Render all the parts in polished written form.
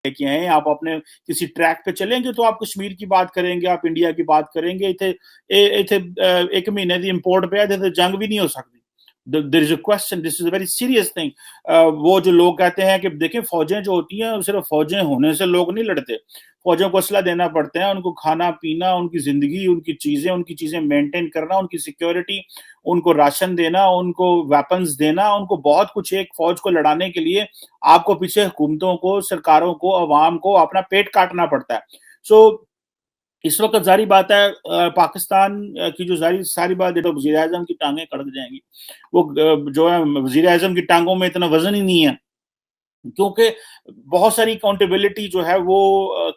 लेके आए, आप अपने किसी ट्रैक पे चलेंगे तो आप कश्मीर की बात करेंगे, आप इंडिया की बात करेंगे। इथे एक महीने की इंपोर्ट पे है, जंग भी नहीं हो सकती। There is a question, this is a very serious thing. वो जो लोग कहते हैं कि देखिए फौजें जो होती हैं सिर्फ फौजें होने से लोग नहीं लड़ते, फौजों को असला देना पड़ता है, उनको खाना पीना, उनकी जिंदगी, उनकी चीजें मेंटेन करना, उनकी सिक्योरिटी, उनको राशन देना, उनको वेपन्स देना, उनको बहुत कुछ एक फौज को लड़ाने के लिए आपको पीछे हुकूमतों को, सरकारों को, अवाम को अपना पेट काटना पड़ता है। सो इस वक्त जारी बात है, पाकिस्तान की जो सारी सारी बात है तो वजीर आजम की टांगें कड़क जाएंगी। वो जो है वजीर आजम की टांगों में इतना वजन ही नहीं है, क्योंकि बहुत सारी अकाउंटेबिलिटी जो है वो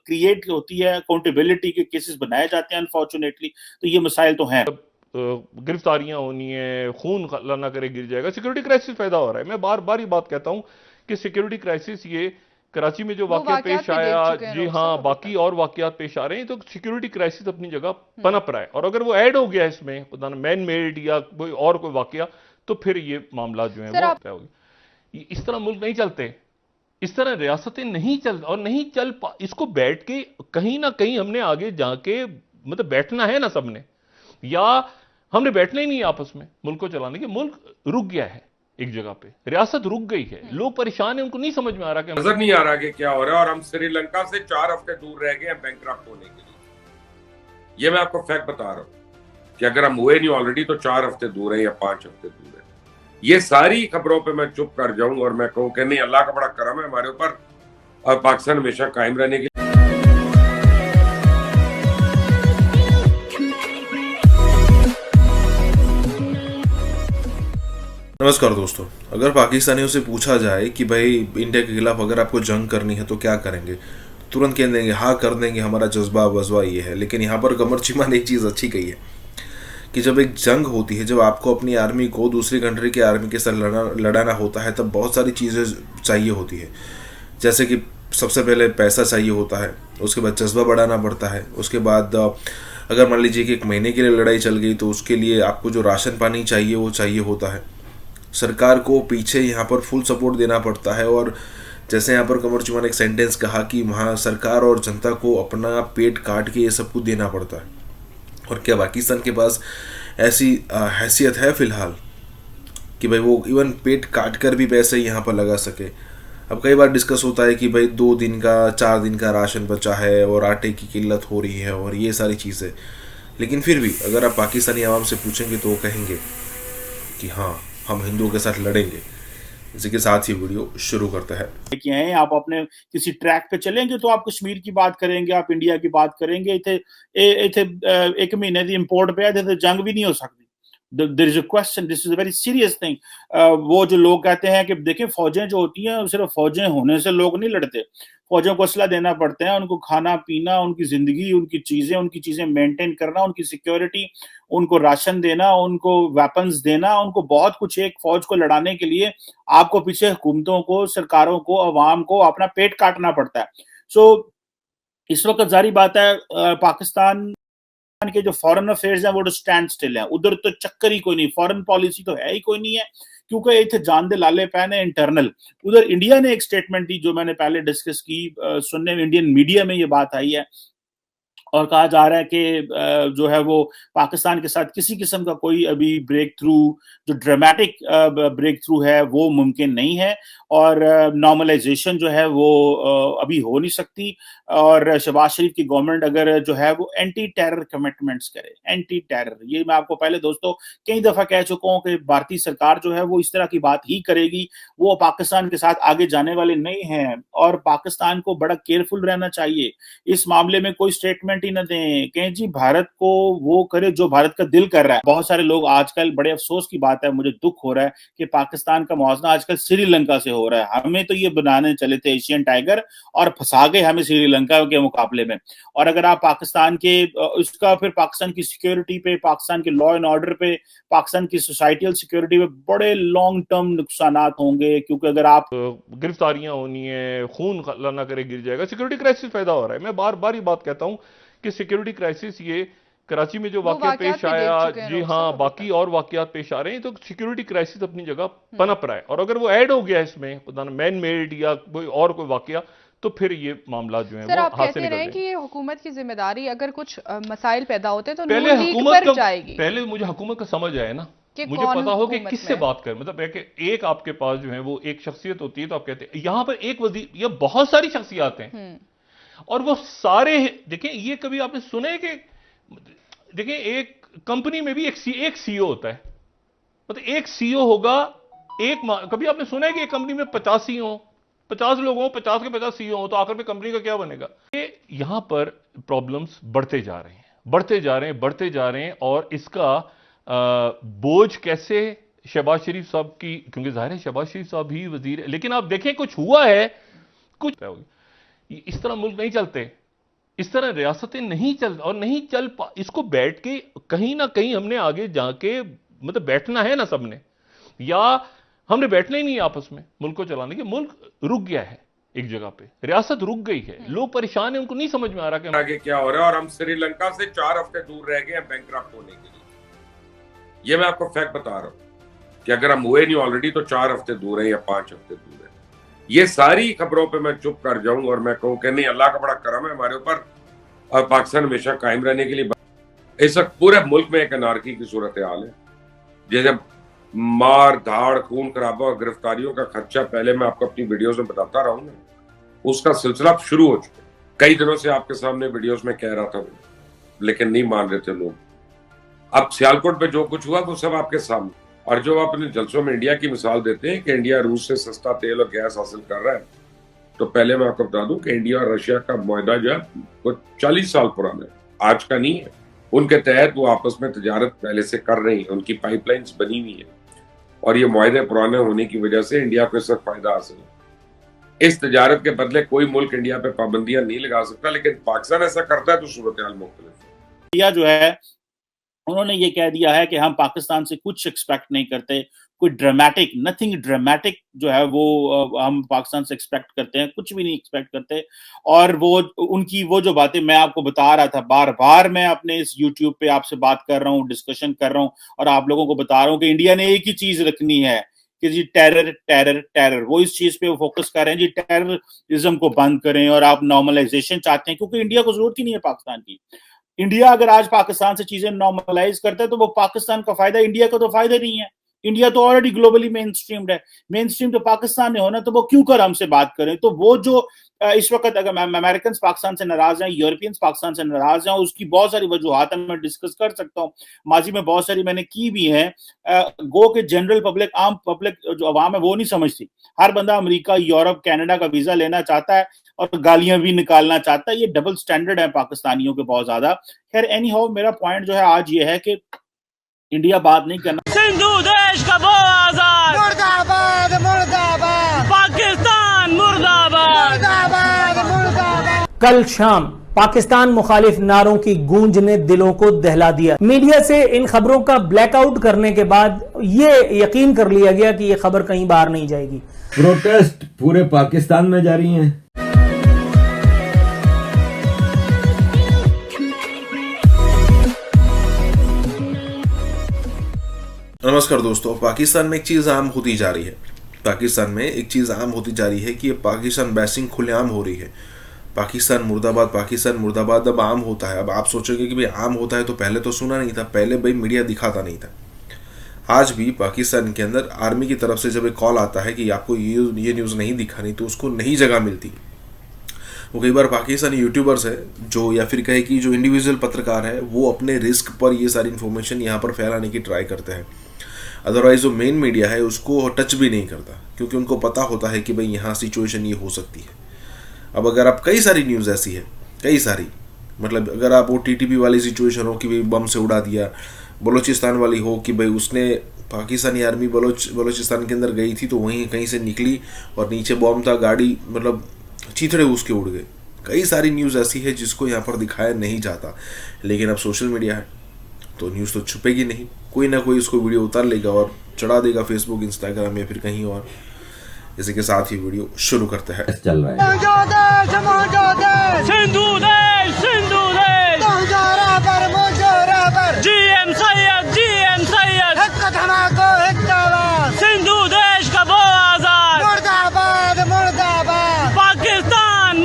क्रिएट होती है, अकाउंटेबिलिटी के केसेस बनाए जाते हैं अनफॉर्चुनेटली। तो ये मसाइल तो हैं। गिरफ्तारियां होनी है, खून अल्लाह ना करे गिर जाएगा, सिक्योरिटी क्राइसिस पैदा हो रहा है। मैं बार बार ये बात कहता हूं कि सिक्योरिटी क्राइसिस ये कराची में जो वो वाकया पेश वाकयात भी आया, देख चुके हैं जी डॉक्टर हाँ, साहब अभी बाकी तक। और वाकयात पेश आ रहे हैं, तो सिक्योरिटी क्राइसिस अपनी जगह पनप रहा है। और अगर वो ऐड हो गया इसमें पता ना मैन मेड या कोई और कोई वाकया, तो फिर ये मामला जो है सर वो आप तय होगी। इस तरह मुल्क नहीं चलते, इस तरह रियासतें नहीं चल, और नहीं चल इसको बैठ के कहीं ना कहीं हमने आगे जाके मतलब बैठना है ना सबने, या हमने बैठना ही नहीं है आपस में मुल्क को चलाने के। मुल्क रुक गया है एक जगह पे, रियासत रुक गई है, लोग परेशान हैं, उनको नहीं समझ में आ रहा कि नजर नहीं आ रहा कि क्या हो रहा है। और हम श्रीलंका से 4 हफ्ते दूर रह गए हैं बैंकक्रप्ट होने के लिए। ये मैं आपको फैक्ट बता रहा हूं कि अगर हम हुए नहीं ऑलरेडी तो 4 हफ्ते दूर है या 5 हफ्ते दूर है। ये सारी खबरों पे मैं चुप कर जाऊं और मैं कहूं कि नहीं, अल्लाह का बड़ा करम है हमारे ऊपर और पाकिस्तान हमेशा कायम रहने की। नमस्कार दोस्तों। अगर पाकिस्तानियों से पूछा जाए कि भाई इंडिया के खिलाफ अगर आपको जंग करनी है तो क्या करेंगे, तुरंत कह देंगे हाँ कर देंगे, हमारा जज्बा वजवा ये है। लेकिन यहाँ पर कमर चीमा ने एक चीज़ अच्छी कही है कि जब एक जंग होती है, जब आपको अपनी आर्मी को दूसरी कंट्री की आर्मी के साथ लड़ाना होता है, तब बहुत सारी चीज़ें चाहिए होती है। जैसे कि सबसे पहले पैसा चाहिए होता है, उसके बाद जज्बा बढ़ाना पड़ता है, उसके बाद अगर मान लीजिए कि 1 महीने के लिए लड़ाई चल गई तो उसके लिए आपको जो राशन पानी चाहिए वो चाहिए होता है। सरकार को पीछे यहाँ पर फुल सपोर्ट देना पड़ता है। और जैसे यहाँ पर कमर चुमा ने एक सेंटेंस कहा कि वहाँ सरकार और जनता को अपना पेट काट के ये सब कुछ देना पड़ता है। और क्या पाकिस्तान के पास ऐसी हैसियत है फ़िलहाल कि भाई वो इवन पेट काट कर भी पैसे यहाँ पर लगा सके। अब कई बार डिस्कस होता है कि भाई 2 दिन का 4 दिन का राशन बचा है और आटे की किल्लत हो रही है और ये सारी चीज़ें। लेकिन फिर भी अगर आप पाकिस्तानी आवाम से पूछेंगे तो वो कहेंगे कि हाँ, हम हिंदुओं के साथ लड़ेंगे। इसी के साथ ही वीडियो शुरू करते हैं। लेके आए, आप अपने किसी ट्रैक पे चलेंगे तो आप कश्मीर की बात करेंगे, आप इंडिया की बात करेंगे। इथे एक महीने की इंपोर्ट पे है, जंग भी नहीं हो सकती। There is a question, this is a very serious thing. वो जो लोग कहते हैं कि देखिए फौजें जो होती हैं सिर्फ फौजें होने से लोग नहीं लड़ते, फौजों को असला देना पड़ता है, उनको खाना पीना, उनकी चीजें मेंटेन करना, उनकी सिक्योरिटी, उनको राशन देना, उनको वेपन्स देना, उनको बहुत कुछ एक फौज को लड़ाने के लिए आपको पीछे हुकूमतों को, सरकारों को, अवाम को अपना पेट काटना पड़ता है। सो इस वक्त जारी बात है, पाकिस्तान के जो फॉरेन अफेयर्स हैं वो स्टैंड स्टिल है, उधर तो चक्कर ही कोई नहीं, फॉरेन पॉलिसी तो है ही कोई नहीं है, क्योंकि इतने जान दे लाले पैन है इंटरनल। उधर इंडिया ने एक स्टेटमेंट दी जो मैंने पहले डिस्कस की, सुनने में इंडियन मीडिया में ये बात आई है और कहा जा रहा है कि जो है वो पाकिस्तान के साथ किसी किस्म का कोई अभी ब्रेक थ्रू, जो ड्रामेटिक ब्रेक थ्रू है वो मुमकिन नहीं है, और नॉर्मलाइजेशन जो है वो अभी हो नहीं सकती। और शहबाज शरीफ की गवर्नमेंट अगर जो है वो एंटी टेरर कमिटमेंट्स करे, एंटी टेरर, ये मैं आपको पहले दोस्तों कई दफा कह चुका हूं कि भारतीय सरकार जो है वो इस तरह की बात ही करेगी, वो पाकिस्तान के साथ आगे जाने वाले नहीं हैं। और पाकिस्तान को बड़ा केयरफुल रहना चाहिए, इस मामले में कोई स्टेटमेंट ही न दें, कहें जी भारत को वो करे जो भारत का दिल कर रहा है। बहुत सारे लोग आजकल, बड़े अफसोस की बात है, मुझे दुख हो रहा है कि पाकिस्तान का मुआवजा आजकल श्रीलंका से हो रहा है। हमें तो ये बनाने चले थे एशियन टाइगर और फंसा गए हमें श्रीलंका के मुकाबले में। और अगर आप पाकिस्तान के उसका फिर पाकिस्तान की सिक्योरिटी पे, पाकिस्तान के लॉ एंड ऑर्डर पे, पाकिस्तान की सोसाइटियल सिक्योरिटी पे बड़े लॉन्ग टर्म नुकसान होंगे, क्योंकि अगर आप गिरफ्तारियां होनी है, खून अल्लाह ना करे गिर जाएगा, सिक्योरिटी क्राइसिस पैदा हो रहा है। मैं बार बार ये बात कहता हूं कि सिक्योरिटी क्राइसिस ये कराची में जो वो वाकया वाकयात पेश भी देख आया, चुके हैं जी डॉक्टर हाँ, साहब अभी बाकी तक। और वाकयात पेश आ रहे हैं, तो सिक्योरिटी क्राइसिस अपनी जगह पनप रहा है। और अगर वो ऐड हो गया इसमें पता ना मैन मेड या कोई और कोई वाकया, तो फिर ये मामला जो है सर, वो आप हाथ से कहते निकल रहे कि जाएंगे। ये हुकूमत की जिम्मेदारी, अगर कुछ मसाइल पैदा होते हैं तो पहले नून लीग हुकूमत पर का जाएगी। पहले मुझे हुकूमत का समझ आए ना, कि मुझे कौन पता हो कि हुकूमत किससे में? बात कर, मतलब है कि एक आपके पास जो है वो एक शख्सियत होती है, तो आप कहते हैं यहां पर एक वजीर, ये बहुत सारी शख्सियत हैं और वो सारे, देखें ये कभी आपने सुना है कि, देखें एक कंपनी में भी एक सीईओ होता है, मतलब एक सीईओ होगा, कभी आपने सुना है कि एक कंपनी में 50 सीईओ हो, 50 लोग हो, 50 के 50 सीईओ हो, तो आखिर में कंपनी का क्या बनेगा? ये यहां पर प्रॉब्लम्स बढ़ते जा रहे हैं, बढ़ते जा रहे हैं, बढ़ते जा रहे हैं, और इसका बोझ कैसे शहबाज शरीफ साहब की, क्योंकि जाहिर है शहबाज शरीफ साहब ही वजीर है, लेकिन आप देखें कुछ हुआ है, कुछ इस तरह मुल्क नहीं चलते, इस तरह रियासतें नहीं चल, और नहीं चल इसको बैठ के कहीं ना कहीं हमने आगे जाके, मतलब बैठना है ना सबने, या हमने बैठना ही नहीं आपस में मुल्क को चलाने के। मुल्क रुक गया है एक जगह पे, रियासत रुक गई है, लोग परेशान हैं, उनको नहीं समझ में आ रहा कि आगे क्या हो रहा है, और हम श्रीलंका से 4 हफ्ते दूर रह गए हैं बैंकक्रप्ट होने के लिए। ये मैं आपको फैक्ट बता रहा हूं कि अगर हम हुए नहीं ऑलरेडी तो 4 हफ्ते दूर है या 5 हफ्ते दूर है। ये सारी खबरों पे मैं चुप कर जाऊं और मैं कहूं कि नहीं, अल्लाह का बड़ा करम है हमारे ऊपर, और पाकिस्तान हमेशा कायम रहने के लिए। इस वक्त पूरे मुल्क में एक अनारकी की सूरत हाल है, जैसे मार धाड़, खून खराबा और गिरफ्तारियों का खर्चा पहले मैं आपको अपनी वीडियोस में बताता रहा हूं, उसका सिलसिला शुरू हो चुका है। कई दिनों से आपके सामने वीडियोस में कह रहा था, लेकिन नहीं मान रहे थे लोग। अब सियालकोट पे जो कुछ हुआ वो सब आपके सामने, और जो आप अपने जलसों में इंडिया की मिसाल देते हैं कि इंडिया रूस से सस्ता तेल और गैस हासिल कर रहा है, तो पहले मैं आपको बता दूं कि इंडिया और रशिया का मुआहदा जो है वो 40 साल पुराना है, आज का नहीं है। उनके तहत वो आपस में तजारत पहले से कर रही है, उनकी पाइपलाइंस बनी हुई है, और ये मुआहदे पुराने होने की वजह से इंडिया को इस वक्त फायदा हासिल है। इस तजारत के बदले कोई मुल्क इंडिया पे पाबंदियां नहीं लगा सकता, लेकिन पाकिस्तान ऐसा करता है तो सूरत हाल मुख्तलिफ है। इंडिया जो है उन्होंने ये कह दिया है कि हम पाकिस्तान से कुछ एक्सपेक्ट नहीं करते, कोई ड्रामेटिक, नथिंग ड्रामेटिक जो है वो हम पाकिस्तान से एक्सपेक्ट करते हैं, कुछ भी नहीं एक्सपेक्ट करते। और वो उनकी वो जो बातें मैं आपको बता रहा था, बार बार मैं अपने इस यूट्यूब पे आपसे बात कर रहा हूँ, डिस्कशन कर रहा हूँ, और आप लोगों को बता रहा हूँ कि इंडिया ने एक ही चीज रखनी है कि जी टेरर टेरर टेरर, वो इस चीज पे वो फोकस कर रहे हैं जी, टेररिज्म को बंद करें, और आप नॉर्मलाइजेशन चाहते हैं, क्योंकि इंडिया को जरूरत ही नहीं है पाकिस्तान की। इंडिया अगर आज पाकिस्तान से चीजें नॉर्मलाइज करता है तो वो पाकिस्तान का फायदा, इंडिया का तो फायदा नहीं है। इंडिया तो ऑलरेडी ग्लोबली मेन स्ट्रीम्ड है, मेन स्ट्रीम तो पाकिस्तान ने होना, तो वो क्यों कर हमसे बात करें? तो वो जो इस वक्त अगर अमेरिकन पाकिस्तान से नाराज हैं, यूरोपियंस पाकिस्तान से नाराज हैं, उसकी बहुत सारी वजूहात मैं डिस्कस कर सकता हूँ, माजी में बहुत सारी मैंने की भी है। गो के जनरल पब्लिक, आम पब्लिक जो अवाम है वो नहीं समझती। हर बंदा अमेरिका, यूरोप, कनाडा का वीजा लेना चाहता है और गालियां भी निकालना चाहता है। ये डबल स्टैंडर्ड है पाकिस्तानियों के बहुत ज्यादा। खैर एनी हाउ, मेरा पॉइंट जो है आज ये है कि इंडिया बात नहीं करना। सिंधु देश का वो आजाद, मुर्दाबाद मुर्दाबाद, पाकिस्तान मुर्दाबाद, मुर्दाबाद मुर्दाबाद। कल शाम पाकिस्तान मुखालिफ नारों की गूंज ने दिलों को दहला दिया। मीडिया से इन खबरों का ब्लैकआउट करने के बाद ये यकीन कर लिया गया कि ये खबर कहीं बाहर नहीं जाएगी। प्रोटेस्ट पूरे पाकिस्तान में जारी हैं। नमस्कार दोस्तों, पाकिस्तान में एक चीज़ आम होती जा रही है। पाकिस्तान में एक चीज़ आम होती जा रही है कि ये पाकिस्तान बैशिंग खुलेआम हो रही है। पाकिस्तान मुर्दाबाद अब आम होता है। अब आप सोचोगे कि भाई आम होता है तो पहले तो सुना नहीं था, पहले भाई मीडिया दिखाता नहीं था। आज भी पाकिस्तान के अंदर आर्मी की तरफ से जब एक कॉल आता है कि आपको ये न्यूज़ नहीं दिखानी, तो उसको नहीं जगह मिलती। वो कई बार पाकिस्तानी यूट्यूबर्स है जो, या फिर कहे कि जो इंडिविजुअल पत्रकार है, वो अपने रिस्क पर ये सारी इन्फॉर्मेशन यहाँ पर फैलाने की ट्राई करते हैं। अदरवाइज जो मेन मीडिया है उसको टच भी नहीं करता, क्योंकि उनको पता होता है कि भाई यहाँ सिचुएशन ये हो सकती है। अब अगर आप कई सारी न्यूज़ ऐसी है, कई सारी, मतलब अगर आप वो टीटीपी वाली सिचुएशन हो कि भाई बम से उड़ा दिया, बलोचिस्तान वाली हो कि भाई उसने पाकिस्तानी आर्मी बलोचिस्तान के अंदर गई थी तो वहीं कहीं से निकली और नीचे बम था, गाड़ी मतलब चीथड़े उसके उड़ गए। कई सारी न्यूज़ ऐसी है जिसको यहाँ पर दिखाया नहीं जाता, लेकिन अब सोशल मीडिया है तो न्यूज़ तो छुपेगी नहीं, कोई ना कोई उसको वीडियो उतार लेगा और चढ़ा देगा फेसबुक, इंस्टाग्राम या फिर कहीं और। इसी के साथ ही वीडियो शुरू करते हैं। चल रहा है सिंधु देश, सिंधु देश, जीएम सैयद, सिंधु देश का वो आजाद, मुर्दाबाद मुर्दाबाद, पाकिस्तान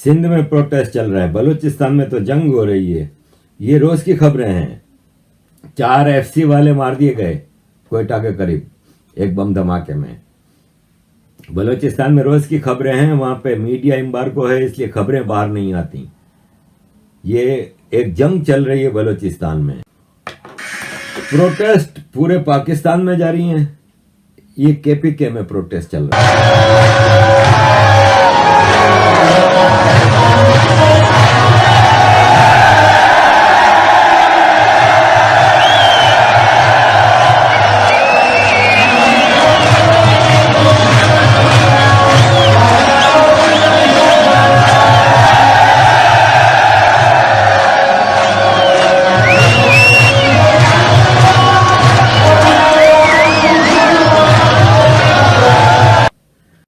सिंध में प्रोटेस्ट चल रहा है, बलूचिस्तान में तो जंग हो रही है। ये रोज की खबरें हैं। 4 FC वाले मार दिए गए कोयटा के करीब एक बम धमाके में। बलूचिस्तान में रोज की खबरें हैं, वहां पे मीडिया एम्बार्गो है, इसलिए खबरें बाहर नहीं आती। ये एक जंग चल रही है बलूचिस्तान में। प्रोटेस्ट पूरे पाकिस्तान में जारी है। ये KPK में प्रोटेस्ट चल रहा है।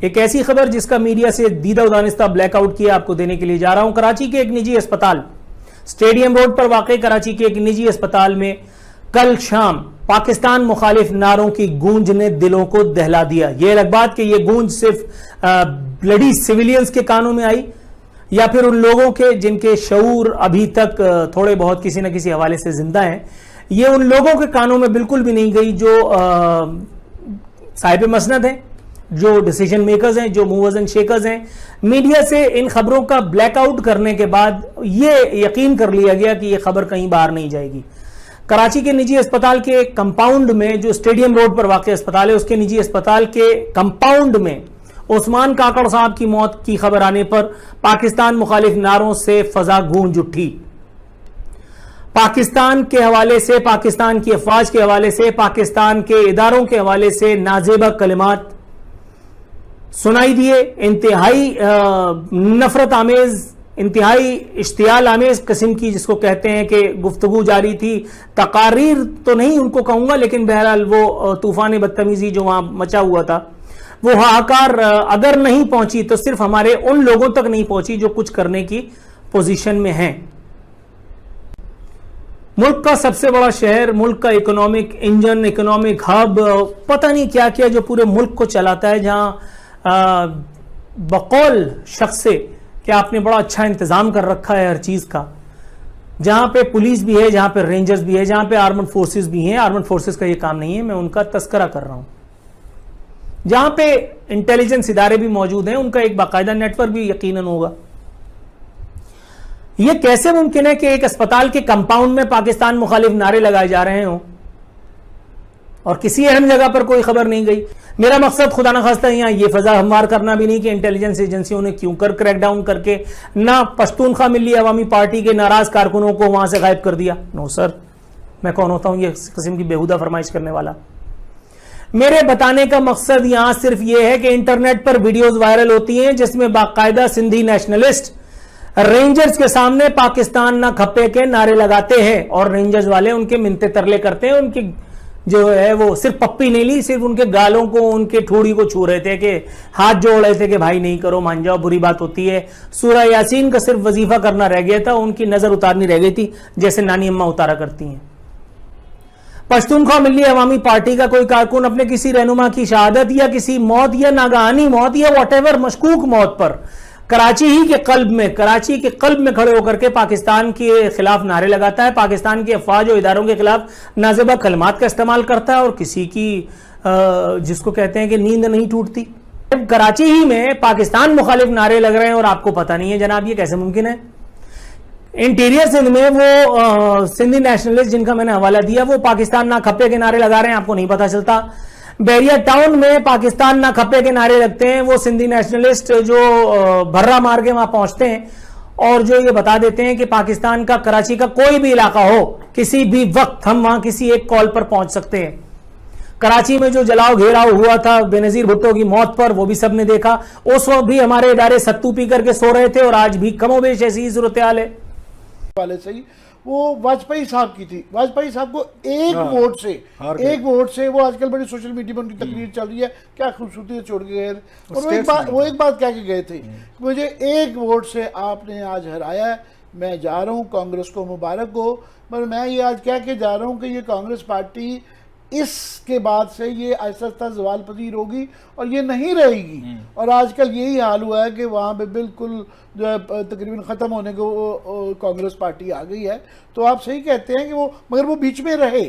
एक ऐसी खबर जिसका मीडिया से दीदा उदानिस्ता ब्लैकआउट किया आपको देने के लिए जा रहा हूं। कराची के एक निजी अस्पताल, स्टेडियम रोड पर वाकई कराची के एक निजी अस्पताल में कल शाम पाकिस्तान मुखालिफ नारों की गूंज ने दिलों को दहला दिया। यह अलग बात कि यह गूंज सिर्फ ब्लडी सिविलियंस के कानों में आई या फिर उन लोगों के जिनके शऊर अभी तक थोड़े बहुत किसी न किसी हवाले से जिंदा हैं। ये उन लोगों के कानों में बिल्कुल भी नहीं गई जो साहिब मसनद हैं, जो डिसीजन मेकर्स हैं, जो मूवर्स एंड शेकर्स हैं। मीडिया से इन खबरों का ब्लैकआउट करने के बाद यह यकीन कर लिया गया कि यह खबर कहीं बाहर नहीं जाएगी। कराची के निजी अस्पताल के कंपाउंड में, जो स्टेडियम रोड पर वाक़ अस्पताल है, उसके निजी अस्पताल के कंपाउंड में उस्मान काकड़ साहब की मौत की खबर आने पर पाकिस्तान मुखालिफ नारों से फजा गूंज उठी। पाकिस्तान के हवाले से, पाकिस्तान की अफवाज के हवाले से, पाकिस्तान के इदारों के हवाले से नाजेबा कलिमात सुनाई दिए। इंतहाई नफरत आमेज, इंतहाई इश्तियाल आमेज किस्म की, जिसको कहते हैं कि गुफ्तगू जारी थी। तकारीर तो नहीं उनको कहूंगा, लेकिन बहरहाल वो तूफान बदतमीजी जो वहां मचा हुआ था, वो हाहाकार अगर नहीं पहुंची तो सिर्फ हमारे उन लोगों तक नहीं पहुंची जो कुछ करने की पोजीशन में हैं। मुल्क का सबसे बड़ा शहर, मुल्क का इकोनॉमिक इंजन, इकोनॉमिक हब, पता नहीं क्या क्या जो पूरे मुल्क को चलाता है, जहां बकौल शख्स से कि आपने बड़ा अच्छा इंतजाम कर रखा है हर चीज का, जहां पे पुलिस भी है, जहां पे रेंजर्स भी है, जहां पे आर्मड फोर्सेस भी हैं। आर्मड फोर्सेस का ये काम नहीं है, मैं उनका तस्करा कर रहा हूं। जहां पे इंटेलिजेंस इदारे भी मौजूद हैं, उनका एक बाकायदा नेटवर्क भी यकीनन होगा। यह कैसे मुमकिन है कि एक अस्पताल के कंपाउंड में पाकिस्तान मुखालिफ नारे लगाए जा रहे हों और किसी अहम जगह पर कोई खबर नहीं गई? मेरा मकसद खुदा न खास्ता यहां ये फजा हमवार करना भी नहीं कि इंटेलिजेंस एजेंसियों ने क्यों कर क्रैकडाउन करके ना पश्तूनख्वा मिली अवामी पार्टी के नाराज कारकुनों को वहां से गायब कर दिया। नो सर, मैं कौन होता हूं ये किस्म की बेहुदा फरमाइश करने वाला? मेरे बताने का मकसद यहां सिर्फ यह है कि इंटरनेट पर वीडियोज वायरल होती हैं जिसमें बाकायदा सिंधी नेशनलिस्ट रेंजर्स के सामने पाकिस्तान ना खप्पे के नारे लगाते हैं और रेंजर्स वाले उनके मिन्नते तरले करते हैं। उनकी जो है वो सिर्फ पप्पी नहीं ली, सिर्फ उनके गालों को, उनके ठोड़ी को छू रहे थे, कि हाथ जोड़ रहे थे कि भाई नहीं करो, मान जाओ, बुरी बात होती है। सूरह यासीन का सिर्फ वजीफा करना रह गया था, उनकी नजर उतारनी रह गई थी, जैसे नानी अम्मा उतारा करती हैं। पश्तूनख्वा मिल्ली अवामी पार्टी का कोई कारकुन अपने किसी रहनुमा की शहादत या किसी मौत या नागहानी मौत या व्हाटएवर मशकूक मौत पर कराची के कल्ब में खड़े होकर के पाकिस्तान के खिलाफ नारे लगाता है, पाकिस्तान के अफवाज और इदारों के खिलाफ नाज़ेबा कलमात का इस्तेमाल करता है और किसी की जिसको कहते हैं कि नींद नहीं टूटती। कराची ही में पाकिस्तान मुखालिफ नारे लग रहे हैं और आपको पता नहीं है जनाब, ये कैसे मुमकिन है? इंटीरियर सिंध में वो सिंधी नेशनलिस्ट जिनका मैंने हवाला दिया, वो पाकिस्तान ना खप्पे के नारे लगा रहे हैं, आपको नहीं पता चलता। बैरिया टाउन में पाकिस्तान ना खप्पे के नारे लगते हैं वो सिंधी नेशनलिस्ट जो भर्रा मार के वहां पहुंचते हैं और जो ये बता देते हैं कि पाकिस्तान का कराची का कोई भी इलाका हो, किसी भी वक्त हम वहां किसी एक कॉल पर पहुंच सकते हैं। कराची में जो जलाओ घेराव हुआ था बेनजीर भुट्टो की मौत पर, वो भी सबने देखा। उस वक्त भी हमारे इदारे सत्तू पी करके सो रहे थे और आज भी कमोबेश ऐसी ही सूरत हाल है। वाले सही वो वाजपेयी साहब की थी। वाजपेयी साहब को एक वोट से वो आजकल बड़ी सोशल मीडिया में उनकी तकरीर चल रही है, क्या खूबसूरती से छोड़ के गए। और वो एक बात कह के गए थे, मुझे एक वोट से आपने आज हराया है, मैं जा रहा हूँ, कांग्रेस को मुबारक हो। पर मैं ये आज कह के जा रहा हूँ कि ये कांग्रेस पार्टी इसके बाद से ये आहिस्ता आहिस्ता जवाल पजीर होगी और ये नहीं रहेगी। और आजकल यही हाल हुआ है कि वहाँ पे बिल्कुल जो है तकरीबन ख़त्म होने को कांग्रेस पार्टी आ गई है। तो आप सही कहते हैं कि वो, मगर वो बीच में रहे,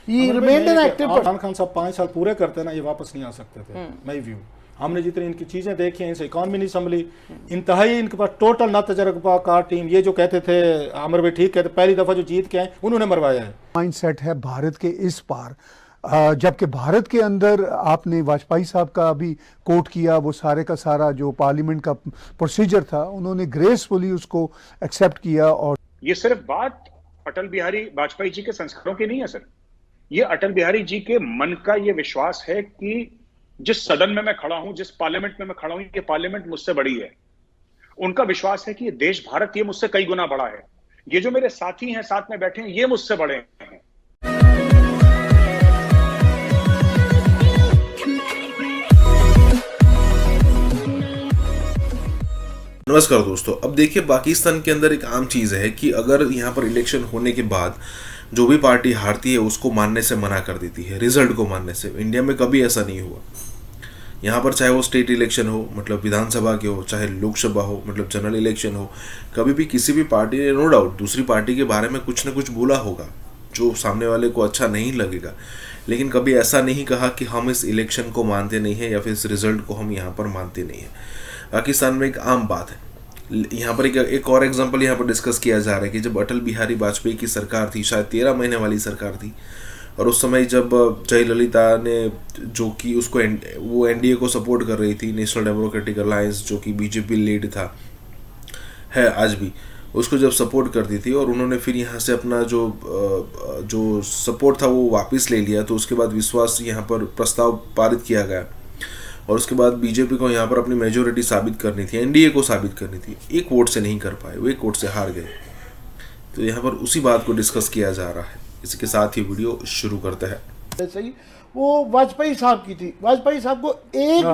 ही remained an active. Imran Khan साहब 5 साल पूरे करते ना, ये वापस नहीं आ सकते थे। मैं व्यू हमने जितनी इनकी चीज़ें देखी हैं, इनसे इकॉनमी नहीं संभली, इंतहाई इनके पास टोटल ना तजर्बाकार टीम। ये जो कहते थे आमिर भाई ठीक कहते, पहली दफ़ा जो जीत के आए उन्होंने मरवाया है। माइंड सेट है भारत के इस पार, जबकि भारत के अंदर आपने वाजपेयी साहब का अभी कोट किया, वो सारे का सारा जो पार्लियामेंट का प्रोसीजर था उन्होंने ग्रेसफुली उसको एक्सेप्ट किया। और ये सिर्फ बात अटल बिहारी वाजपेयी जी के संस्कारों की नहीं है सर, ये अटल बिहारी जी के मन का ये विश्वास है कि जिस सदन में मैं खड़ा हूं, जिस पार्लियामेंट में मैं खड़ा हूं, ये पार्लियामेंट मुझसे बड़ी है। उनका विश्वास है कि ये देश भारत ये मुझसे कई गुना बड़ा है। ये जो मेरे साथी हैं साथ में बैठे हैं ये मुझसे बड़े हैं। नमस्कार दोस्तों, अब देखिए पाकिस्तान के अंदर एक आम चीज़ है कि अगर यहाँ पर इलेक्शन होने के बाद जो भी पार्टी हारती है उसको मानने से मना कर देती है, रिजल्ट को मानने से। इंडिया में कभी ऐसा नहीं हुआ। यहाँ पर चाहे वो स्टेट इलेक्शन हो, मतलब विधानसभा के हो, चाहे लोकसभा हो, मतलब जनरल इलेक्शन हो, कभी भी किसी भी पार्टी ने नो डाउट दूसरी पार्टी के बारे में कुछ ना कुछ बोला होगा जो सामने वाले को अच्छा नहीं लगेगा, लेकिन कभी ऐसा नहीं कहा कि हम इस इलेक्शन को मानते नहीं हैं या फिर इस रिजल्ट को हम यहाँ पर मानते नहीं हैं। पाकिस्तान में एक आम बात है। यहाँ पर एक और एग्जांपल यहाँ पर डिस्कस किया जा रहा है कि जब अटल बिहारी वाजपेयी की सरकार थी, शायद 13 महीने वाली सरकार थी, और उस समय जब जयललिता ने जो कि उसको वो एनडीए को सपोर्ट कर रही थी, नेशनल डेमोक्रेटिक अलायंस, जो कि बीजेपी लीड था, है आज भी, उसको जब सपोर्ट करती थी और उन्होंने फिर यहाँ से अपना जो सपोर्ट था वो वापस ले लिया, तो उसके बाद विश्वास यहाँ पर प्रस्ताव पारित किया गया और उसके बाद बीजेपी को यहाँ पर अपनी मेजोरिटी साबित करनी थी, एनडीए को साबित करनी थी। एक वोट से नहीं कर पाए, वो एक वोट से हार गए। तो यहाँ पर उसी बात को डिस्कस किया जा रहा है। इसके साथ ही वीडियो शुरू करते हैं। सही, वो वाजपेयी साहब की थी। वाजपेयी साहब को एक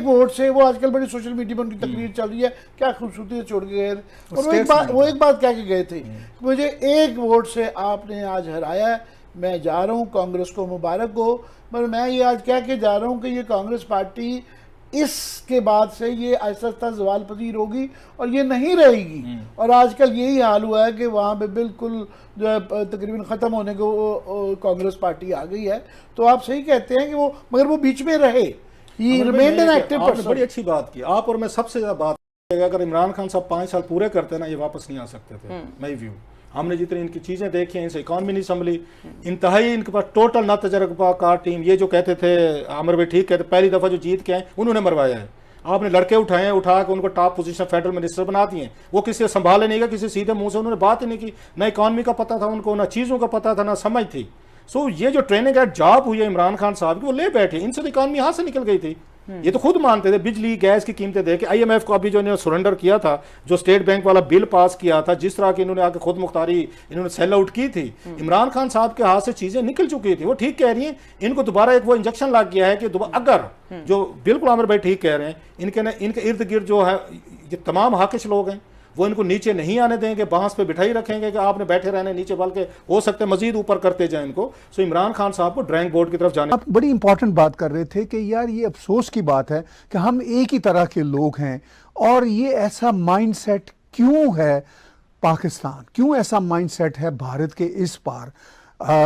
वोट से वो आजकल बड़ी सोशल मीडिया पर उनकी तकरीर चल रही है, क्या खूबसूरती से छोड़ के गए। और वो एक बात कह के गए थे, मुझे एक वोट से आपने आज हराया है, मैं जा रहा हूँ, कांग्रेस को मुबारक हो। पर मैं ये आज कह के जा रहा हूँ कि ये कांग्रेस पार्टी इसके बाद से ये आहिस्ता आहिस्ता जवाल पजीर होगी और ये नहीं रहेगी। और आजकल यही हाल हुआ है कि वहाँ पे बिल्कुल जो है तकरीबन ख़त्म होने को कांग्रेस पार्टी आ गई है। तो आप सही कहते हैं कि वो, मगर वो बीच में रहे, ही रिमेन्ड एन एक्टिव पर्सन। बड़ी अच्छी बात की आप, और मैं सबसे ज़्यादा बात, अगर इमरान खान साहब 5 साल पूरे करते ना, ये वापस नहीं आ सकते थे। मैं व्यू हमने जितनी इनकी चीज़ें देखी हैं, इनसे इकॉनमी नहीं संभली, इंतहाई इनके पास टोटल ना तजर्बाकार टीम। ये जो कहते थे आमिर भाई ठीक कहते, पहली दफ़ा जो जीत के आए उन्होंने मरवाया है। आपने लड़के उठाए हैं, उठा के उनको टॉप पोजीशन फेडरल मिनिस्टर बना दिए। वो किसी से संभाले नहीं गया, किसी सीधे मुंह से उन्होंने बात ही नहीं की। ना इकॉनमी का पता था उनको, ना चीज़ों का पता था, ना समझ थी। सो ये जो ट्रेनिंग एट जॉब हुई है इमरान खान साहब की, वो ले बैठे, इनसे तो इकॉनमी यहाँ से निकल गई थी। ये तो खुद मानते थे। बिजली गैस की कीमतें देख के IMF को अभी जो इन्होंने सरेंडर किया था, जो स्टेट बैंक वाला बिल पास किया था, जिस तरह की इन्होंने आके खुद मुख्तारी इन्होंने सेल आउट की थी, इमरान खान साहब के हाथ से चीजें निकल चुकी थी। वो ठीक कह रही हैं, इनको दोबारा एक वो इंजेक्शन लग गया है कि अगर जो बिल्कुल आमिर भाई ठीक कह रहे हैं, इनके इर्द गिर्द जो है ये तमाम हाकिश लोग हैं, वो इनको नीचे नहीं आने देंगे, बांस पे बिठाई रखेंगे कि आपने बैठे रहने नीचे, बल्कि हो सकता है मजीद ऊपर करते जाए इनको। सो इमरान खान साहब को ड्राइंग बोर्ड की तरफ जाने। आप बड़ी इंपॉर्टेंट बात कर रहे थे कि यार ये अफसोस की बात है कि हम एक ही तरह के लोग हैं, और ये ऐसा माइंडसेट क्यों है पाकिस्तान, क्यों ऐसा माइंडसेट है भारत के इस पार,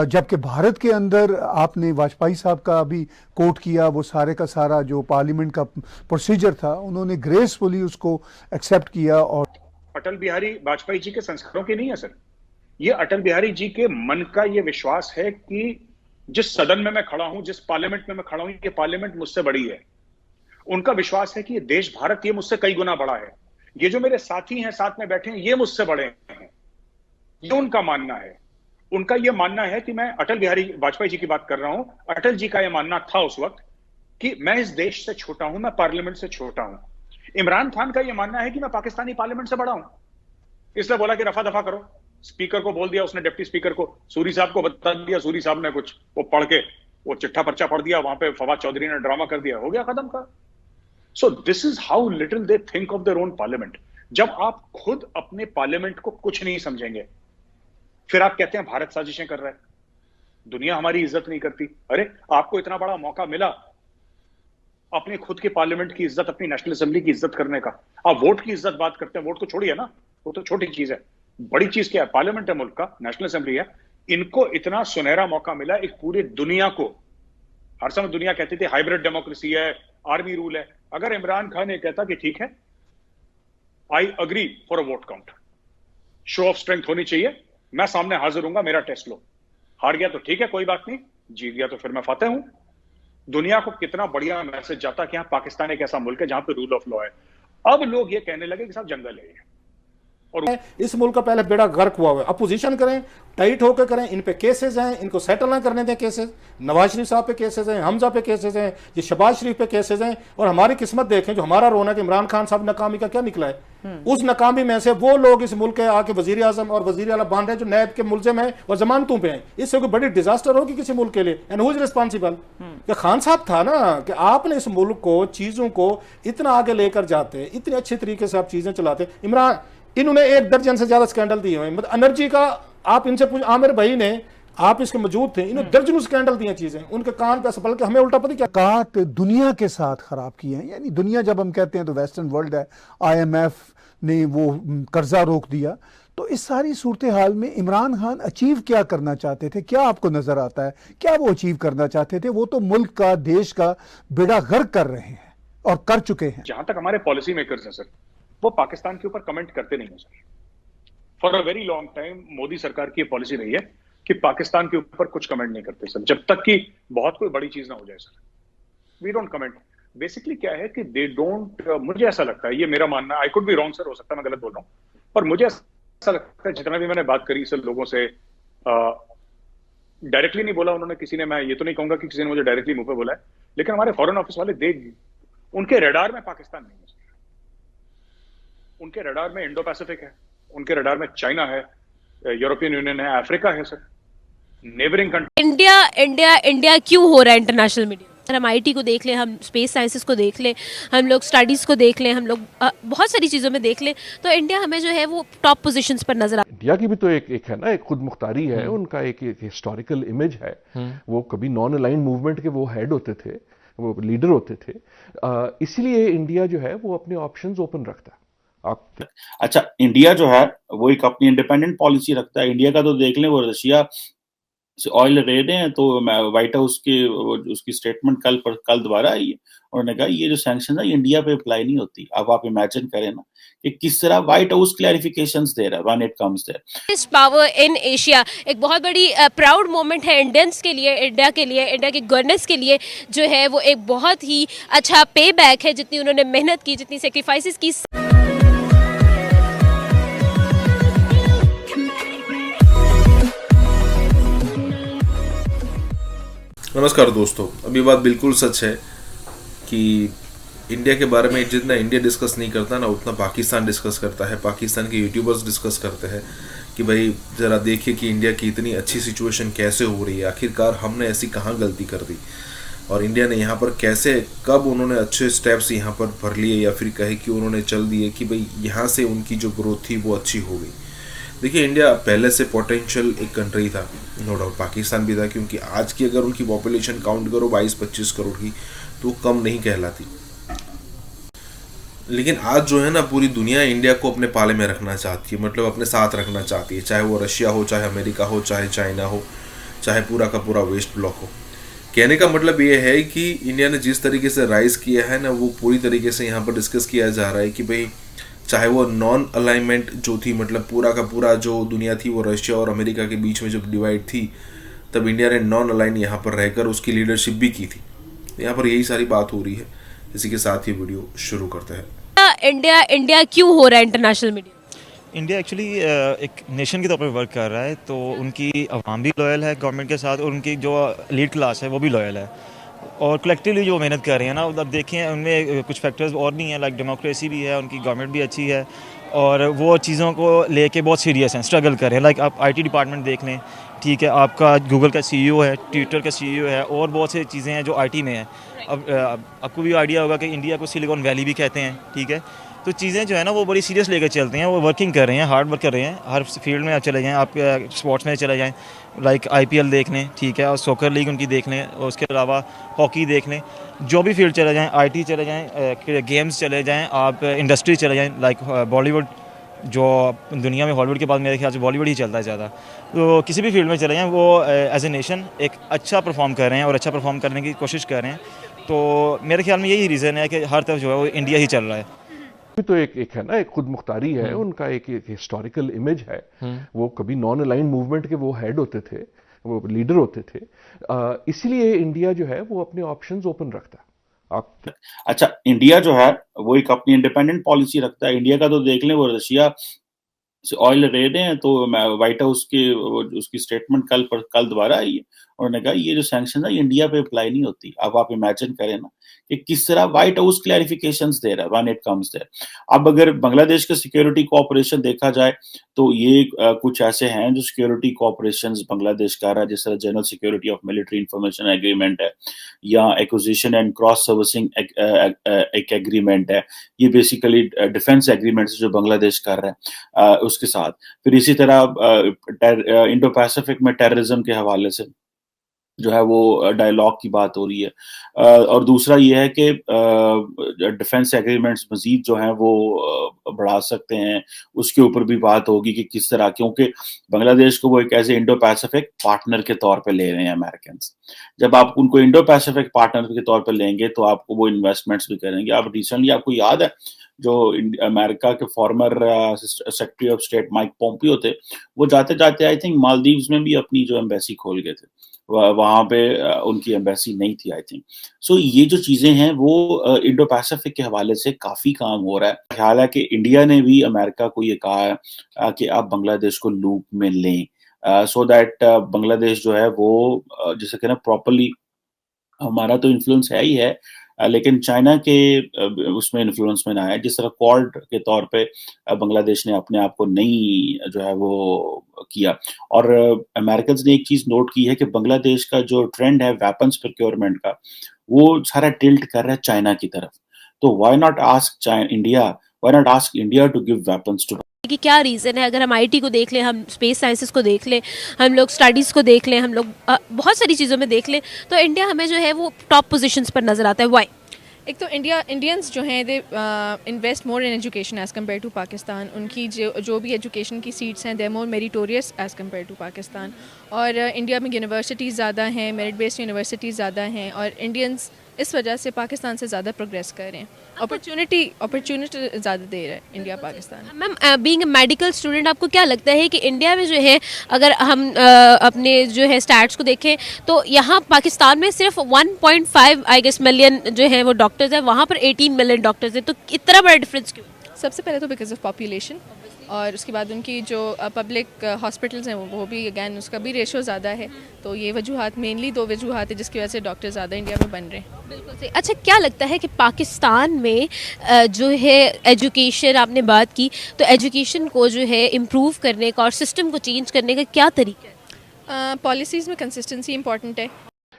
जबकि भारत के अंदर आपने वाजपेयी साहब का अभी कोट किया, वो सारे का सारा जो पार्लियामेंट का प्रोसीजर था उन्होंने ग्रेसफुली उसको एक्सेप्ट किया। और अटल बिहारी वाजपेयी जी के संस्कारों की नहीं है सर, ये अटल बिहारी जी के मन का ये विश्वास है कि जिस सदन में मैं खड़ा हूं, जिस पार्लियामेंट में मैं खड़ा हूं, ये पार्लियामेंट मुझसे बड़ी है। उनका विश्वास है कि ये देश भारत ये मुझसे कई गुना बड़ा है। ये जो मेरे साथी हैं साथ में बैठे हैं ये मुझसे बड़े हैं, ये उनका मानना है। उनका ये मानना है कि मैं अटल बिहारी वाजपेयी जी की बात कर रहा हूं, अटल जी का यह मानना था उस वक्त कि मैं इस देश से छोटा हूं, मैं पार्लियामेंट से छोटा हूं। इमरान खान का यह मानना है कि मैं पाकिस्तानी पार्लियामेंट से बड़ा हूं, इसलिए बोला कि रफा दफा करो। स्पीकर को बोल दिया उसने, डिप्टी स्पीकर को, सूरी साहब को बता दिया, सूरी साहब ने कुछ वो पढ़ के वो चिट्ठा पर्चा पढ़ दिया, वहां पे फवाद चौधरी ने ड्रामा कर दिया, हो गया खत्म का। So this is how little they think of their own parliament. जब आप खुद अपने पार्लियामेंट को कुछ नहीं समझेंगे, फिर आप कहते हैं भारत साजिशें कर रहा है। दुनिया हमारी इज्जत नहीं करती। अरे आपको इतना बड़ा मौका मिला अपनी खुद के पार्लियामेंट की इज्जत, अपनी नेशनल असेंबली की इज्जत करने का, आप वोट की इज्जत बात करते हैं। वोट को छोड़िए ना, वो तो छोटी चीज है। बड़ी चीज क्या है? पार्लियामेंट है मुल्क का, नेशनल असेंबली है। इनको इतना सुनहरा मौका मिला एक पूरी दुनिया को। हर समय दुनिया कहती थी हाइब्रिड डेमोक्रेसी है, आर्मी रूल है। अगर इमरान खान ये कहता कि ठीक है, I agree for a vote count, show off strength होनी चाहिए, मैं सामने हाजिर हूंगा, मेरा टेस्ट लो। हार गया तो ठीक है, कोई बात नहीं, जीत गया तो फिर मैं फातेह हूं। दुनिया को कितना बढ़िया मैसेज जाता कि हाँ पाकिस्तान एक ऐसा मुल्क है जहां पे रूल ऑफ लॉ है। अब लोग ये कहने लगे कि साहब जंगल है ये। और इस मुल्क का पहले बेड़ा गर्क हुआ है। अपोजिशन करें, टाइट होकर करें। इन पे केसेस हैं, इनको सेटल ना करने दें केसेस। नवाज शरीफ साहब पे केसेस हैं, हमजा पे केसेस हैं, ये शहबाज शरीफ पे केसेस हैं। और हमारी किस्मत देखें, जो हमारा रोना कि इमरान खान साहब नाकामी का क्या निकला है। उस नाकामी में से वो लोग इस मुल्क के आके वजीर आजम और वजीर आला बन रहे हैं जो नैब के मुलजिम हैं और जमानतों पे हैं। इससे कोई बड़ी डिजास्टर होगी किसी मुल्क के लिए। And who is responsible? कि खान साहब था ना, कि आपने इस मुल्क को, चीजों को इतना आगे लेकर जाते, इतने अच्छे तरीके से आप चीजें चलाते। इमरान, इन्होंने 1 दर्जन से ज्यादा स्कैंडल दिए हुए, मतलब एनर्जी का आप इनसे पूछ, आमिर भाई ने, आप इसके मौजूद थे, इन्होंने दर्जनों स्कैंडल दिए चीजें उनके कान पे, बल्कि हमें उल्टा पता क्या काट दुनिया के साथ खराब किए हैं। यानी दुनिया जब हम कहते हैं तो वेस्टर्न वर्ल्ड है, IMF ने वो कर्जा रोक दिया। तो इस सारी सूरत हाल में इमरान खान अचीव क्या करना चाहते थे? क्या आपको नजर आता है क्या वो अचीव करना चाहते थे? वो तो मुल्क का, देश का बेड़ा गर्क कर रहे हैं और कर चुके हैं। जहां तक हमारे पॉलिसी मेकर्स हैं सर, वो पाकिस्तान के ऊपर कमेंट करते नहीं है sir. For a very long time Modi सरकार की पॉलिसी रही है कि पाकिस्तान के ऊपर कुछ कमेंट नहीं करते सर, जब तक कि बहुत कोई बड़ी चीज ना हो जाए sir. We don't comment. Basically क्या है कि दे डोंट, मुझे ऐसा लगता है, ये मेरा मानना, I could be wrong sir, हो सकता है मैं गलत बोल रहा हूं, पर मुझे ऐसा लगता है जितना भी मैंने बात करी सर लोगों से, डायरेक्टली नहीं बोला उन्होंने, किसी ने, मैं ये तो नहीं कहूंगा कि किसी ने मुझे डायरेक्टली मुंह पे बोला है, लेकिन हमारे फॉरेन ऑफिस वाले उनके रडार में पाकिस्तान नहीं है सर। उनके रडार में इंडो पैसिफिक है, उनके रडार में चाइना है, यूरोपियन यूनियन है, अफ्रीका है sir, neighbouring country. India India India क्यों हो रहा है इंटरनेशनल मीडिया? हम IT को देख लें, हम स्पेस साइंसेस को देख लें, हम लोग स्टडीज़ को देख लें, हम लोग बहुत सारी चीज़ों में देख लें, तो इंडिया हमें जो है वो टॉप पोजीशंस पर नजर आता है। इंडिया की भी तो एक है ना, एक खुद मुख्तारी है, उनका एक हिस्टोरिकल इमेज है। वो कभी नॉन अलाइंड मूवमेंट के वो हेड होते थे, वो लीडर होते थे। इसलिए इंडिया जो है वो अपने ऑप्शंस ओपन रखता है। आप अच्छा, इंडिया जो है वो एक अपनी इंडिपेंडेंट पॉलिसी रखता है। इंडिया का तो देख लें, वो रशिया से ऑयल ले रहे हैं, तो व्हाइट हाउस के उसकी स्टेटमेंट कल दोबारा आई है, उन्होंने कहा ये जो सैंक्शन है ये इंडिया पे अप्लाई नहीं होती। अब आप इमेजिन करें ना कि किस तरह व्हाइट हाउस क्लैरिफिकेशंस दे रहा है व्हेन इट कम्स देयर। इस पावर इन एशिया एक बहुत बड़ी प्राउड मोमेंट है इंडियंस के लिए, इंडिया के लिए, इंडिया की गवर्नेंस के लिए, जो है वो एक बहुत ही अच्छा पे बैक है। जितनी उन्होंने मेहनत की, जितनी सेक्रीफाइसेस की। नमस्कार दोस्तों, अब ये बात बिल्कुल सच है कि इंडिया के बारे में जितना इंडिया डिस्कस नहीं करता ना, उतना पाकिस्तान डिस्कस करता है। पाकिस्तान के यूट्यूबर्स डिस्कस करते हैं कि भाई ज़रा देखिए कि इंडिया की इतनी अच्छी सिचुएशन कैसे हो रही है, आखिरकार हमने ऐसी कहाँ गलती कर दी और इंडिया ने यहाँ पर कैसे, कब उन्होंने अच्छे स्टेप्स यहाँ पर भर लिए या फिर कहे कि उन्होंने चल दिए कि भाई यहाँ से उनकी जो ग्रोथ थी वो अच्छी हो गई। देखिए, इंडिया पहले से पोटेंशियल एक कंट्री था, नो डाउट पाकिस्तान भी था, क्योंकि आज की अगर उनकी पॉपुलेशन काउंट करो 22-25 करोड़ की तो कम नहीं कहलाती। लेकिन आज जो है ना, पूरी दुनिया इंडिया को अपने पाले में रखना चाहती है, मतलब अपने साथ रखना चाहती है, चाहे वो रशिया हो, चाहे अमेरिका हो, चाहे चाइना हो, चाहे पूरा का पूरा वेस्ट ब्लॉक हो। कहने का मतलब ये है कि इंडिया ने जिस तरीके से राइज किया है ना, वो पूरी तरीके से यहाँ पर डिस्कस किया जा रहा है कि भाई चाहे वो नॉन अलाइनमेंट जो थी, मतलब पूरा का पूरा जो दुनिया थी वो रशिया और अमेरिका के बीच में जब डिवाइड थी, तब इंडिया ने नॉन अलाइन यहाँ पर रहकर उसकी लीडरशिप भी की थी। यहाँ पर यही सारी बात हो रही है। इसी के साथ ही वीडियो शुरू करते हैं। इंडिया इंडिया क्यों हो रहा है इंटरनेशनल मीडिया? इंडिया एक्चुअली एक नेशन के तौर पर वर्क कर रहा है, तो उनकी अवाम भी लॉयल है गवर्नमेंट के साथ, और उनकी जो लीड क्लास है वो भी लॉयल है, और कलेक्टिवली जो मेहनत कर रहे हैं ना, अब देखें उनमें कुछ फैक्टर्स और भी हैं, लाइक डेमोक्रेसी भी है, उनकी गवर्नमेंट भी अच्छी है, और वो चीज़ों को लेके बहुत सीरियस हैं, स्ट्रगल कर रहे हैं। लाइक आप IT डिपार्टमेंट देख लें, ठीक है, आपका गूगल का CEO है, ट्विटर का CEO है, और बहुत सी चीज़ें हैं जो IT में हैं। अब आपको भी आइडिया होगा कि इंडिया को सिलिकॉन वैली भी कहते हैं, ठीक है, तो चीज़ें जो है ना वो बड़ी सीरियस लेकर चलते हैं, वो वर्किंग कर रहे हैं, हार्ड वर्क कर रहे हैं। हर फील्ड में आप चले जाएँ, आप स्पोर्ट्स में चले जाएँ, लाइक IPL देख लें, ठीक है, और सॉकर लीग उनकी देख लें, और उसके अलावा हॉकी देख लें, जो भी फील्ड चले जाएँ, IT चले जाएँ, गेम्स चले जाएँ, आप इंडस्ट्री चले जाएँ, लाइक बॉलीवुड, जो दुनिया में हॉलीवुड के बाद मेरे ख्याल से बॉलीवुड ही चलता है ज़्यादा। तो किसी भी फील्ड में चले जाएँ, वो एज ए नेशन एक अच्छा परफॉर्म कर रहे हैं और अच्छा परफॉर्म करने की कोशिश कर रहे हैं। तो मेरे ख्याल में यही रीज़न है कि हर तरफ जो है वो इंडिया ही चल रहा है। तो एक है ना, एक खुद मुख्तारी है उनका, एक हिस्टोरिकल इमेज है। वो कभी नॉन अलाइंड मूवमेंट के वो हेड होते थे, वो लीडर होते थे, इसलिए इंडिया जो है वो अपने ऑप्शंस ओपन रखता है। अच्छा, इंडिया जो है वो एक अपनी इंडिपेंडेंट पॉलिसी रखता है। इंडिया का तो देख लें, वो रशिया से ऑयल ले रहे हैं, तो व्हाइट हाउस के उसकी स्टेटमेंट कल दोबारा आई है, उन्होंने कहा ये जो सैंक्शन है इंडिया पे अप्लाई नहीं होती। अब आप इमेजिन करें ना कि किस तरह व्हाइट हाउस क्लैरिफिकेशंस दे रहा है व्हेन इट कम्स देयर। अब अगर बांग्लादेश के सिक्योरिटी कोऑपरेशन देखा जाए तो ये कुछ ऐसे हैं जो सिक्योरिटी कोऑपरेशंस बांग्लादेश कर रहा है, जिस तरह general security of military information agreement है या एक्विजिशन एंड क्रॉस सर्विसिंग एक एग्रीमेंट है। ये बेसिकली डिफेंस एग्रीमेंट्स जो बांग्लादेश कर रहा है उसके साथ। फिर इसी तरह इंडो पैसिफिक में टेररिज्म के हवाले से जो है वो डायलॉग की बात हो रही है। और दूसरा ये है कि डिफेंस एग्रीमेंट्स मजीद जो हैं वो बढ़ा सकते हैं, उसके ऊपर भी बात होगी कि किस तरह, क्योंकि बांग्लादेश को वो एक ऐसे इंडो पैसिफिक पार्टनर के तौर पे ले रहे हैं अमेरिकन। जब आप उनको इंडो पैसिफिक पार्टनर के तौर पे लेंगे तो आपको वो इन्वेस्टमेंट्स भी करेंगे। आप रिसेंटली, आपको याद है जो अमेरिका के former secretary of state Mike Pompeo थे, वो जाते जाते आई थिंक मालदीव्स में भी अपनी जो एम्बेसी खोल गए थे, वहां पे उनकी एम्बेसी नहीं थी आई थिंक। सो ये जो चीजें हैं वो इंडो पैसिफिक के हवाले से काफी काम हो रहा है। ख्याल है कि इंडिया ने भी अमेरिका को ये कहा है कि आप बांग्लादेश को लूप में लें, सो दैट बांग्लादेश जो है वो जैसे कहना प्रॉपरली, हमारा तो इन्फ्लुएंस है ही है, लेकिन चाइना के उसमें इन्फ्लुएंस में ना है। जिस तरह क्वाड के तौर पे बांग्लादेश ने अपने आप को नहीं जो है वो किया। और अमेरिकन ने एक चीज नोट की है कि बांग्लादेश का जो ट्रेंड है वेपन्स प्रोक्योरमेंट का, वो सारा टिल्ट कर रहा है चाइना की तरफ। तो why not ask India to give weapons to. कि क्या रीज़न है? अगर हम IT को देख लें, हम स्पेस साइंसेस को देख लें, हम लोग स्टडीज़ को देख लें, हम लोग बहुत सारी चीज़ों में देख लें, तो इंडिया हमें जो है वो टॉप पोजीशंस पर नज़र आता है। वाई? एक तो इंडियंस जो हैं they invest more in education as compare to Pakistan. उनकी जो भी एजुकेशन की सीट्स हैं they more meritorious as compare to Pakistan. और इंडिया में यूनिवर्सिटीज़ ज़्यादा हैं, मेरिट बेस्ड यूनिवर्सिटीज़ ज़्यादा हैं, और इंडियंस इस वजह से पाकिस्तान से ज़्यादा प्रोग्रेस कर रहे हैं। अपॉर्चुनिटी ज़्यादा दे रहा है India Pakistan. Ma'am, being a medical student, आपको क्या लगता है कि इंडिया में जो है, अगर हम अपने जो है स्टैट्स को देखें तो यहाँ पाकिस्तान में सिर्फ 1.5 आई गेस मिलियन जो है वो डॉक्टर्स हैं, वहाँ पर 18 मिलियन डॉक्टर्स हैं, तो इतना बड़ा डिफरेंस क्यों? सबसे पहले तो बिकॉज ऑफ पॉपुलेशन, और उसके बाद उनकी जो पब्लिक हॉस्पिटल्स हैं वो भी अगैन उसका भी रेशो ज़्यादा है। तो ये वजूहात, मेनली 2 वजूहात है जिसकी वजह से डॉक्टर ज़्यादा इंडिया में बन रहे हैं। बिल्कुल सही। अच्छा, क्या लगता है कि पाकिस्तान में जो है एजुकेशन, आपने बात की, तो एजुकेशन को जो है इम्प्रूव करने का और सिस्टम को चेंज करने का क्या तरीका है? पॉलिसीज़ में कंसिस्टेंसी इंपॉर्टेंट है।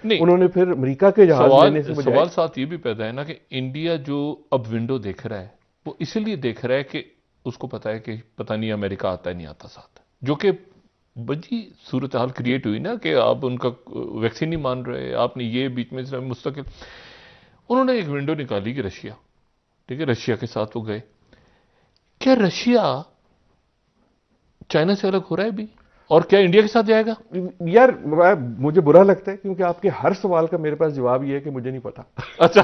नहीं, उन्होंने फिर अमेरिका के जहाज लेने से सवाल साथ ये भी पैदा है ना कि इंडिया जो अब विंडो देख रहा है वो इसलिए देख रहा है कि उसको पता है कि पता नहीं अमेरिका आता है नहीं आता साथ, जो कि बड़ी सूरत हाल क्रिएट हुई ना कि आप उनका वैक्सीन नहीं मान रहे, आपने ये बीच में मुस्तकिल। उन्होंने एक विंडो निकाली कि रशिया, ठीक है, रशिया के साथ वो गए। क्या रशिया चाइना से अलग हो रहा है अभी? और क्या इंडिया के साथ जाएगा? यार मुझे बुरा लगता है क्योंकि आपके हर सवाल का मेरे पास जवाब ये है कि मुझे नहीं पता। अच्छा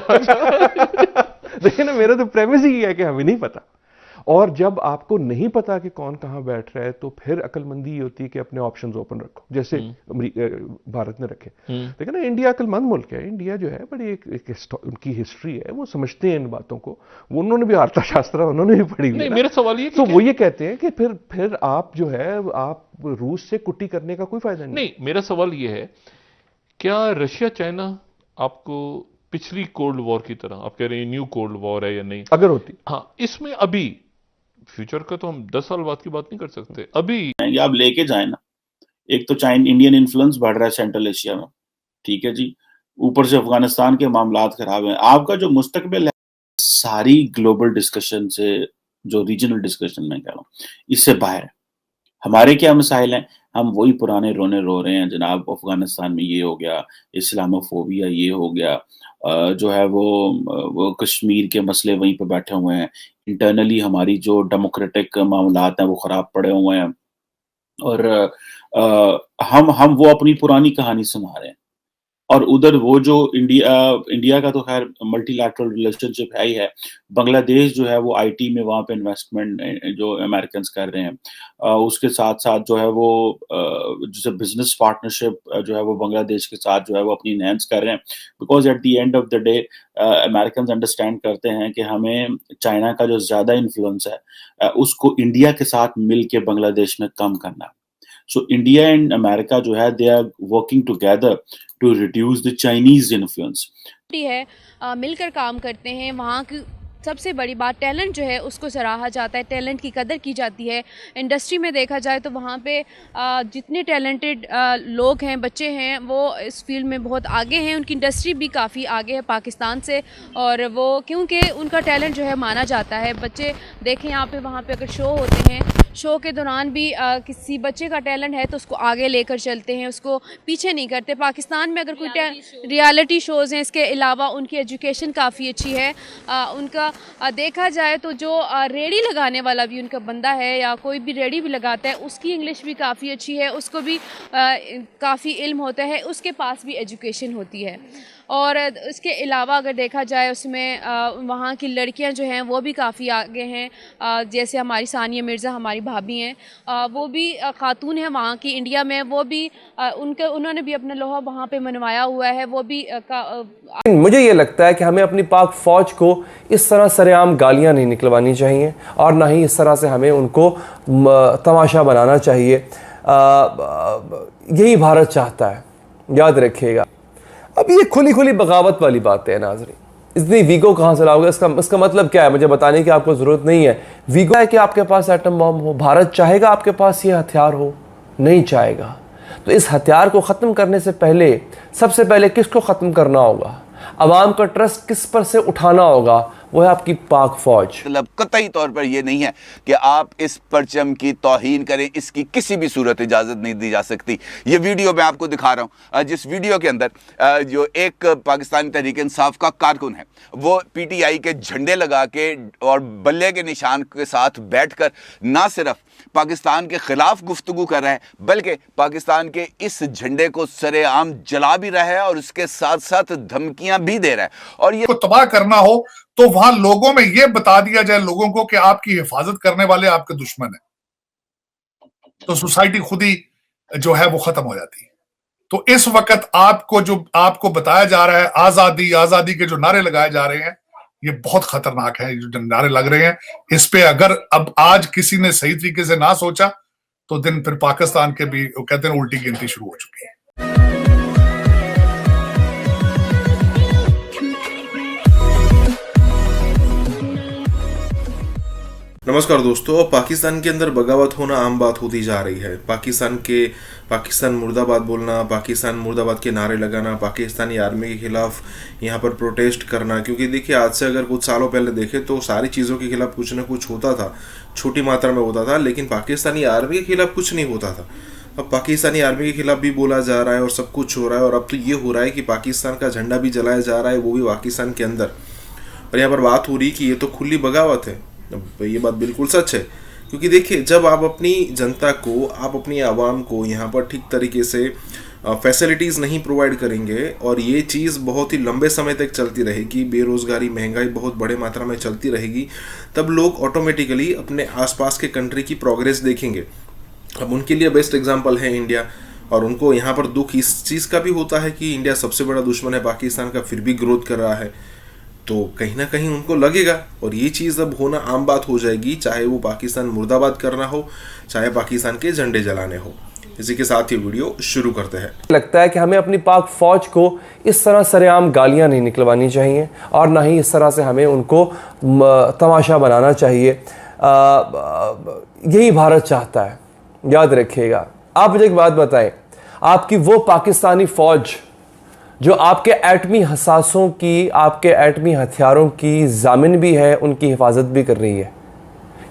देखिए ना, मेरा तो प्रेमिस ही है कि हमें नहीं पता। और जब आपको नहीं पता कि कौन कहां बैठ रहा है तो फिर अक्लमंदी ये होती है कि अपने ऑप्शंस ओपन रखो, जैसे भारत ने रखे। देखिए ना, इंडिया अक्लमंद मुल्क है। इंडिया जो है बड़ी एक उनकी हिस्ट्री है, वो समझते हैं इन बातों को। वो उन्होंने भी अर्थशास्त्र उन्होंने भी पढ़ी हुई है। मेरा सवाल ये, तो वो ये कहते हैं कि फिर आप जो है आप रूस से कुट्टी करने का कोई फायदा नहीं। मेरा सवाल ये है, क्या रशिया चाइना आपको पिछली कोल्ड वॉर की तरह, आप कह रहे हैं न्यू कोल्ड वॉर है या नहीं, अगर होती, हाँ, इसमें अभी फ्यूचर का तो हम 10 साल बाद की बात नहीं कर सकते, अभी आप लेके जाए ना, एक तो इंडियन इन्फ्लुएंस बढ़ रहा है सेंट्रल एशिया में, ठीक है जी, ऊपर से अफगानिस्तान के मामलात खराब हैं, आपका जो मुस्तकबिल है सारी ग्लोबल डिस्कशन से, जो रीजनल डिस्कशन में कह रहा हूँ, इससे बाहर है। हमारे क्या मसाइल हैं? हम वही पुराने रोने रो रहे हैं जनाब, अफगानिस्तान में ये हो गया, इस्लामोफोबिया ये हो गया, जो है वो कश्मीर के मसले वहीं पे बैठे हुए हैं, इंटरनली हमारी जो डेमोक्रेटिक मामलात हैं वो खराब पड़े हुए हैं, और हम वो अपनी पुरानी कहानी सुना रहे हैं। और उधर वो जो इंडिया का तो खैर मल्टीलैटरल रिलेशनशिप है ही है। बांग्लादेश जो है वो आईटी में वहाँ पे इन्वेस्टमेंट जो अमेरिकन कर रहे हैं, उसके साथ साथ जो है वो जैसे बिजनेस पार्टनरशिप जो है वो बांग्लादेश के साथ जो है वो अपनी एनहांस कर रहे हैं, because at the end of the day American understand करते हैं कि हमें चाइना का जो ज्यादा इन्फ्लुएंस है उसको इंडिया के साथ मिल के बांग्लादेश में कम करना है। So India and America जो है they are working together to reduce the Chinese influence. है मिलकर काम करते हैं। वहाँ की सबसे बड़ी बात टैलेंट जो है उसको सराहा जाता है, टैलेंट की कदर की जाती है। इंडस्ट्री में देखा जाए तो वहाँ पे जितने टैलेंटेड लोग हैं, बच्चे हैं, वो इस फील्ड में बहुत आगे हैं। उनकी इंडस्ट्री भी काफ़ी आगे है पाकिस्तान से, और वो क्योंकि उनका टैलेंट जो है माना जाता है। बच्चे देखें यहाँ पे, वहाँ पे अगर शो होते हैं, शो के दौरान भी किसी बच्चे का टैलेंट है तो उसको आगे लेकर चलते हैं, उसको पीछे नहीं करते। पाकिस्तान में अगर कोई रियलिटी शोज़ हैं, इसके अलावा उनकी एजुकेशन काफ़ी अच्छी है। उनका देखा जाए तो जो रेडी लगाने वाला भी उनका बंदा है या कोई भी रेडी भी लगाता है, उसकी इंग्लिश भी काफ़ी अच्छी है, उसको भी काफ़ी इल्म होता है, उसके पास भी एजुकेशन होती है। और इसके अलावा अगर देखा जाए उसमें वहाँ की लड़कियां जो हैं वो भी काफ़ी आगे हैं। जैसे हमारी सानिया मिर्ज़ा हमारी भाभी हैं, वो भी खातून हैं वहाँ की इंडिया में, वो भी उन्होंने भी अपना लोहा वहाँ पे मनवाया हुआ है। वो भी मुझे ये लगता है कि हमें अपनी पाक फ़ौज को इस तरह सरेआम गालियाँ नहीं निकलवानी चाहिए, और ना ही इस तरह से हमें उनको तमाशा बनाना चाहिए। यही भारत चाहता है, याद रखिएगा। अब ये खुली खुली बगावत वाली बातें हैं नाज़रीन, इतनी वीगो कहाँ से लाओगे? इसका मतलब क्या है? मुझे बताने की आपको ज़रूरत नहीं है। वीगो है कि आपके पास एटम बम हो। भारत चाहेगा आपके पास ये हथियार हो? नहीं चाहेगा। तो इस हथियार को ख़त्म करने से पहले सबसे पहले किसको ख़त्म करना होगा? अवाम का ट्रस्ट किस पर से उठाना होगा? वो है आपकी पाक फौज। मतलब कतई तौर पर यह नहीं है कि आप इस परचम की तौहीन करें, इसकी किसी भी सूरत इजाज़त नहीं दी जा सकती। ये वीडियो मैं आपको दिखा रहा हूँ, जिस वीडियो के अंदर जो एक पाकिस्तानी तहरीक इंसाफ का कारकुन है, वो पीटीआई के झंडे लगा के और बल्ले के निशान के साथ बैठकर ना सिर्फ पाकिस्तान के खिलाफ गुफ्तगू कर रहा है, बल्कि पाकिस्तान के इस झंडे को सरेआम जला भी रहा है और उसके साथ साथ धमकियां भी दे रहा है। और ये तबाह करना हो तो वहां लोगों में यह बता दिया जाए लोगों को कि आपकी हिफाजत करने वाले आपके दुश्मन है, तो सोसाइटी खुद ही जो है वो खत्म हो जाती है। तो इस वक्त आपको बताया जा रहा है आजादी आजादी के जो नारे लगाए जा रहे हैं, ये बहुत खतरनाक है। जो नारे लग रहे हैं, इस पे अगर अब आज किसी ने सही तरीके से ना सोचा तो दिन फिर पाकिस्तान के भी कहते हैं उल्टी गिनती शुरू हो चुकी है। नमस्कार दोस्तों, पाकिस्तान के अंदर बगावत होना आम बात होती जा रही है। पाकिस्तान मुर्दाबाद बोलना, पाकिस्तान मुर्दाबाद के नारे लगाना, पाकिस्तानी आर्मी के खिलाफ यहाँ पर प्रोटेस्ट करना। क्योंकि देखिए, आज से अगर कुछ सालों पहले देखें तो सारी चीज़ों के खिलाफ कुछ ना कुछ होता था, छोटी मात्रा में होता था, लेकिन पाकिस्तानी आर्मी के खिलाफ कुछ नहीं होता था। अब पाकिस्तानी आर्मी के खिलाफ भी बोला जा रहा है और सब कुछ हो रहा है। और अब तो ये हो रहा है कि पाकिस्तान का झंडा भी जलाया जा रहा है, वो भी पाकिस्तान के अंदर। और यहाँ पर बात हो रही कि ये तो खुली बगावत है। ये बात बिल्कुल सच है, क्योंकि देखिए, जब आप अपनी जनता को, आप अपनी आवाम को यहाँ पर ठीक तरीके से फैसिलिटीज़ नहीं प्रोवाइड करेंगे और ये चीज़ बहुत ही लंबे समय तक चलती रहेगी, बेरोज़गारी महंगाई बहुत बड़े मात्रा में चलती रहेगी, तब लोग ऑटोमेटिकली अपने आसपास के कंट्री की प्रोग्रेस देखेंगे। अब उनके लिए बेस्ट एग्जांपल है इंडिया, और उनको यहाँ पर दुख इस चीज़ का भी होता है कि इंडिया सबसे बड़ा दुश्मन है पाकिस्तान का, फिर भी ग्रोथ कर रहा है। तो कहीं ना कहीं उनको लगेगा, और ये चीज़ अब होना आम बात हो जाएगी, चाहे वो पाकिस्तान मुर्दाबाद करना हो, चाहे पाकिस्तान के झंडे जलाने हो। इसी के साथ ये वीडियो शुरू करते हैं। लगता है कि हमें अपनी पाक फौज को इस तरह सरेआम गालियां नहीं निकलवानी चाहिए, और ना ही इस तरह से हमें उनको तमाशा बनाना चाहिए। यही भारत चाहता है, याद रखिएगा। आप मुझे एक बात बताएं, आपकी वो पाकिस्तानी फौज जो आपके एटमी हसासों की, आपके एटमी हथियारों की जामिन भी है, उनकी हिफाजत भी कर रही है,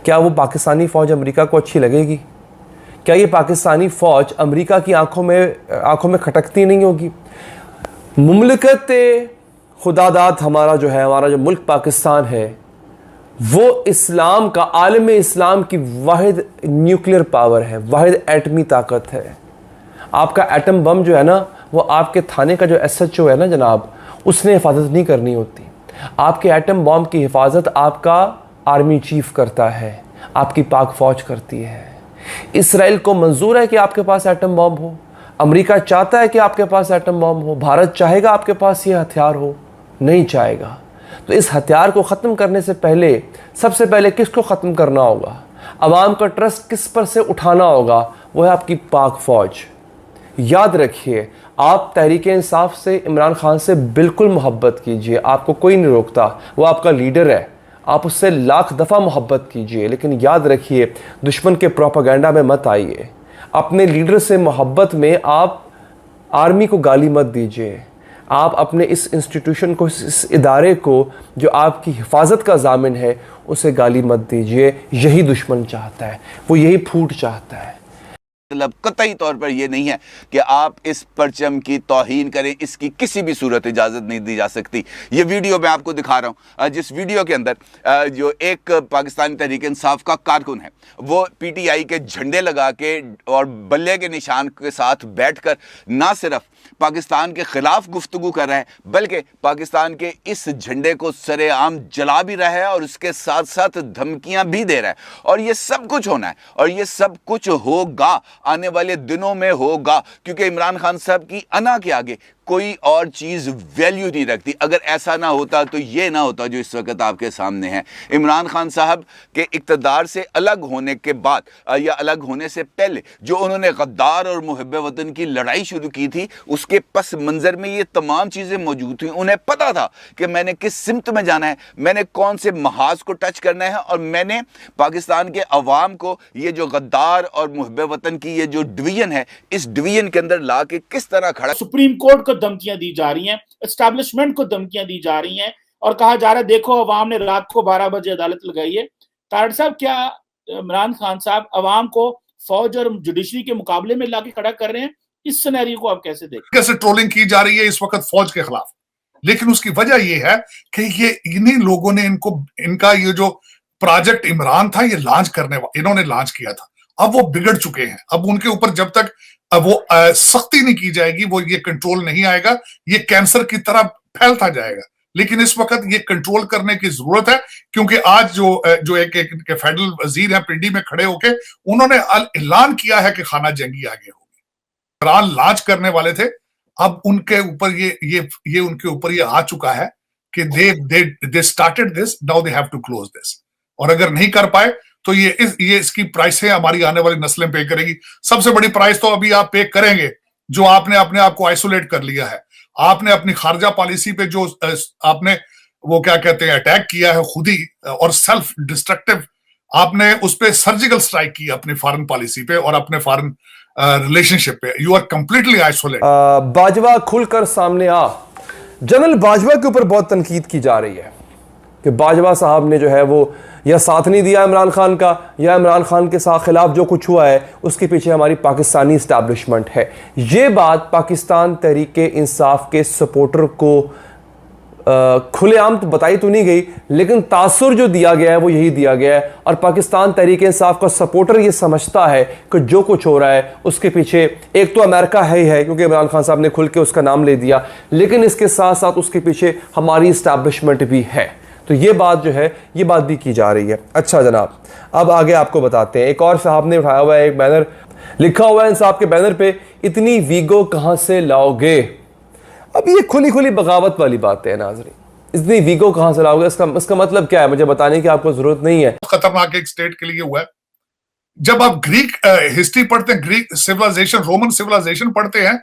क्या वो पाकिस्तानी फ़ौज अमेरिका को अच्छी लगेगी? क्या ये पाकिस्तानी फ़ौज अमेरिका की आंखों में खटकती नहीं होगी? मुमलिकत खुदादात हमारा जो है, हमारा जो मुल्क पाकिस्तान है, वो इस्लाम का, आलम इस्लाम की वाहिद न्यूक्लियर पावर है, वाहिद एटमी ताकत है। आपका एटम बम जो है ना, वो आपके थाने का जो SHO है ना जनाब, उसने हिफाजत नहीं करनी होती। आपके एटम बम की हिफाजत आपका आर्मी चीफ करता है, आपकी पाक फ़ौज करती है। इसराइल को मंजूर है कि आपके पास एटम बम हो, अमेरिका चाहता है कि आपके पास एटम बम हो, भारत चाहेगा आपके पास ये हथियार हो? नहीं चाहेगा। तो इस हथियार को ख़त्म करने से पहले, सबसे पहले किसको ख़त्म करना होगा? अवाम का ट्रस्ट किस पर से उठाना होगा? वो है आपकी पाक फ़ौज। याद रखिए, आप तहरीक इंसाफ से, इमरान खान से बिल्कुल मोहब्बत कीजिए, आपको कोई नहीं रोकता, वो आपका लीडर है, आप उससे लाख दफ़ा मोहब्बत कीजिए, लेकिन याद रखिए दुश्मन के प्रोपेगेंडा में मत आइए। अपने लीडर से मोहब्बत में आप आर्मी को गाली मत दीजिए। आप अपने इस इंस्टीट्यूशन को, इस इदारे को जो आपकी हिफाजत का जामिन है, उसे गाली मत दीजिए। यही दुश्मन चाहता है, वो यही फूट चाहता है। मतलब कतई तौर पर यह नहीं है कि आप इस परचम की तौहीन करें, इसकी किसी भी सूरत इजाज़त नहीं दी जा सकती। ये वीडियो मैं आपको दिखा रहा हूँ, जिस वीडियो के अंदर जो एक पाकिस्तानी तहरीक इंसाफ का कारकुन है, वो PTI के झंडे लगा के और बल्ले के निशान के साथ बैठकर ना सिर्फ पाकिस्तान के खिलाफ गुफ्तगू कर रहा है, बल्कि पाकिस्तान के इस झंडे को सरेआम जला भी रहा है और उसके साथ साथ धमकियां भी दे रहा है। और ये सब कुछ होना है और ये सब कुछ होगा, आने वाले दिनों में होगा, क्योंकि इमरान खान साहब की अना के आगे कोई और चीज़ वैल्यू नहीं रखती। अगर ऐसा ना होता तो ये ना होता जो इस वक्त आपके सामने है। इमरान खान साहब के इक़्तिदार से अलग होने के बाद या अलग होने से पहले जो उन्होंने गद्दार और मुहब्ब वतन की लड़ाई शुरू की थी, उसके पस मंज़र में ये तमाम चीज़ें मौजूद थी। उन्हें पता था कि मैंने किस सिमत में जाना है, मैंने कौन से महाज को टच करना है, और मैंने पाकिस्तान के अवाम को ये जो गद्दार और मुहब्ब वतन की ये जो डिवीजन है, इस डिवीजन के अंदर ला के किस तरह खड़ा। सुप्रीम कोर्ट को धमकियां दी जा रही हैं, एस्टैब्लिशमेंट को धमकियां दी जा रही हैं और कहा जा रहा है देखो अवाम ने रात को 12 बजे अदालत लगाई है। तारड़ साहब, क्या इमरान खान साहब अवाम को फौज और जुडिशरी के मुकाबले में लाके खड़ा कर रहे हैं? इस सिनेरियो को आप कैसे देखते? कैसे ट्रोलिंग की जा रही है इस वक्त फौज के खिलाफ, लेकिन उसकी वजह यह है कि ये इन्हीं लोगों ने इनका ये जो प्रोजेक्ट इमरान था, ये इन्होंने लॉन्च किया था। अब वो बिगड़ चुके हैं। अब उनके ऊपर जब तक वो सख्ती नहीं की जाएगी, वो ये कंट्रोल नहीं आएगा, ये कैंसर की तरह फैलता जाएगा। लेकिन इस वक्त ये कंट्रोल करने की जरूरत है, क्योंकि आज जो एक फेडरल वजीर हैं पिंडी में खड़े होके, उन्होंने ऐलान किया है कि खाना जंगी आगे होगी। इमरान लॉन्च करने वाले थे, अब उनके ऊपर ये उनके ऊपर ये आ चुका है कि they started this, now they have to close this. और अगर नहीं कर पाए तो इसकी प्राइसें हमारी आने वाली नस्लें पे करेगी। सबसे बड़ी प्राइस तो अभी आप पे करेंगे, जो आपने अपने आप को आइसोलेट कर लिया है। आपने अपनी खारजा पॉलिसी पे जो आपने वो क्या कहते हैं अटैक किया है खुद ही, और सेल्फ डिस्ट्रक्टिव, आपने उस पे सर्जिकल स्ट्राइक की अपनी फॉरेन पॉलिसी पे और अपने फॉरेन रिलेशनशिप पे। You are completely isolate. Bajwa खुलकर सामने आ। जनरल बाजवा के ऊपर बहुत तनकीद की जा रही है कि बाजवा साहब ने जो है वो या साथ नहीं दिया इमरान खान का, या इमरान खान के साथ खिलाफ जो कुछ हुआ है उसके पीछे हमारी पाकिस्तानी इस्टेब्लिशमेंट है। ये बात पाकिस्तान तहरीक इंसाफ के सपोर्टर को खुलेआम तो बताई तो नहीं गई, लेकिन तासुर जो दिया गया है वो यही दिया गया है। और पाकिस्तान तहरीक इंसाफ का सपोर्टर ये समझता है कि जो कुछ हो रहा है उसके पीछे एक तो अमेरिका है ही है, क्योंकि इमरान खान साहब ने खुल के उसका नाम ले दिया, लेकिन इसके साथ साथ उसके पीछे हमारी इस्टेब्लिशमेंट भी है। तो ये बात जो है, ये बात भी की जा रही है। अच्छा जनाब, अब आगे आपको बताते हैं। एक और साहब ने उठाया हुआ है एक बैनर, लिखा हुआ है इन साहब के बैनर पे, इतनी वीगो कहां से लाओगे। अब ये खुली खुली बगावत वाली बात है नाज़रीन, इतनी वीगो कहां से लाओगे, इसका मतलब क्या है मुझे बताने की आपको जरूरत नहीं है। खतरनाक एक स्टेट के लिए हुआ है। जब आप ग्रीक हिस्ट्री पढ़ते हैं, ग्रीक सिविलाइजेशन, रोमन सिविलाइजेशन पढ़ते हैं,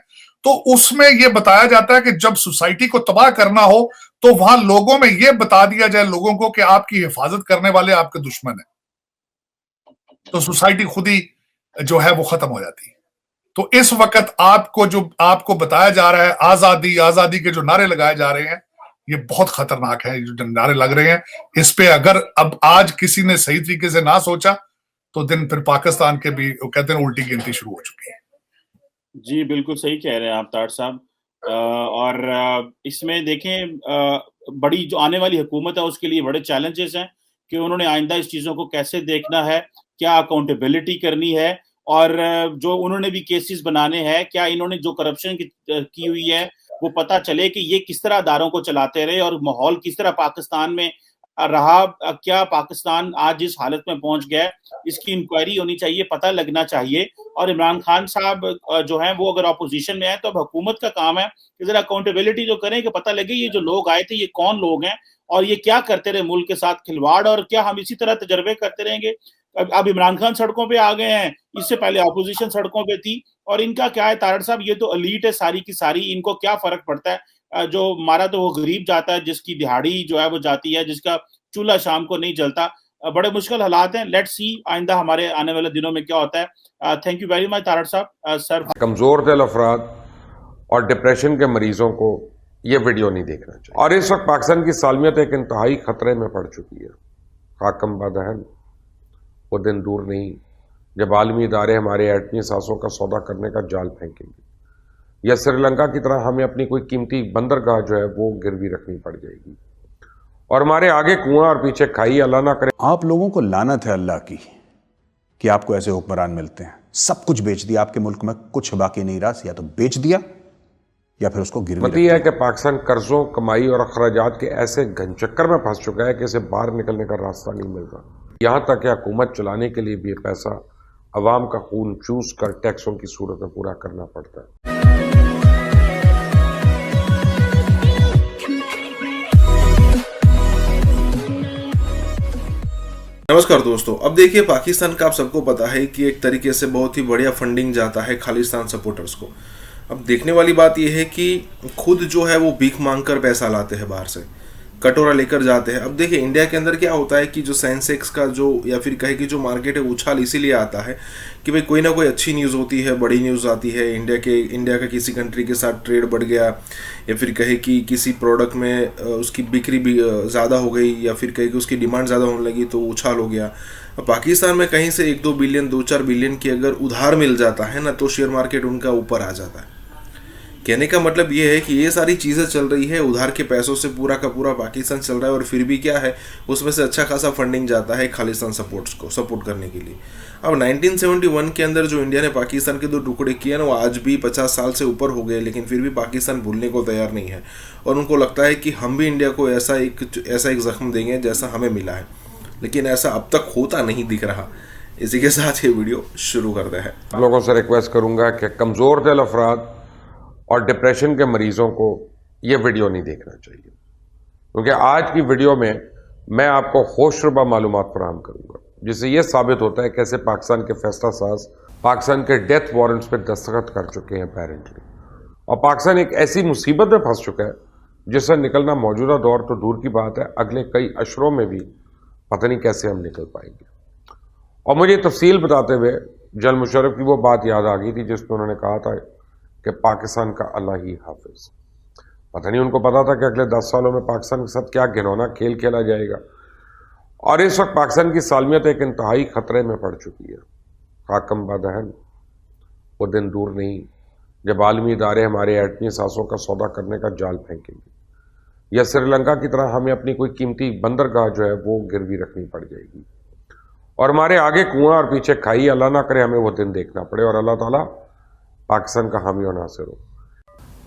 तो उसमें यह बताया जाता है कि जब सोसाइटी को तबाह करना हो तो वहां लोगों में यह बता दिया जाए लोगों को कि आपकी हिफाजत करने वाले आपके दुश्मन है, तो सोसाइटी खुद ही जो है वो खत्म हो जाती है। तो इस वक्त आपको बताया जा रहा है आजादी आजादी के जो नारे लगाए जा रहे हैं, ये बहुत खतरनाक है। जो नारे लग रहे हैं, इस पे अगर अब आज किसी ने सही तरीके से ना सोचा तो दिन फिर पाकिस्तान के भी कहते हैं उल्टी गिनती शुरू हो चुकी है। जी बिल्कुल सही कह रहे हैं आप तार साहब। और इसमें देखें, बड़ी जो आने वाली हुकूमत है उसके लिए बड़े चैलेंजेस हैं कि उन्होंने आइंदा इस चीज़ों को कैसे देखना है, क्या अकाउंटेबिलिटी करनी है, और जो उन्होंने भी केसेस बनाने हैं, क्या इन्होंने जो करप्शन की हुई है वो पता चले कि ये किस तरह अदारों को चलाते रहे और माहौल किस तरह पाकिस्तान में रहा, क्या पाकिस्तान आज इस हालत में पहुंच गया, इसकी इंक्वायरी होनी चाहिए, पता लगना चाहिए। और इमरान खान साहब जो हैं वो अगर अपोजिशन में है तो अब हुकूमत का काम है कि जरा अकाउंटेबिलिटी जो करें कि पता लगे ये जो लोग आए थे ये कौन लोग हैं और ये क्या करते रहे मुल्क के साथ खिलवाड़, और क्या हम इसी तरह तजर्बे करते रहेंगे। अब इमरान खान सड़कों पे आ गए हैं, इससे पहले अपोजिशन सड़कों पे थी, और इनका क्या है तारड़ साहब, ये तो एलीट है सारी की सारी, इनको क्या फर्क पड़ता है। जो मारा तो वो गरीब जाता है, जिसकी दिहाड़ी जो है वो जाती है, जिसका चूल्हा शाम को नहीं जलता। बड़े मुश्किल हालात हैं। लेट्स सी आइंदा हमारे आने वाले दिनों में क्या होता है। Thank you very much Tarar साहब। सर, कमजोर दिल अफराद और डिप्रेशन के मरीजों को ये वीडियो नहीं देखना चाहिए। और इस वक्त पाकिस्तान की सालमियत एक इंतहाई खतरे में पड़ चुकी है। खाकम बदहन वो दिन दूर नहीं जब आलमी इदारे हमारे एटमी सांसों का सौदा करने का जाल फेंकेंगे, या श्रीलंका की तरह हमें अपनी कोई कीमती बंदरगाह जो है वो गिरवी रखनी पड़ जाएगी, और हमारे आगे कुआं और पीछे खाई। अल्लाह ना करे। आप लोगों को लानत है अल्लाह की कि आपको ऐसे हुक्मरान मिलते हैं। सब कुछ बेच दिया, आपके मुल्क में कुछ बाकी नहीं रहा, या तो बेच दिया या फिर उसको गिरवी रख दिया। है कि पाकिस्तान कर्जों, कमाई और अखराजात के ऐसे घनचक्कर में फंस चुका है कि इसे बाहर निकलने का रास्ता नहीं मिल रहा। यहाँ तक कि हुकूमत चलाने के लिए भी ये पैसा अवाम का खून चूस कर टैक्सों की सूरत में पूरा करना पड़ता है। नमस्कार दोस्तों, अब देखिए पाकिस्तान का आप सबको पता है कि एक तरीके से बहुत ही बढ़िया फंडिंग जाता है खालिस्तान सपोर्टर्स को। अब देखने वाली बात यह है कि खुद जो है वो भीख मांगकर पैसा लाते हैं, बाहर से कटोरा लेकर जाते हैं। अब देखिए इंडिया के अंदर क्या होता है कि जो सेंसेक्स का जो या फिर कहे कि जो मार्केट है उछाल इसीलिए आता है कि भाई कोई ना कोई अच्छी न्यूज़ होती है, बड़ी न्यूज़ आती है, इंडिया का किसी कंट्री के साथ ट्रेड बढ़ गया, या फिर कहे कि किसी प्रोडक्ट में उसकी बिक्री भी ज़्यादा हो गई, या फिर कहे कि उसकी डिमांड ज़्यादा होने लगी तो उछाल हो गया। पाकिस्तान में कहीं से 1-2 बिलियन 2-4 बिलियन की अगर उधार मिल जाता है ना तो शेयर मार्केट उनका ऊपर आ जाता है। कहने का मतलब ये है कि ये सारी चीज़ें चल रही है, उधार के पैसों से पूरा का पूरा पाकिस्तान चल रहा है, और फिर भी क्या है उसमें से अच्छा खासा फंडिंग जाता है खालिस्तान सपोर्ट्स को सपोर्ट करने के लिए। अब 1971 के अंदर जो इंडिया ने पाकिस्तान के 2 टुकड़े किए ना, वो आज भी 50 साल से ऊपर हो गए, लेकिन फिर भी पाकिस्तान भूलने को तैयार नहीं है, और उनको लगता है कि हम भी इंडिया को ऐसा एक जख्म देंगे जैसा हमें मिला है, लेकिन ऐसा अब तक होता नहीं दिख रहा। इसी के साथ ये वीडियो शुरू करते हैं। आप लोगों से रिक्वेस्ट करूंगा कि कमजोर दिल अफराद और डिप्रेशन के मरीजों को ये वीडियो नहीं देखना चाहिए, क्योंकि आज की वीडियो में मैं आपको होशरुबा मालूमात फराहम करूंगा जिससे ये साबित होता है कैसे पाकिस्तान के फैसला साज पाकिस्तान के डेथ वारंट्स पे दस्तखत कर चुके हैं अपेरेंटली, और पाकिस्तान एक ऐसी मुसीबत में फंस चुका है जिससे निकलना मौजूदा दौर तो दूर की बात है, अगले कई अशरों में भी पता नहीं कैसे हम निकल पाएंगे। और मुझे तफसील बताते हुए जनरल मुशर्रफ की वो बात याद आ गई थी जिसमें उन्होंने कहा था कि पाकिस्तान का अल्लाह ही हाफिज। पता नहीं उनको पता था कि अगले 10 सालों में पाकिस्तान के साथ क्या घिनौना खेल खेला जाएगा। और इस वक्त पाकिस्तान की सालमियत एक इंतहाई खतरे में पड़ चुकी है। खाकम बदहन वो दिन दूर नहीं जब आलमी इदारे हमारे एटमी सांसों का सौदा करने का जाल फेंकेंगे, या श्रीलंका की तरह हमें अपनी कोई कीमती बंदरगाह जो है वो गिरवी रखनी पड़ जाएगी, और हमारे आगे कुआं और पीछे खाई। अल्लाह ना करे हमें वो दिन देखना पड़े, और अल्लाह ताला पाकिस्तान का हामी और नासिर हो।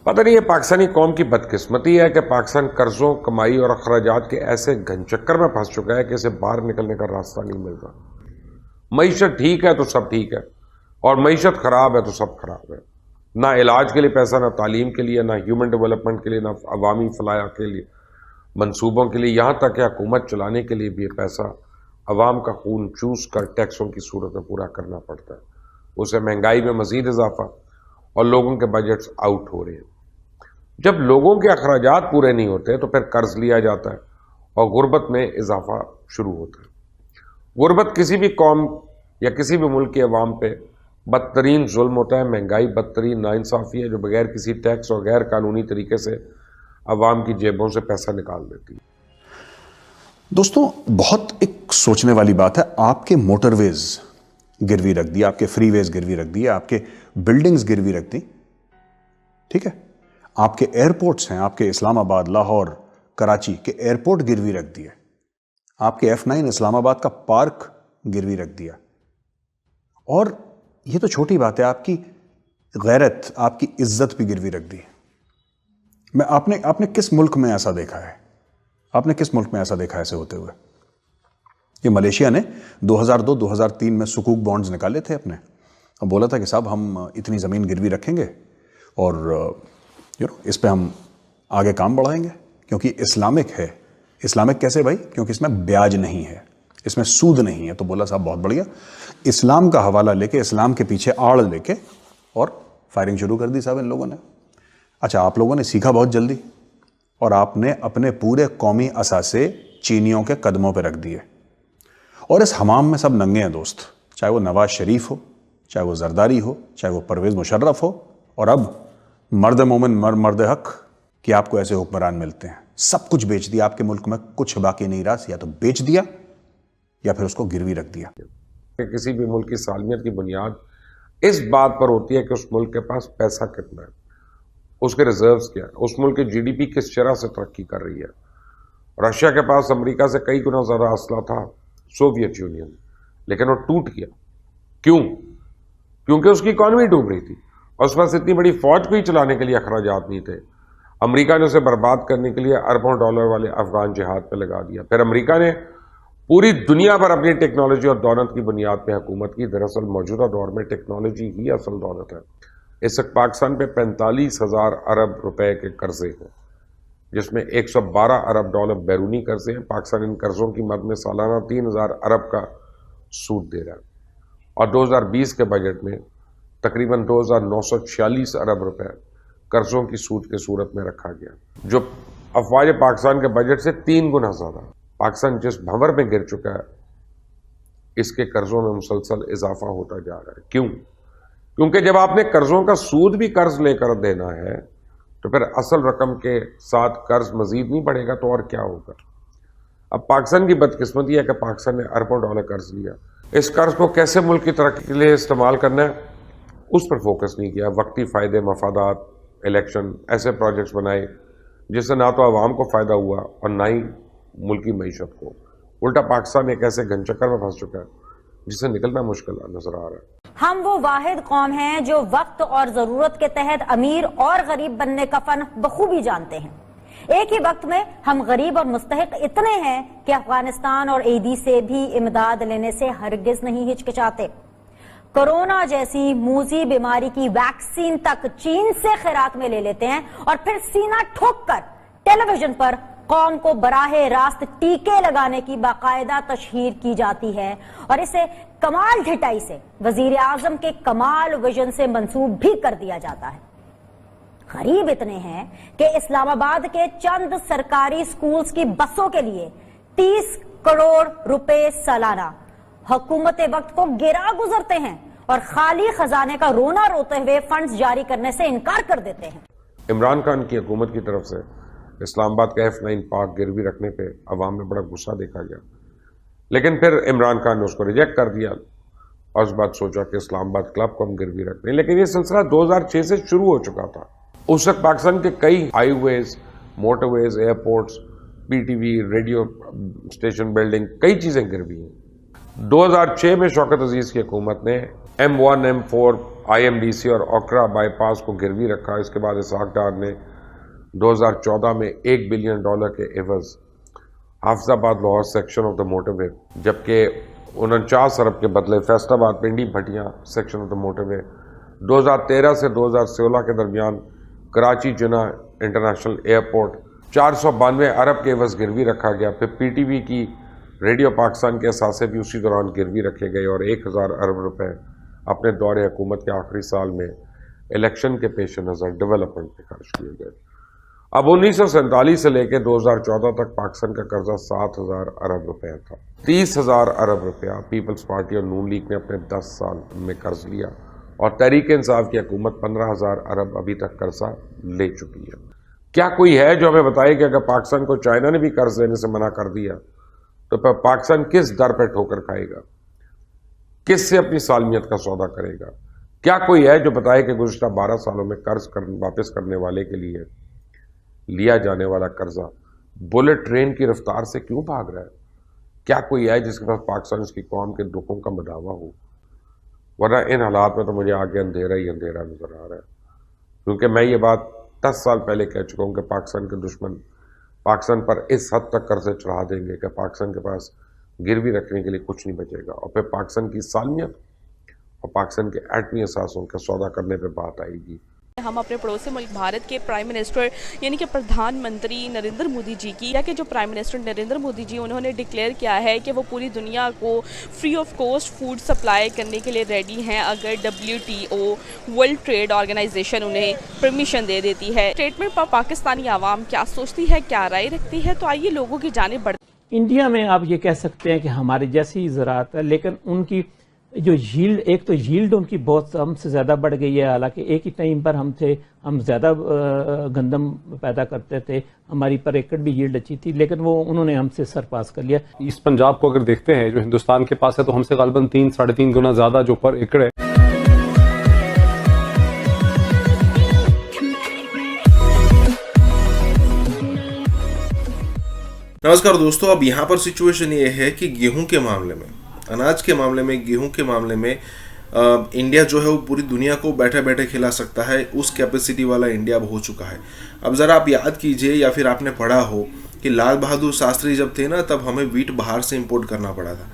पता नहीं ये पाकिस्तानी कौम की बदकिस्मती है कि पाकिस्तान कर्जों, कमाई और अखराजात के ऐसे घनचक्कर में फंस चुका है कि इसे बाहर निकलने का रास्ता नहीं मिल रहा। मईशत ठीक है तो सब ठीक है, और मईशत खराब है तो सब खराब है। ना इलाज के लिए पैसा, ना तालीम के लिए, ना ह्यूमन डेवलपमेंट के लिए, ना अवामी फलाह के लिए, मनसूबों के लिए, यहाँ तक कि हुकूमत चलाने के लिए भी ये पैसा अवाम का खून चूस कर टैक्सों की सूरत में पूरा करना पड़ता है। उसे महंगाई में मजीद इजाफा और लोगों के बजट्स आउट हो रहे हैं। जब लोगों के अखराजात पूरे नहीं होते तो फिर कर्ज लिया जाता है और गुर्बत में इजाफा शुरू होता है। गुर्बत किसी भी कौम या किसी भी मुल्क के अवाम पे बदतरीन जुल्म होता है, महंगाई बदतरीन नाइंसाफ़ी है जो बगैर किसी टैक्स और गैर कानूनी तरीके से अवाम की जेबों से पैसा निकाल देती है। दोस्तों, बहुत एक सोचने वाली बात है। आपके मोटरवेज गिरवी रख दिए, आपके फ्रीवेज गिरवी रख दिए, आपके बिल्डिंग्स गिरवी रख दी, ठीक है, आपके एयरपोर्ट्स हैं, आपके इस्लामाबाद, लाहौर, कराची के एयरपोर्ट गिरवी रख दिए, आपके F9 इस्लामाबाद का पार्क गिरवी रख दिया। और ये तो छोटी बात है, आपकी गैरत, आपकी इज्जत भी गिरवी रख दी। आपने किस मुल्क में ऐसा देखा है? आपने किस मुल्क में ऐसा देखा ऐसे होते हुए? ये मलेशिया ने 2002-2003 में सुकूक बॉन्ड्स निकाले थे अपने, और बोला था कि साहब हम इतनी ज़मीन गिरवी रखेंगे और इस पे हम आगे काम बढ़ाएंगे, क्योंकि इस्लामिक है। इस्लामिक कैसे भाई? क्योंकि इसमें ब्याज नहीं है, इसमें सूद नहीं है। तो बोला साहब बहुत बढ़िया, इस्लाम का हवाला लेके, इस्लाम के पीछे आड़ लेके और फायरिंग शुरू कर दी साहब इन लोगों ने। अच्छा, आप लोगों ने सीखा बहुत जल्दी और आपने अपने पूरे कौमी असासे चीनियों के कदमों पे रख दिए, और इस हमाम में सब नंगे हैं दोस्त, चाहे वो नवाज शरीफ हो, चाहे वो जरदारी हो, चाहे वो परवेज मुशर्रफ हो, और अब मर्द मोमिन मर्द हक कि आपको ऐसे हुक्मरान मिलते हैं। सब कुछ बेच दिया, आपके मुल्क में कुछ बाकी नहीं रहा, या तो बेच दिया या फिर उसको गिरवी रख दिया। किसी भी मुल्क की सालमियत की बुनियाद इस बात पर होती है कि उस मुल्क के पास पैसा कितना है, उसके रिजर्व्स क्या है, उस मुल्क की जीडीपी किस शरह से तरक्की कर रही है। रशिया के पास अमेरिका से कई गुना ज़्यादा असला था, सोवियत यूनियन, लेकिन वो टूट गया। क्यों? क्योंकि उसकी इकॉनमी डूब रही थी और उस पास इतनी बड़ी फौज को ही चलाने के लिए अखराजात नहीं थे। अमेरिका ने उसे बर्बाद करने के लिए अरबों डॉलर वाले अफगान जिहाद पे लगा दिया। फिर अमेरिका ने पूरी दुनिया पर अपनी टेक्नोलॉजी और दौलत की बुनियाद पे हुकूमत की। दरअसल मौजूदा दौर में टेक्नोलॉजी ही असल दौलत है। इस वक्त पाकिस्तान पे 45,000 अरब रुपए के कर्जे हैं, जिसमें 112 अरब डॉलर बैरूनी कर्जे हैं। पाकिस्तान इन कर्जों की मद में सालाना 3,000 अरब का सूद दे रहा है, और 2020 के बजट में तकरीबन 2,946 अरब रुपए कर्जों की सूद के सूरत में रखा गया, जो अफवाज पाकिस्तान के बजट से 3 गुना ज्यादा। पाकिस्तान जिस भंवर में गिर चुका है, इसके कर्जों में मुसलसल इजाफा होता जा रहा है। क्यों? क्योंकि जब आपने कर्जों का सूद भी कर्ज लेकर देना है, तो फिर असल रकम के साथ कर्ज मजीद नहीं बढ़ेगा, तो और क्या होगा। अब पाकिस्तान की बदकिस्मती है कि पाकिस्तान ने अरबों डॉलर कर्ज लिया। इस कर्ज को कैसे मुल्क की तरक्की के लिए इस्तेमाल करना है, उस पर फोकस नहीं किया। वक्ती फ़ायदे, मफादात, इलेक्शन, ऐसे प्रोजेक्ट्स बनाए जिससे ना तो आवाम को फ़ायदा हुआ और ना ही मुल्क की मईशत को। उल्टा पाकिस्तान एक ऐसे घनचक्कर में फंस चुका है जिससे निकलना मुश्किल नजर आ रहा है। हम वो वाहिद कौम हैं जो वक्त और जरूरत के तहत अमीर और गरीब बनने का फन बखूबी जानते हैं। एक ही वक्त में हम गरीब और मुस्तहिक इतने हैं कि अफगानिस्तान और ईदी से भी इमदाद लेने से हरगिज नहीं हिचकिचाते। कोरोना जैसी मूजी बीमारी की वैक्सीन तक चीन से खैरात में ले लेते हैं और फिर सीना ठोक कर टेलीविजन पर कौम को बराहे रास्त टीके लगाने की बाकायदा तशहीर की जाती है, और इसे कमाल ढिठाई से वजीर आजम के कमाल विजन से मंसूब भी कर दिया जाता है। गरीब इतने हैं कि इस्लामाबाद के चंद सरकारी स्कूल्स की बसों के लिए 30 करोड़ रुपए सालाना हुकूमत वक्त को गिरा गुजरते हैं और खाली खजाने का रोना रोते हुए फंड्स जारी करने से इनकार कर देते हैं। इमरान खान की हुकूमत की तरफ से इस्लामाबाद का F9 पार्क गिरवी रखने पे अवाम में बड़ा गुस्सा देखा गया, लेकिन फिर इमरान खान ने उसको रिजेक्ट कर दिया और उस बात सोचा कि इस्लामाबाद क्लब को हम गिरवी रखते हैं। लेकिन ये सिलसिला 2006 से शुरू हो चुका था। उस वक्त पाकिस्तान के कई highways, motorways, airports, PTV, radio station building, कई चीजें गिरवी हैं। 2006 में शौकत अजीज की हुकूमत ने M1, M4, IMDC और ओकरा बाईपास को गिरवी रखा। इसके बाद इसहाक डार ने 2014 में $1 बिलियन के एवज Hafizabad Lahore section of the motorway, जबकि 49 अरब के बदले Faisalabad Pindi Bhattia section of the motorway 2013 से 2016 के दरमियान कराची जिना इंटरनेशनल एयरपोर्ट 492 अरब के एवज गिरवी रखा गया। फिर PTV की रेडियो पाकिस्तान के असासे भी उसी दौरान गिरवी रखे गए और 1000 अरब रुपए अपने दौरे हुकूमत के आखिरी साल में इलेक्शन के पेश नज़र डेवलपमेंट पे खर्च किए गए। अब 1947 से लेकर 2014 तक पाकिस्तान का कर्जा 7,000 अरब रुपए था। 30,000 अरब रुपया पीपल्स पार्टी और नून लीग ने अपने 10 साल में कर्ज लिया और तहरीक इंसाफ की हुकूमत 15,000 अरब अभी तक कर्जा ले चुकी है। क्या कोई है जो हमें बताए कि अगर पाकिस्तान को चाइना ने भी कर्ज लेने से मना कर दिया तो पाकिस्तान किस दर पर ठोकर खाएगा, किससे अपनी सालमियत का सौदा करेगा? क्या कोई है जो बताए कि गुज़श्ता 12 सालों में वापस करने वाले के लिए लिया जाने वाला कर्जा बुलेट ट्रेन की रफ्तार से क्यों भाग रहा है? क्या कोई है जिसके पास पाकिस्तान की कौम के दुखों का मदावा हो? वरना इन हालात में तो मुझे आगे अंधेरा ही अंधेरा नजर आ रहा है, क्योंकि मैं ये बात 10 साल पहले कह चुका हूं कि पाकिस्तान के दुश्मन पाकिस्तान पर इस हद तक कर्जे चढ़ा देंगे कि पाकिस्तान के पास गिरवी रखने के लिए कुछ नहीं बचेगा, और फिर पाकिस्तान की सालमियत और पाकिस्तान के एटमी असासों का सौदा करने पे बात आएगी। हम अपने पड़ोसी मुल्क भारत के प्राइम मिनिस्टर यानी कि प्रधानमंत्री नरेंद्र मोदी जी की, या कि जो प्राइम मिनिस्टर नरेंद्र मोदी जी उन्होंने डिक्लेयर किया है कि वो पूरी दुनिया को free of cost food supply करने के लिए रेडी हैं अगर WTO वर्ल्ड ट्रेड ऑर्गेनाइजेशन उन्हें परमिशन दे देती है। स्टेटमेंट पर पाकिस्तानी आवाम क्या सोचती है, क्या राय रखती है, तो आइए लोगों की जानिब बढ़। इंडिया में आप ये कह सकते हैं कि हमारे जैसी ज़राअत है, लेकिन उनकी जो यील्ड, एक तो यील्ड उनकी बहुत हमसे ज़्यादा बढ़ गई है। हालांकि एक ही टाइम पर हम ज़्यादा गंदम पैदा करते थे, हमारी पर एकड़ भी यील्ड अच्छी थी, लेकिन वो उन्होंने हमसे सरपास कर लिया। ईस्ट पंजाब को अगर देखते हैं जो हिंदुस्तान के पास है, तो हमसे गालिबन 3-3.5 गुना ज़्यादा जो पर एकड़ है। नमस्कार दोस्तों, अब यहाँ पर सिचुएशन ये है कि गेहूं के मामले में, अनाज के मामले में, गेहूं के मामले में इंडिया जो है वो पूरी दुनिया को बैठे बैठे खिला सकता है। उस कैपेसिटी वाला इंडिया अब हो चुका है। अब ज़रा आप याद कीजिए या फिर आपने पढ़ा हो कि लाल बहादुर शास्त्री जब थे ना, तब हमें वीट बाहर से इंपोर्ट करना पड़ा था,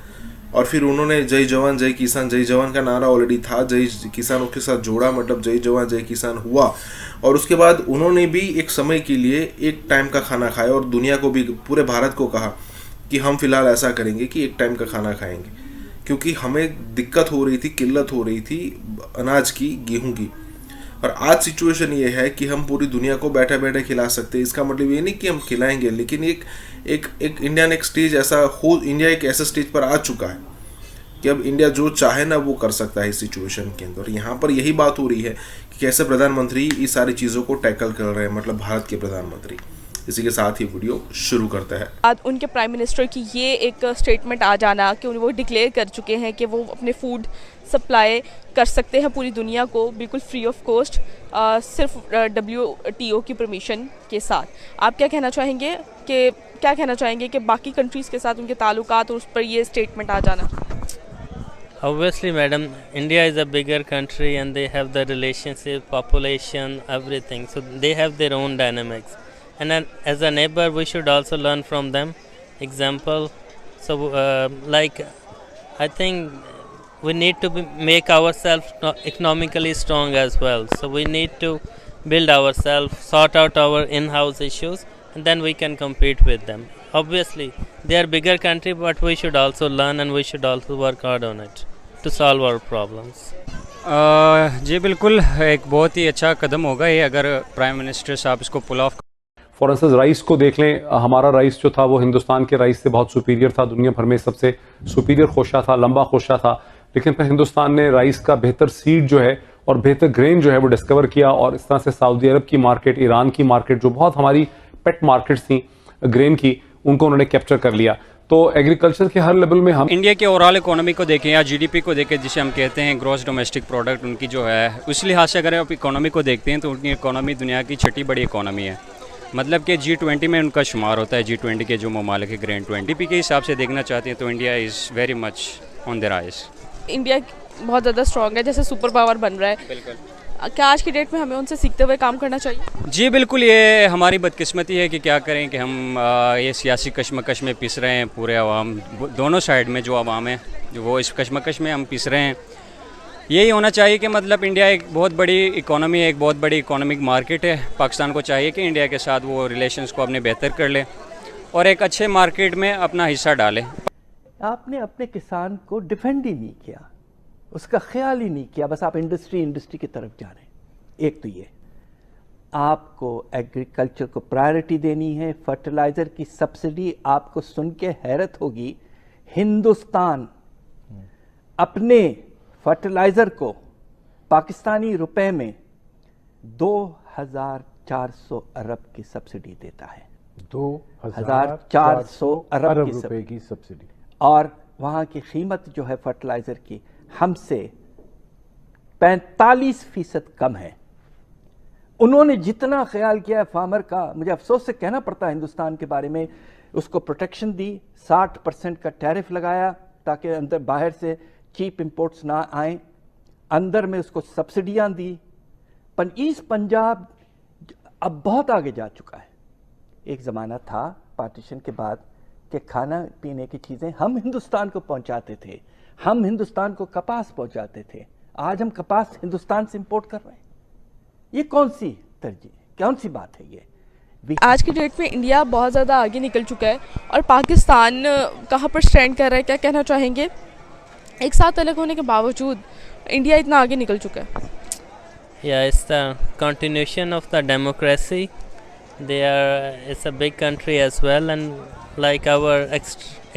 और फिर उन्होंने जय जवान जय किसान, जय जवान का नारा ऑलरेडी था, जय किसानों के साथ जोड़ा, मतलब जय जवान जय किसान हुआ। और उसके बाद उन्होंने भी एक समय के लिए एक टाइम का खाना खाया और दुनिया को भी, पूरे भारत को कहा कि हम फिलहाल ऐसा करेंगे कि एक टाइम का खाना खाएंगे, क्योंकि हमें दिक्कत हो रही थी, किल्लत हो रही थी अनाज की, गेहूं की। और आज सिचुएशन ये है कि हम पूरी दुनिया को बैठे बैठे खिला सकते हैं। इसका मतलब ये नहीं कि हम खिलाएंगे, लेकिन एक इंडिया ने एक स्टेज ऐसा हो, इंडिया एक ऐसे स्टेज पर आ चुका है कि अब इंडिया जो चाहे ना वो कर सकता है इस सिचुएशन के अंदर। यहाँ पर यही बात हो रही है कि कैसे प्रधानमंत्री इस सारी चीज़ों को टैकल कर रहे हैं, मतलब भारत के प्रधानमंत्री। इसी के साथ ही वीडियो शुरू करते हैं। आज उनके प्राइम मिनिस्टर की ये एक स्टेटमेंट आ जाना कि वो डिक्लेयर कर चुके हैं कि वो अपने फूड सप्लाई कर सकते हैं पूरी दुनिया को बिल्कुल फ्री ऑफ कॉस्ट, सिर्फ WTO की परमिशन के साथ। आप क्या कहना चाहेंगे कि बाकी कंट्रीज़ के साथ उनके ताल्लुकात और उस पर ये स्टेटमेंट आ जाना? Obviously, madam, India is a bigger country and they have the relationship, population, everything. So they have their own dynamics. And then, as a neighbor, we should also learn from them. Example, so I think we need to make ourselves economically strong as well. So we need to build ourselves, sort out our in-house issues, and then we can compete with them. Obviously, they are bigger country, but we should also learn and we should also work hard on it to solve our problems. जी बिल्कुल, एक बहुत ही अच्छा कदम होगा ये अगर prime minister साहब इसको पुल of. For instance rice को देख लें, हमारा राइस जो था वो हिंदुस्तान के राइस से बहुत सुपीरियर था, दुनिया भर में सबसे सुपीरियर खोशा था, लंबा खोशा था। लेकिन फिर हिंदुस्तान ने राइस का बेहतर सीड जो है और बेहतर ग्रेन जो है वो डिस्कवर किया, और इस तरह से सऊदी अरब की मार्केट, ईरान की मार्केट, जो बहुत हमारी पेट मार्केट्स थी ग्रेन की, उनको उन्होंने कैप्चर कर लिया। तो एग्रीकल्चर के हर लेवल में हम इंडिया के ओवरऑल इकोनॉमी को देखें या GDP को देखें, जिसे हम कहते हैं ग्रॉस डोमेस्टिक प्रोडक्ट, उनकी जो है उस लिहाज से अगर आप इकोनॉमी को देखते हैं तो उनकी इकोनॉमी दुनिया की छठी बड़ी इकोनॉमी है। मतलब कि G20 में उनका शुमार होता है। G20 के जो ममालिक के ग्रैंड 20 के हिसाब से देखना चाहते हैं तो India is very much on the rise. India बहुत ज़्यादा स्ट्रॉन्ग है, जैसे सुपर पावर बन रहा है। बिल्कुल। क्या आज की डेट में हमें उनसे सीखते हुए काम करना चाहिए? जी बिल्कुल, ये हमारी बदकिस्मती है कि क्या करें कि हम ये सियासी कशमकश में पिस रहे हैं। पूरे अवाम, दोनों साइड में जो अवाम है वो इस कशमकश में हम पिस रहे हैं। यही होना चाहिए कि मतलब इंडिया एक बहुत बड़ी इकोनॉमी है, एक बहुत बड़ी इकोनॉमिक मार्केट है। पाकिस्तान को चाहिए कि इंडिया के साथ वो रिलेशंस को अपने बेहतर कर ले और एक अच्छे मार्केट में अपना हिस्सा डाले। आपने अपने किसान को डिफेंड ही नहीं किया, उसका ख्याल ही नहीं किया, बस आप इंडस्ट्री की तरफ जा रहे हैं। एक तो ये आपको एग्रीकल्चर को प्रायोरिटी देनी है। फर्टिलाइज़र की सब्सिडी, आपको सुन के हैरत होगी, हिंदुस्तान अपने फर्टिलाइज़र को पाकिस्तानी रुपए में 2400 अरब की सब्सिडी देता है। 2400 अरब रुपए की सब्सिडी। और वहाँ की कीमत जो है फर्टिलाइज़र की हमसे 45% कम है। उन्होंने जितना ख्याल किया है फार्मर का, मुझे अफसोस से कहना पड़ता है हिंदुस्तान के बारे में, उसको प्रोटेक्शन दी, 60% का टैरिफ लगाया ताकि अंदर बाहर से चीप इंपोर्ट्स ना आए, अंदर में उसको सब्सिडियां दी। ईस्ट पंजाब अब बहुत आगे जा चुका है। एक ज़माना था पार्टीशन के बाद कि खाना पीने की चीज़ें हम हिंदुस्तान को पहुंचाते थे, हम हिंदुस्तान को कपास पहुंचाते थे। आज हम कपास हिंदुस्तान से इंपोर्ट कर रहे हैं। ये कौन सी तरजीह, कौन सी बात है ये? आज की डेट में इंडिया बहुत ज़्यादा आगे निकल चुका है और पाकिस्तान कहाँ पर स्टैंड कर रहा है, क्या कहना चाहेंगे? एक साथ अलग होने के बावजूद इंडिया इतना आगे निकल चुका है। Yeah, it's the continuation of the democracy. It's a big country as well, and like our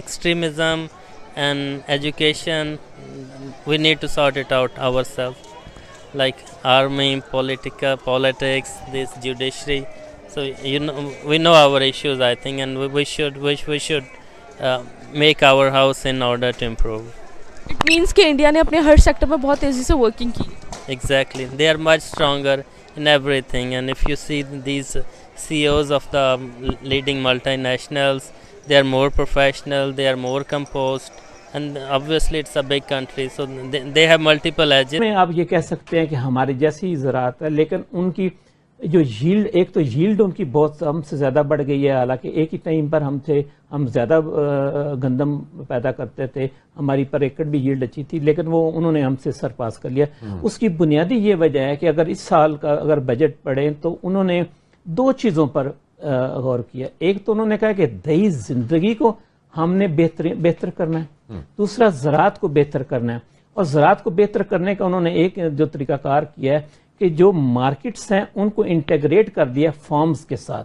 extremism and education, we need to sort it out ourselves. Like army, politics, this judiciary. So we know our issues, I think, and we should make our house in order to improve. It means कि India ने अपने हर sector में बहुत तेज़ी से working की। Exactly, they are much stronger in everything, and if you see these CEOs of the leading multinationals, they are more professional, they are more composed, and obviously it's a big country, so they have multiple edges. में आप ये कह सकते हैं कि हमारी जैसी ज़राअत है, लेकिन उनकी जो यील्ड, एक तो यील्ड उनकी बहुत हमसे ज़्यादा बढ़ गई है। हालांकि एक ही टाइम पर हम ज़्यादा गंदम पैदा करते थे, हमारी पर एकड़ भी यील्ड अच्छी थी, लेकिन वो उन्होंने हमसे सरपास कर लिया। उसकी बुनियादी ये वजह है कि अगर इस साल का अगर बजट पढ़ें तो उन्होंने दो चीज़ों पर गौर किया। एक तो उन्होंने कहा कि दही ज़िंदगी को हमने बेहतर करना है, दूसरा ज़राअत को बेहतर करना है। और ज़राअत को बेहतर करने का उन्होंने एक जो तरीकाकार किया है कि जो मार्केट्स हैं उनको इंटेग्रेट कर दिया फार्म्स के साथ,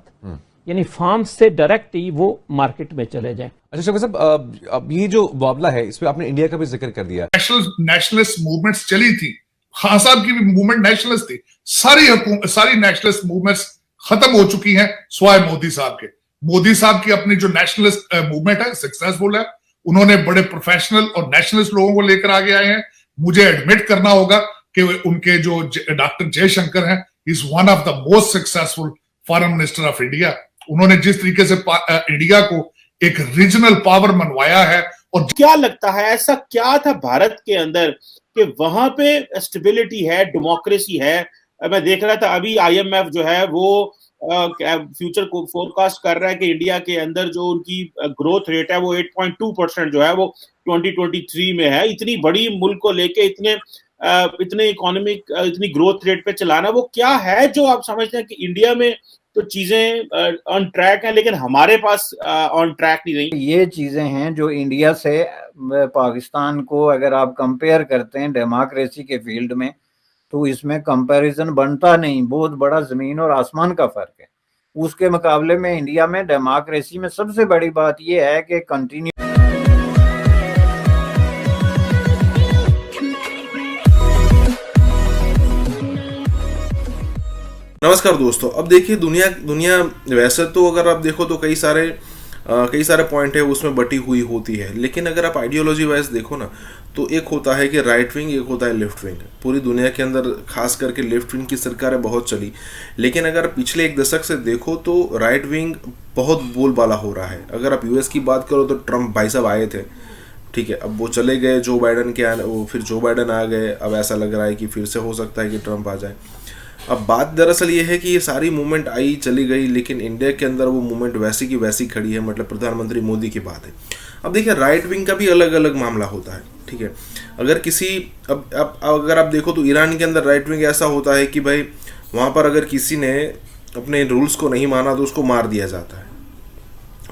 यानी फार्म्स से डायरेक्ट ही वो मार्केट में चले जाएं। अच्छा शौकत साहब, अब ये जो मामला है इसमें आपने इंडिया का भी जिक्र कर दिया। नेशनलिस्ट मूवमेंट्स चली थी, खान साहब की भी मूवमेंट नेशनलिस्ट थी, सारी नेशनलिस्ट मूवमेंट्स खत्म हो चुकी हैं स्वाय मोदी साहब के। मोदी साहब की अपनी जो नेशनलिस्ट मूवमेंट है सक्सेसफुल है, उन्होंने बड़े प्रोफेशनल और नेशनलिस्ट लोगों को लेकर आगे आए हैं। मुझे एडमिट करना होगा कि उनके जो डॉक्टर जयशंकर हैं, is one of the most successful foreign minister of India. उन्होंने जिस तरीके से इंडिया को एक रीजनल पावर मनवाया है। और क्या लगता है ऐसा क्या था भारत के अंदर कि वहां पे स्टेबिलिटी है, डेमोक्रेसी है? मैं देख रहा था अभी IMF जो है वो फ्यूचर को फोरकास्ट कर रहा है कि इंडिया के अंदर जो उनकी ग्रोथ रेट है वो 8.2% जो है वो 2023 में है। इतनी बड़ी मुल्क को लेके इतने इकोनॉमिक इतनी ग्रोथ रेट पे चलाना, वो क्या है जो आप समझते हैं कि इंडिया में तो चीजें ऑन ट्रैक हैं लेकिन हमारे पास ऑन ट्रैक नहीं रही? ये चीजें हैं जो इंडिया से पाकिस्तान को अगर आप कंपेयर करते हैं डेमोक्रेसी के फील्ड में, तो इसमें कंपैरिजन बनता नहीं। बहुत बड़ा जमीन और आसमान का फर्क है। उसके मुकाबले में इंडिया में डेमोक्रेसी में सबसे बड़ी बात यह है कि कंटिन्यू। नमस्कार दोस्तों, अब देखिए दुनिया वैसे तो अगर आप देखो तो कई सारे पॉइंट है उसमें बटी हुई होती है, लेकिन अगर आप आइडियोलॉजी वाइज देखो ना तो एक होता है कि राइट विंग, एक होता है लेफ्ट विंग। पूरी दुनिया के अंदर खास करके लेफ्ट विंग की सरकारें बहुत चली, लेकिन अगर पिछले एक दशक से देखो तो राइट विंग बहुत बोलबाला हो रहा है। अगर आप US की बात करो तो ट्रम्प भाई साहब आए थे, ठीक है, अब वो चले गए, जो बाइडन आ गए। अब ऐसा लग रहा है कि फिर से हो सकता है कि ट्रम्प आ जाए। अब बात दरअसल ये है कि ये सारी मूवमेंट आई चली गई, लेकिन इंडिया के अंदर वो मूवमेंट वैसी की वैसी खड़ी है। मतलब प्रधानमंत्री मोदी की बात है। अब देखिए राइट विंग का भी अलग अलग मामला होता है, ठीक है। अगर किसी अगर आप देखो तो ईरान के अंदर राइट विंग ऐसा होता है कि भाई वहाँ पर अगर किसी ने अपने रूल्स को नहीं माना तो उसको मार दिया जाता है,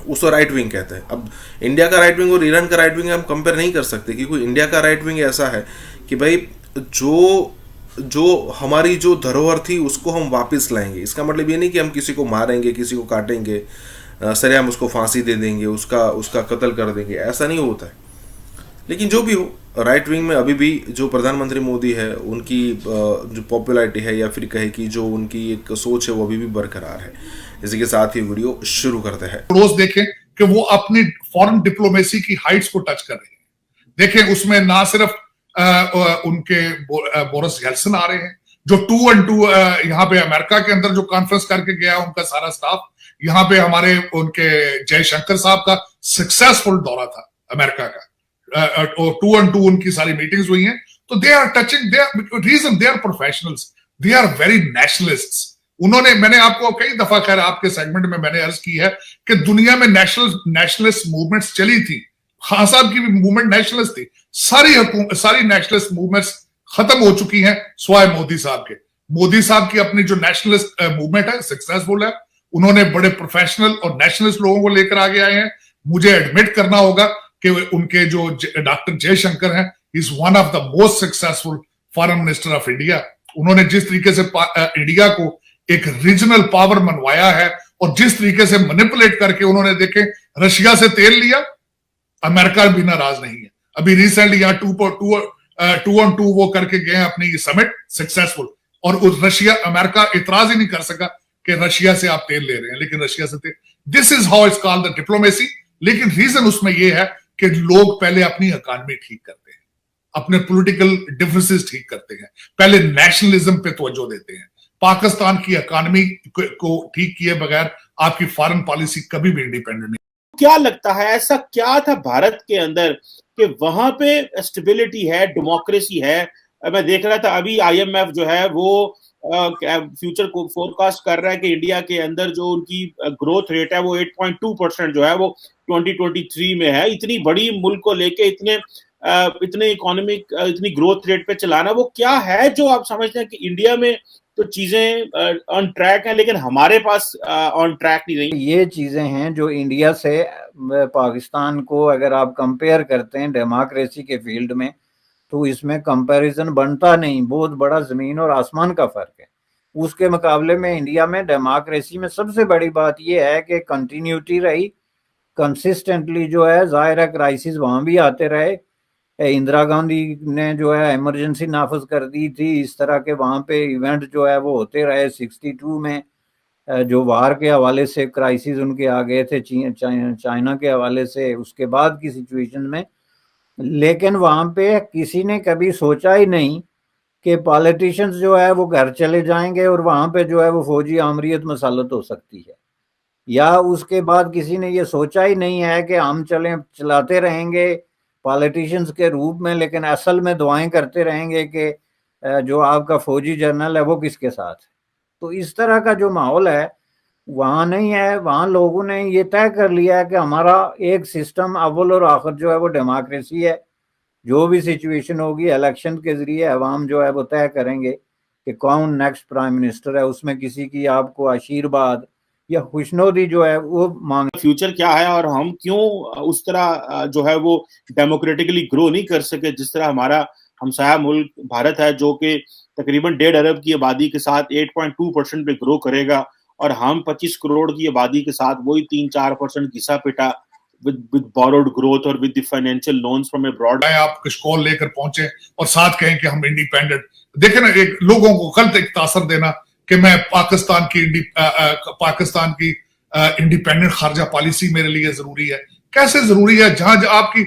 उसको राइट विंग कहते हैं। अब इंडिया का राइट विंग और ईरान का राइट विंग हम कंपेयर नहीं कर सकते, क्योंकि इंडिया का राइट विंग ऐसा है कि भाई जो हमारी जो धरोहर थी उसको हम वापस लाएंगे। इसका मतलब ये नहीं कि हम किसी को मारेंगे, किसी को काटेंगे, सरेआम उसको फांसी दे देंगे, उसका कत्ल कर देंगे, ऐसा नहीं होता है। लेकिन जो भी हो, राइट विंग में अभी भी जो प्रधानमंत्री मोदी है उनकी जो पॉपुलैरिटी है या फिर कहे कि जो उनकी एक सोच है वो अभी भी बरकरार है। इसी के साथ ही वीडियो शुरू करते हैं। रोज देखें कि वो अपनी फॉरेन डिप्लोमेसी की हाइट्स को टच कर रहे हैं। देखें उसमें ना सिर्फ उनके बोरिस येल्सिन आ रहे हैं जो 2-2 यहाँ पे अमेरिका के अंदर जो कॉन्फ्रेंस करके गया उनका सारा स्टाफ, यहाँ पे हमारे उनके जयशंकर साहब का सक्सेसफुल दौरा था अमेरिका का, और 2-2 उनकी सारी मीटिंग्स हुई हैं। तो they are touching, reason they are professionals, they are very nationalists. उन्होंने, मैंने आपको कई दफा खैर आपके सेगमेंट में मैंने अर्ज की है कि दुनिया में नेशनलिस्ट मूवमेंट्स चली थी, खान साहब की भी मूवमेंट नेशनलिस्ट थी, सारी नेशनलिस्ट मूवमेंट्स खत्म हो चुकी हैं स्वाय मोदी साहब के। मोदी साहब की अपनी जो नेशनलिस्ट मूवमेंट है सक्सेसफुल है, उन्होंने बड़े प्रोफेशनल और नेशनलिस्ट लोगों को लेकर आगे आए हैं। मुझे एडमिट करना होगा कि उनके जो डॉक्टर जयशंकर हैं, is one of the most successful foreign minister of India. उन्होंने जिस तरीके से इंडिया को एक रीजनल पावर मनवाया है और जिस तरीके से मैनिपुलेट करके उन्होंने, देखे रशिया से तेल लिया, अमेरिका भी नाराज नहीं है। अभी रिसेंटली यहाँ 2-on-2 वो करके गए अपनी समिट सक्सेसफुल, और उस रशिया अमेरिका इतराज ही नहीं कर सका कि रशिया से आप तेल ले रहे हैं, लेकिन रशिया से तेल, this is how it's called the diplomacy. लेकिन रीजन उसमें यह है कि लोग पहले अपनी इकॉनमी ठीक करते हैं, अपने पॉलिटिकल डिफरेंसेस ठीक करते हैं, पहले नेशनलिज्म पे तवज्जो देते हैं। पाकिस्तान की इकॉनमी को ठीक किए बगैर आपकी फॉरेन पॉलिसी कभी भी इंडिपेंडेंट नहीं। क्या लगता है ऐसा क्या था भारत के अंदर कि वहां पे स्टेबिलिटी है, डेमोक्रेसी है? मैं देख रहा था अभी IMF जो है वो फ्यूचर को फोरकास्ट कर रहा है कि इंडिया के अंदर जो उनकी ग्रोथ रेट है वो 8.2% जो है वो 2023 में है। इतनी बड़ी मुल्क को लेके इतने इकोनॉमिक इतनी ग्रोथ रेट पे चलाना, वो क्या है जो आप समझते हैं कि इंडिया में तो चीजें ऑन ट्रैक हैं लेकिन हमारे पास ऑन ट्रैक नहीं रही? ये चीजें हैं जो इंडिया से पाकिस्तान को अगर आप कंपेयर करते हैं डेमोक्रेसी के फील्ड में, तो इसमें कंपैरिजन बनता नहीं, बहुत बड़ा जमीन और आसमान का फर्क है। उसके मुकाबले में इंडिया में डेमोक्रेसी में सबसे बड़ी बात यह है कि कंटिन्यूटी रही, कंसिस्टेंटली जो है, जाहिर है क्राइसिस वहां भी आते रहे। इंदिरा गांधी ने जो है इमरजेंसी नाफज कर दी थी, इस तरह के वहाँ पे इवेंट जो है वो होते रहे। 62 में जो वार के हवाले से क्राइसिस उनके आ गए थे, चाइना के हवाले से, उसके बाद की सिचुएशन में। लेकिन वहाँ पे किसी ने कभी सोचा ही नहीं कि पॉलिटिशियंस जो है वो घर चले जाएंगे और वहाँ पे जो है वो फौजी आमरीत मसलत हो सकती है, या उसके बाद किसी ने ये सोचा ही नहीं है कि हम चलाते रहेंगे पॉलिटिशियंस के रूप में, लेकिन असल में दुआएं करते रहेंगे कि जो आपका फौजी जनरल है वो किसके साथ है। तो इस तरह का जो माहौल है वहाँ नहीं है। वहाँ लोगों ने ये तय कर लिया है कि हमारा एक सिस्टम अव्वल और आखिर जो है वो डेमोक्रेसी है। जो भी सिचुएशन होगी इलेक्शन के जरिए अवाम जो है वो तय करेंगे कि कौन नेक्स्ट प्राइम मिनिस्टर है। उसमें किसी की आपको आशीर्वाद या खुशनोदी जो है वो मांग। फ्यूचर क्या है और हम क्यों उस तरह जो है वो डेमोक्रेटिकली ग्रो नहीं कर सके जिस तरह हमारा हमसाया मुल्क भारत है, जो कि तकरीबन 1.5 अरब की आबादी के साथ 8.2% पे ग्रो करेगा, और हम 25 करोड़ की आबादी के साथ वही 3-4% घिसा पिटा with borrowed growth और with the financial loans from abroad। आप कशकोल लेकर पहुंचे और साथ कहें कि हम इंडिपेंडेंट। देखें ना, एक लोगों को गलत एक तासर देना कि मैं पाकिस्तान की इंडिपेंडेंट खारजा पॉलिसी मेरे लिए जरूरी है। कैसे जरूरी है, जहां आपकी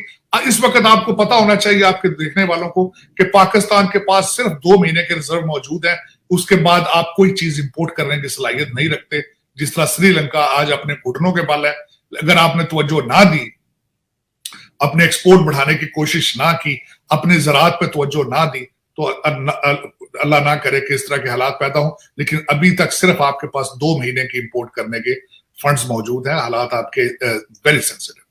इस वक्त आपको पता होना चाहिए आपके देखने वालों को कि पाकिस्तान के पास सिर्फ 2 महीने के रिजर्व मौजूद है। उसके बाद आप कोई चीज इंपोर्ट करने की सलाहियत नहीं रखते। जिस तरह श्रीलंका आज अपने घुटनों के बल है, अगर आपने तवज्जो ना दी, अपने एक्सपोर्ट बढ़ाने की कोशिश ना की, अपने ज़राअत पे तवज्जो ना दी, तो अल्लाह ना करे कि इस तरह के हालात पैदा हो। लेकिन अभी तक सिर्फ आपके पास 2 महीने की इंपोर्ट करने के फंड्स मौजूद हैं। हालात आपके वेरी सेंसिटिव।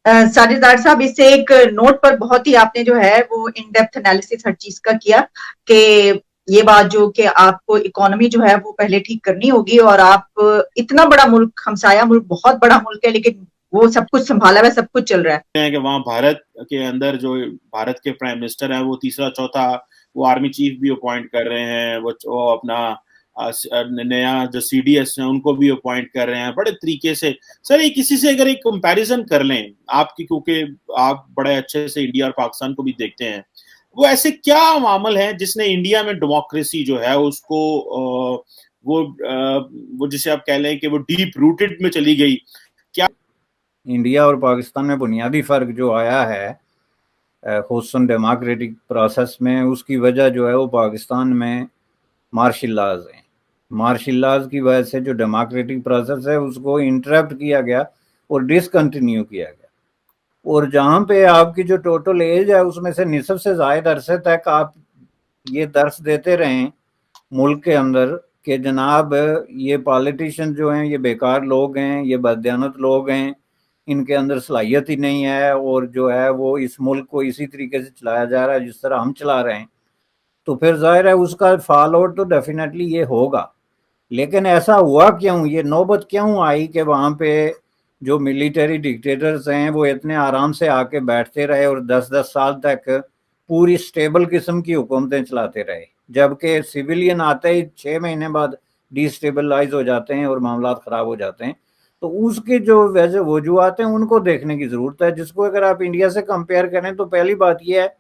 साजिदार साहब, इससे एक नोट पर बहुत ही आपने जो है वो इन डेप्थ एनालिसिस हर चीज का किया कि ये बात जो कि आपको इकोनॉमी जो है वो पहले ठीक करनी होगी, और आप इतना बड़ा मुल्क, हमसाया मुल्क, बहुत बड़ा मुल्क है, लेकिन वो सब कुछ संभाला हुआ, सब कुछ चल रहा है कि वहाँ भारत के अंदर जो भारत के प्राइम मिनिस्टर हैं वो तीसरा चौथा वो आर्मी चीफ भी अपॉइंट कर रहे हैं, वो अपना नया जो CDS है उनको भी अपॉइंट कर रहे हैं बड़े तरीके से। सर ये किसी से अगर एक कंपैरिजन कर लें आपकी, क्योंकि आप बड़े अच्छे से इंडिया और पाकिस्तान को भी देखते हैं, वो ऐसे क्या मामल है जिसने इंडिया में डेमोक्रेसी जो है उसको वो जिसे आप कह लें कि वो डीप रूटेड में चली गई? क्या इंडिया और पाकिस्तान में बुनियादी फर्क जो आया है ख़ुसूसन डेमोक्रेटिक प्रोसेस में, उसकी वजह जो है वो पाकिस्तान में मार्शल लॉज हैं। मार्शल लॉज की वजह से जो डेमोक्रेटिक प्रोसेस है उसको इंटरप्ट किया गया और डिसकंटिन्यू किया गया, और जहाँ पे आपकी जो टोटल एज है उसमें से निसफ से ज़ायद अरसे तक आप ये दर्स देते रहें मुल्क के अंदर कि जनाब ये पॉलिटिशियन जो हैं ये बेकार लोग हैं, ये बददियानत लोग हैं, इनके अंदर सलाहियत ही नहीं है, और जो है वो इस मुल्क को इसी तरीके से चलाया जा रहा है जिस तरह हम चला रहे हैं, तो फिर जाहिर है उसका फॉल आउट तो डेफिनेटली ये होगा। लेकिन ऐसा हुआ क्यों, ये नौबत क्यों आई कि वहाँ पे जो मिलिट्री डिक्टेटर्स हैं वो इतने आराम से आके बैठते रहे और 10-10 साल तक पूरी स्टेबल किस्म की हुकूमतें चलाते रहे, जबकि सिविलियन आते ही 6 महीने बाद डिस्टेबलाइज हो जाते हैं और मामला ख़राब हो जाते हैं। तो उसके जो वजूहत हैं उनको देखने की ज़रूरत है, जिसको अगर आप इंडिया से कंपेयर करें तो पहली बात यह है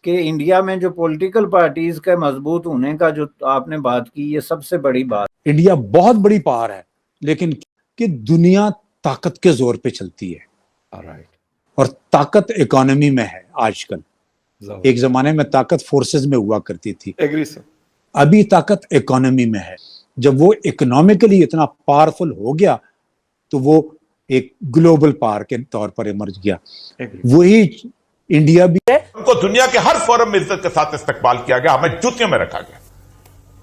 कि इंडिया में जो पॉलिटिकल पार्टीज का मजबूत होने का जो आपने बात की, ये सबसे बड़ी बात। इंडिया बहुत बड़ी पावर है लेकिन कि दुनिया ताकत के जोर पे चलती है, और ताकत इकोनॉमी में है आजकल। एक जमाने में ताकत फोर्सेस में हुआ करती थी, एग्री सर। अभी ताकत इकोनॉमी में है। जब वो इकोनॉमिकली इतना पावरफुल हो गया तो वो एक ग्लोबल पावर के तौर पर इमर्ज गया। वही इंडिया भी है। उनको दुनिया के हर फोरम में इज्जत के साथ इस्तकबाल किया गया, हमें जूतियों में रखा गया।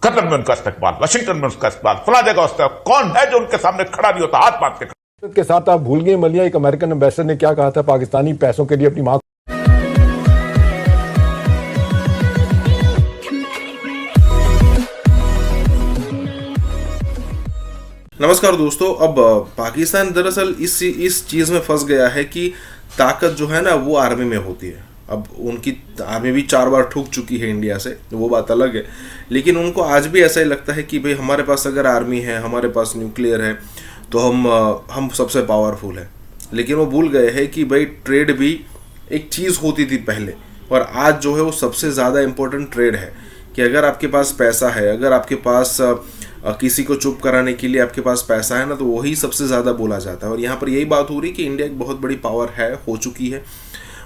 कतर में उनका इस्तकबाल, वाशिंगटन में उनका इस्तकबाल, फला जगह कौन है जो उनके सामने खड़ा नहीं होता, हाथ बांध के साथ। आप भूल गए मलिया, एक अमेरिकन एम्बेसडर ने क्या कहा था, पाकिस्तानी पैसों के लिए अपनी मां। नमस्कार दोस्तों। अब पाकिस्तान दरअसल इस चीज़ में फंस गया है कि ताकत जो है ना वो आर्मी में होती है। अब उनकी आर्मी भी 4 बार ठुक चुकी है इंडिया से, वो बात अलग है, लेकिन उनको आज भी ऐसा ही लगता है कि भाई हमारे पास अगर आर्मी है, हमारे पास न्यूक्लियर है, तो हम सबसे पावरफुल है। लेकिन वो भूल गए हैं कि भाई ट्रेड भी एक चीज़ होती थी पहले, और आज जो है वो सबसे ज़्यादा इम्पोर्टेंट ट्रेड है। कि अगर आपके पास पैसा है, अगर आपके पास किसी को चुप कराने के लिए आपके पास पैसा है ना, तो वही सबसे ज़्यादा बोला जाता है। और यहाँ पर यही बात हो रही कि इंडिया एक बहुत बड़ी पावर हो चुकी है,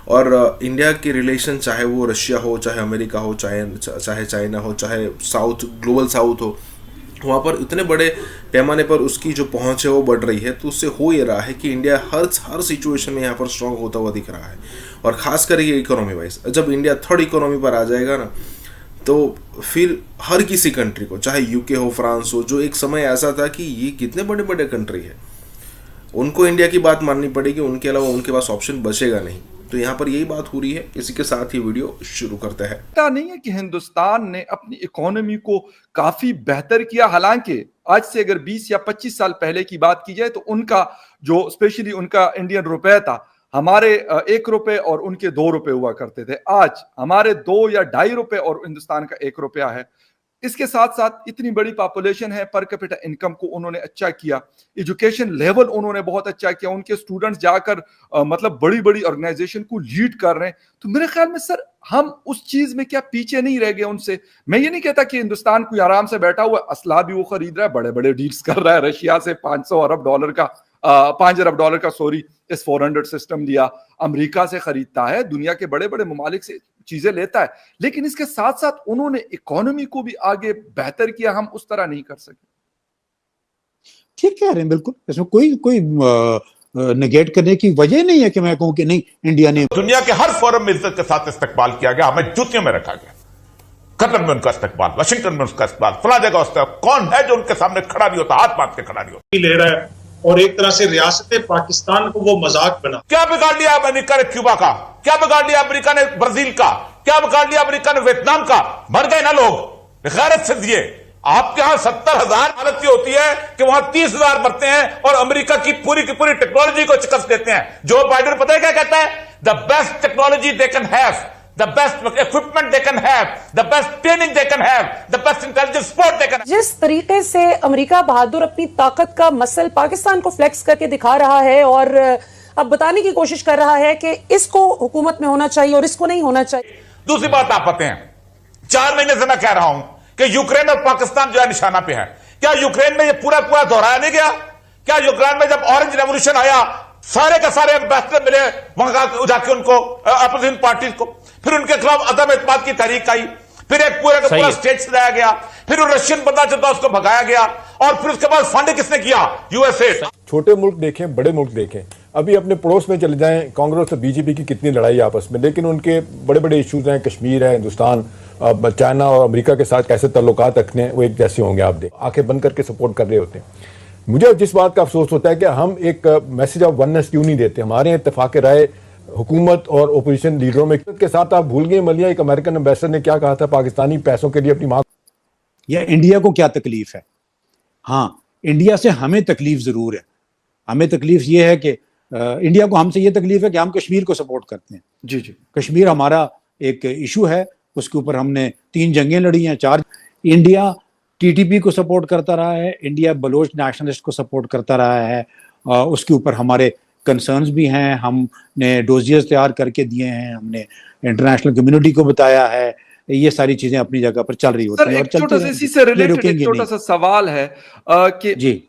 और इंडिया के रिलेशन चाहे वो रशिया हो, चाहे अमेरिका हो, चाहे चाइना हो, चाहे साउथ ग्लोबल साउथ हो, वहाँ पर इतने बड़े पैमाने पर उसकी जो पहुँच है वो बढ़ रही है। तो उससे हो ये रहा है कि इंडिया हर सिचुएशन में यहाँ पर स्ट्रॉन्ग होता हुआ दिख रहा है, और ख़ासकर ये इकोनॉमी वाइज। जब इंडिया थर्ड इकोनॉमी पर आ जाएगा ना, तो फिर हर किसी कंट्री को, चाहे यूके हो, फ्रांस हो, जो एक समय ऐसा था कि ये कितने बड़े बड़े कंट्री है, उनको इंडिया की बात माननी पड़ेगी, उनके अलावा उनके पास ऑप्शन बचेगा नहीं। तो यहाँ पर यही बात हो रही है। इसी के साथ ही वीडियो शुरू करते हैं। पता नहीं है कि हिंदुस्तान ने अपनी इकोनॉमी को काफी बेहतर किया, हालांकि आज से अगर 20 या 25 साल पहले की बात की जाए तो उनका जो स्पेशली उनका इंडियन रुपया था, हमारे 1 रुपए और उनके 2 रुपए हुआ करते थे। आज हमारे 2 या 2.5 रुपए और हिंदुस्तान का 1 रुपया है। इसके साथ साथ इतनी बड़ी पॉपुलेशन है, पर कैपिटा इनकम को उन्होंने अच्छा किया, एजुकेशन लेवल उन्होंने बहुत अच्छा किया, उनके स्टूडेंट्स जाकर मतलब बड़ी बड़ी ऑर्गेनाइजेशन को लीड कर रहे हैं। तो मेरे ख्याल में सर हम उस चीज में क्या पीछे नहीं रह गए उनसे। मैं ये नहीं कहता कि हिंदुस्तान कोई आराम से बैठा हुआ, असला भी वो खरीद रहा है, बड़े बड़े डील्स कर रहा है, रशिया से 5 अरब डॉलर का इस 400 सिस्टम लिया, अमेरिका से खरीदता है, दुनिया के बड़े बड़े ममालिक से चीजें लेता है, लेकिन इसके साथ साथ उन्होंने इकोनॉमी को भी आगे बेहतर किया। हम उस तरह नहीं कर सके। ठीक कह रहे हैं, बिल्कुल, इसमें कोई नेगेट करने की वजह नहीं है कि मैं कहूं कि नहीं इंडिया ने। दुनिया के हर फोरम में इज्जत के साथ इस्तकबाल किया गया, हमें जूतियों में रखा गया। कतर में उनका इस्तकबाल, वाशिंगटन में उसका इस्तकबाल, फला जगह कौन है जो उनके सामने खड़ा नहीं होता, हाथ बांध के खड़ा नहीं होता। ले रहा है और एक तरह से रियासत पाकिस्तान को वो मजाक बना। क्या बिगाड़ लिया अमेरिका ने क्यूबा का, क्या बिगाड़ लिया अमेरिका ने ब्राजील का, क्या बिगाड़ लिया अमेरिका ने वियतनाम का। मर गए ना लोग, गैरत से दिए। आपके यहां 70,000 हालत की होती है कि वहां 30,000 मरते हैं, और अमेरिका की पूरी टेक्नोलॉजी को शिकस्त देते हैं। जो बाइडेन पता है क्या कहता है, the best technology they can have, the best equipment they can have, the best training they can have, the best intelligence support they can have. जिस तरीके से अमेरिका बहादुर अपनी ताकत का मसल पाकिस्तान को फ्लेक्स करके दिखा रहा है और अब बताने की कोशिश कर रहा है कि इसको हुकूमत में होना चाहिए और इसको नहीं होना चाहिए। दूसरी बात आप आते हैं, 4 महीने से मैं कह रहा हूं कि यूक्रेन और पाकिस्तान जो है निशाना पे है। क्या यूक्रेन में ये पूरा दोहराया नहीं गया? क्या यूक्रेन में जब ऑरेंज रेवोल्यूशन आया, सारे के सारे एम्बेसडर मिले वहां जाके उनको अपोजिशन पार्टीज को, फिर उनके खिलाफ अदम एतमाद की तहरीक आई, फिर एक पूरा का पूरा स्टेट सजाया गया, फिर वो रशियन बंदा चलता उसको भगाया गया, और फिर उसके बाद फंड किसने किया? यूएसए। छोटे मुल्क देखें, बड़े मुल्क देखें, अभी अपने पड़ोस में चले जाएं, कांग्रेस और बीजेपी की कितनी लड़ाई आपस में, लेकिन उनके बड़े बड़े इश्यूज हैं, कश्मीर है, हिंदुस्तान, चाइना और अमेरिका के साथ कैसे ताल्लुकात रखने वो एक जैसे होंगे। आप देख आंखें बंद करके सपोर्ट कर रहे होते हैं। मुझे जिस बात का अफसोस होता है कि हम एक मैसेज ऑफ वननेस क्यों नहीं देते। हमारे इत्तेफाक राय हुकूमत और ओपोजिशन लीडरों में के साथ आप भूल गए मलिया, एक अमेरिकन एम्बेसडर ने क्या कहा था, पाकिस्तानी पैसों के लिए अपनी मांग। या इंडिया को क्या तकलीफ है? हाँ, इंडिया से हमें तकलीफ जरूर है। हमें तकलीफ ये है कि इंडिया को हमसे ये तकलीफ है कि हम कश्मीर को सपोर्ट करते हैं। जी जी, कश्मीर हमारा एक इशू है, उसके ऊपर हमने 3 जंगें लड़ी हैं, 4। इंडिया टीटीपी को सपोर्ट करता रहा है, इंडिया बलोच नेशनलिस्ट को सपोर्ट करता रहा है, उसके ऊपर हमारे कंसर्न्स भी हैं, हमने डोजियर्स तैयार करके दिए हैं, हमने इंटरनेशनल कम्युनिटी को बताया है। ये सारी चीजें अपनी जगह पर चल रही होती हैं और छोटा सा इसी से रिलेटेड एक छोटा सा सवाल है कि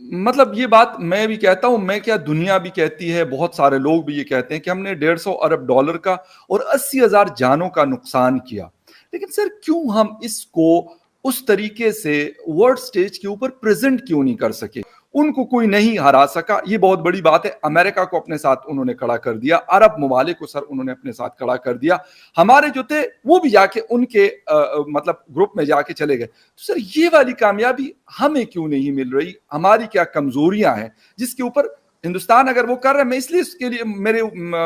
मतलब ये बात मैं भी कहता हूं, मैं क्या दुनिया भी कहती है, बहुत सारे लोग भी ये कहते हैं कि हमने $150 अरब का और 80,000 जानों का नुकसान किया, लेकिन सर क्यों हम इसको उस तरीके से वर्ल्ड स्टेज के ऊपर प्रेजेंट क्यों नहीं कर सके? उनको कोई नहीं हरा सका, ये बहुत बड़ी बात है। अमेरिका को अपने साथ उन्होंने खड़ा कर दिया, अरब ममालिक को सर उन्होंने अपने साथ खड़ा कर दिया, हमारे जो थे वो भी जाके उनके मतलब ग्रुप में जाके चले गए। तो सर ये वाली कामयाबी हमें क्यों नहीं मिल रही? हमारी क्या कमजोरियां हैं जिसके ऊपर हिंदुस्तान अगर वो कर रहे हैं? मैं इसलिए इसके लिए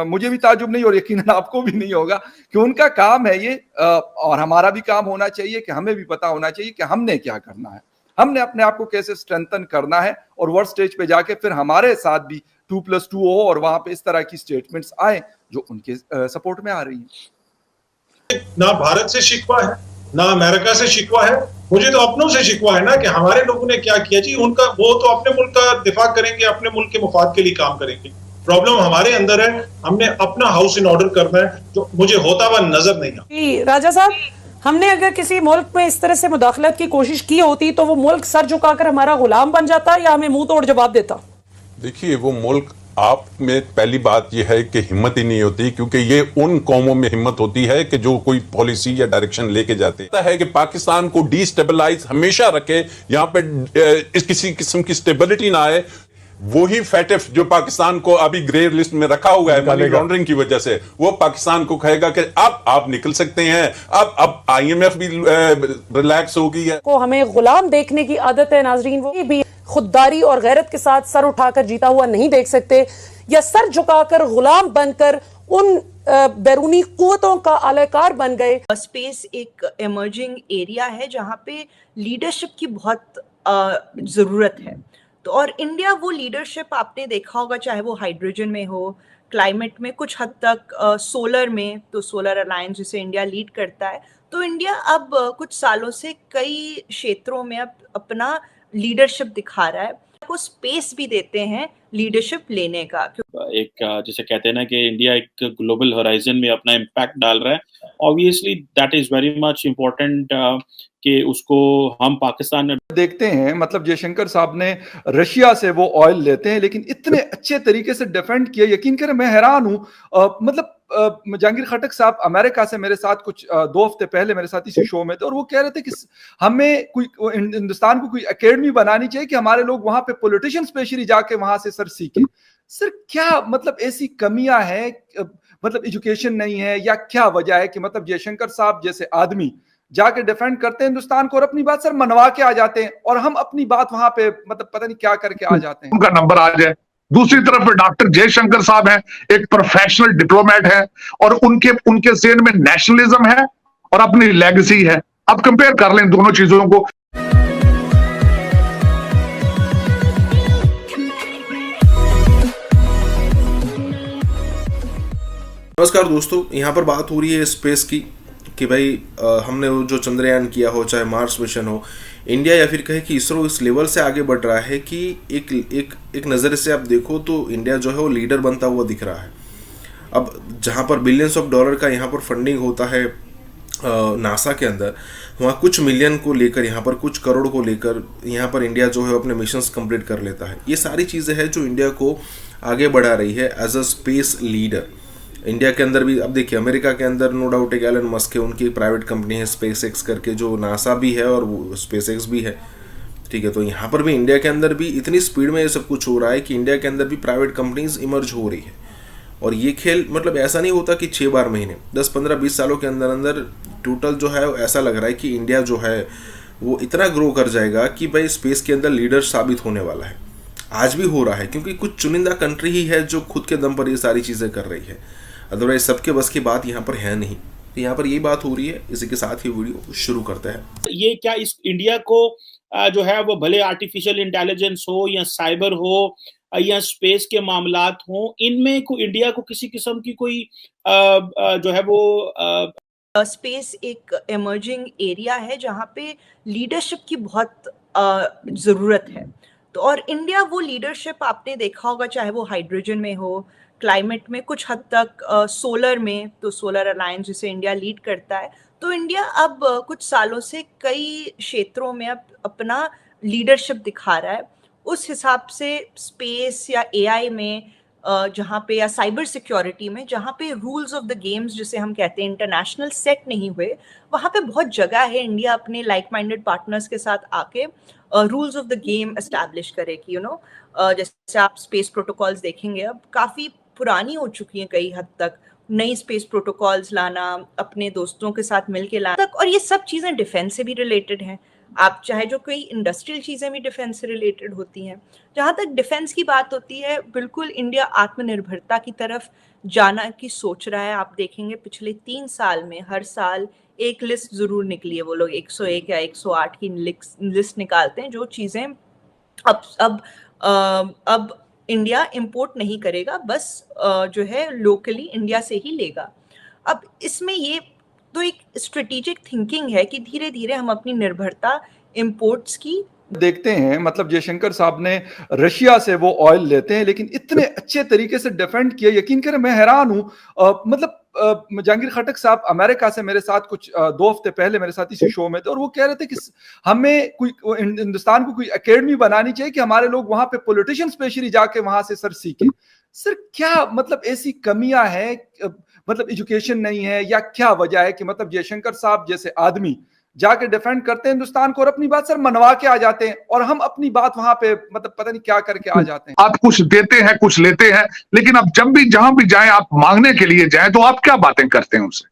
मुझे भी ताजुब नहीं और यकीनन आपको भी नहीं होगा कि उनका काम है ये, और हमारा भी काम होना चाहिए कि हमें भी पता होना चाहिए कि हमने क्या करना है, हमने अपने आप को कैसे स्ट्रेंथन करना है, और वर्ल्ड स्टेज पे जाके फिर हमारे साथ भी 2+2 हो और वहां पे इस तरह की स्टेटमेंट्स आए जो उनके सपोर्ट में आ रही हैं। ना भारत से शिकवा है, ना अमेरिका से शिकवा है, मुझे तो अपनों से शिकवा है ना कि हमारे लोगों ने क्या किया जी। उनका वो तो अपने मुल्क का दिफा करेंगे, अपने मुल्क के मुफाद के लिए काम करेंगे। प्रॉब्लम हमारे अंदर है, हमने अपना हाउस इन ऑर्डर करना है, जो मुझे होता हुआ नजर नहीं आता। राजा साहब, हमने अगर किसी मुल्क में इस तरह से मुदाखलत की कोशिश की होती तो वो मुल्क सर झुकाकर हमारा गुलाम बन जाता या हमें मुंह तोड़ जवाब देता? देखिए, वो मुल्क आप में पहली बात यह है कि हिम्मत ही नहीं होती, क्योंकि ये उन कौमों में हिम्मत होती है कि जो कोई पॉलिसी या डायरेक्शन लेके जाते है कि पाकिस्तान को डिस्टेबलाइज हमेशा रखे, यहाँ पे किसी किस्म की स्टेबिलिटी ना आए। वही फैटिफ जो पाकिस्तान को अभी ग्रे लिस्ट में रखा हुआ है मनी लॉन्ड्रिंग की वजह से, वो पाकिस्तान को कहेगा कि अब आप निकल सकते हैं, अब IMF भी रिलैक्स हो गई है। को हमें गुलाम देखने की आदत है नाजरीन, वो भी खुददारी और गैरत के साथ सर उठाकर जीता हुआ नहीं देख सकते, या सर झुकाकर गुलाम बनकर उन बैरूनी कुव्वतों का आलाकार बन गए। स्पेस एक इमर्जिंग एरिया है जहाँ पे लीडरशिप की बहुत जरूरत है, तो और इंडिया वो लीडरशिप आपने देखा होगा, चाहे वो हाइड्रोजन में हो, क्लाइमेट में, कुछ हद तक सोलर में, तो सोलर अलायंस जिसे इंडिया लीड करता है, तो इंडिया अब कुछ सालों से कई क्षेत्रों में अब अपना लीडरशिप दिखा रहा है, को स्पेस भी देते हैं लीडरशिप लेने का। एक जैसे कहते हैं ना कि इंडिया एक ग्लोबल होराइजन में अपना इम्पैक्ट डाल रहा है, obviously that is very much important कि उसको हम पाकिस्तान में देखते हैं। मतलब जयशंकर साहब ने रशिया से वो ऑयल लेते हैं, लेकिन इतने अच्छे तरीके से डिफेंड किया, यकीन करें मैं हैरान हूं। मतलब जहांगीर खटक साहब अमेरिका से मेरे साथ कुछ 2 हफ्ते पहले मेरे साथ इसी शो में थे, और वो कह रहे थे कि हमें कोई हिंदुस्तान को कोई एकेडमी बनानी चाहिए कि हमारे लोग वहां पे पॉलिटिशियन स्पेशली जाके वहां से सर सीखें। सर क्या मतलब ऐसी कमियां हैं, मतलब एजुकेशन नहीं है, या क्या वजह है कि मतलब जयशंकर साहब जैसे आदमी जाके डिफेंड करते हैं हिंदुस्तान को और अपनी बात सर मनवा के आ जाते हैं, और हम अपनी बात वहां पे मतलब पता नहीं क्या करके आ जाते हैं, उनका नंबर आ जाए। दूसरी तरफ डॉक्टर जयशंकर साहब हैं, एक प्रोफेशनल डिप्लोमेट है, और उनके ज़हन में नेशनलिज्म है और अपनी लेगेसी है। अब कंपेयर कर लें दोनों चीजों को। नमस्कार दोस्तों, यहाँ पर बात हो रही है स्पेस की कि भाई हमने वो जो चंद्रयान किया हो, चाहे मार्स मिशन हो, इंडिया या फिर कहे कि इसरो इस लेवल से आगे बढ़ रहा है कि एक नज़र से आप देखो तो इंडिया जो है वो लीडर बनता हुआ दिख रहा है। अब जहाँ पर बिलियंस ऑफ डॉलर का यहाँ पर फंडिंग होता है नासा के अंदर, वहाँ कुछ मिलियन को लेकर, यहाँ पर कुछ करोड़ को लेकर यहाँ पर इंडिया जो है अपने मिशंस कंप्लीट कर लेता है। ये सारी चीज़ें हैं जो इंडिया को आगे बढ़ा रही है as a space leader. India के अंदर भी अब देखिए, अमेरिका के अंदर नो डाउट एक एलन मस्क है, उनकी प्राइवेट कंपनी है स्पेस एक्स करके, जो नासा भी है और वो स्पेस एक्स भी है, ठीक है। तो यहाँ पर भी इंडिया के अंदर भी इतनी स्पीड में ये सब कुछ हो रहा है कि इंडिया के अंदर भी प्राइवेट कंपनीज इमर्ज हो रही है। और ये खेल मतलब ऐसा नहीं होता कि 6-12 महीने, 10, 15, 20 सालों के अंदर अंदर टोटल जो है ऐसा लग रहा है कि इंडिया जो है वो इतना ग्रो कर जाएगा कि भाई स्पेस के अंदर लीडर साबित होने वाला है। आज भी हो रहा है क्योंकि कुछ चुनिंदा कंट्री ही है जो खुद के दम पर ये सारी चीज़ें कर रही है, अदरवाइज सबके बस की बात यहाँ पर है नहीं। तो यहाँ पर यही बात हो रही है। इसी के साथ ही वीडियो शुरू करते हैं। ये क्या इस इंडिया को जो है वो भले आर्टिफिशियल इंटेलिजेंस हो या साइबर हो या स्पेस के मामलात हो, इनमें को इंडिया को किसी किस्म की कोई जो है वो स्पेस एक इमर्जिंग एरिया है जहाँ पे लीडरशिप की बहुत ज़रूरत है। तो और इंडिया वो लीडरशिप आपने देखा होगा, चाहे वो हाइड्रोजन में हो, क्लाइमेट में, कुछ हद तक सोलर में, तो सोलर अलायंस जिसे इंडिया लीड करता है। तो इंडिया अब कुछ सालों से कई क्षेत्रों में अब अपना लीडरशिप दिखा रहा है। उस हिसाब से स्पेस या एआई में जहाँ पे, या साइबर सिक्योरिटी में, जहाँ पे रूल्स ऑफ द गेम्स जिसे हम कहते हैं इंटरनेशनल सेट नहीं हुए, वहाँ पे बहुत जगह है इंडिया अपने लाइक माइंडेड पार्टनर्स के साथ आके rules of the game establish करे कि जैसे आप स्पेस प्रोटोकॉल्स देखेंगे अब काफ़ी पुरानी हो चुकी हैं कई हद तक, नई स्पेस प्रोटोकॉल्स लाना, अपने दोस्तों के साथ मिलके लाना तक, और ये सब चीज़ें डिफेंस से भी रिलेटेड हैं। आप चाहे जो कोई इंडस्ट्रियल चीज़ें भी डिफेंस से रिलेटेड होती हैं। जहाँ तक डिफेंस की बात होती है, बिल्कुल इंडिया आत्मनिर्भरता की तरफ जाना की सोच रहा है। आप देखेंगे पिछले 3 साल में हर साल एक लिस्ट ज़रूर निकली है। वो लोग 101 या 108 की लिस्ट निकालते हैं, जो चीज़ें अब इंडिया इंपोर्ट नहीं करेगा, बस जो है लोकली इंडिया से ही लेगा। अब इसमें ये तो एक स्ट्रेटेजिक थिंकिंग है कि धीरे धीरे हम अपनी निर्भरता इंपोर्ट्स की देखते हैं। मतलब जयशंकर साहब ने रशिया से वो ऑयल लेते हैं, लेकिन इतने अच्छे तरीके से डिफेंड किया, यकीन करें मैं हैरान हूँ। मतलब जहांगीर खटक साहब अमेरिका से मेरे साथ कुछ 2 हफ्ते पहले मेरे साथ इसी शो में थे, और वो कह रहे थे कि हमें कोई हिंदुस्तान को कोई एकेडमी बनानी चाहिए कि हमारे लोग वहां पे पॉलिटिशियन स्पेशली जाके वहां से सर सीखें। सर क्या मतलब ऐसी कमियां हैं, मतलब एजुकेशन नहीं है या क्या वजह है कि मतलब जयशंकर साहब जैसे आदमी जाके डिफेंड करते हैं हिंदुस्तान को और अपनी बात सर मनवा के आ जाते हैं, और हम अपनी बात वहां पे मतलब पता नहीं क्या करके आ जाते हैं। आप कुछ देते हैं, कुछ लेते हैं, लेकिन अब जब भी जहां भी जाएं, आप मांगने के लिए जाएं तो आप क्या बातें करते हैं उनसे।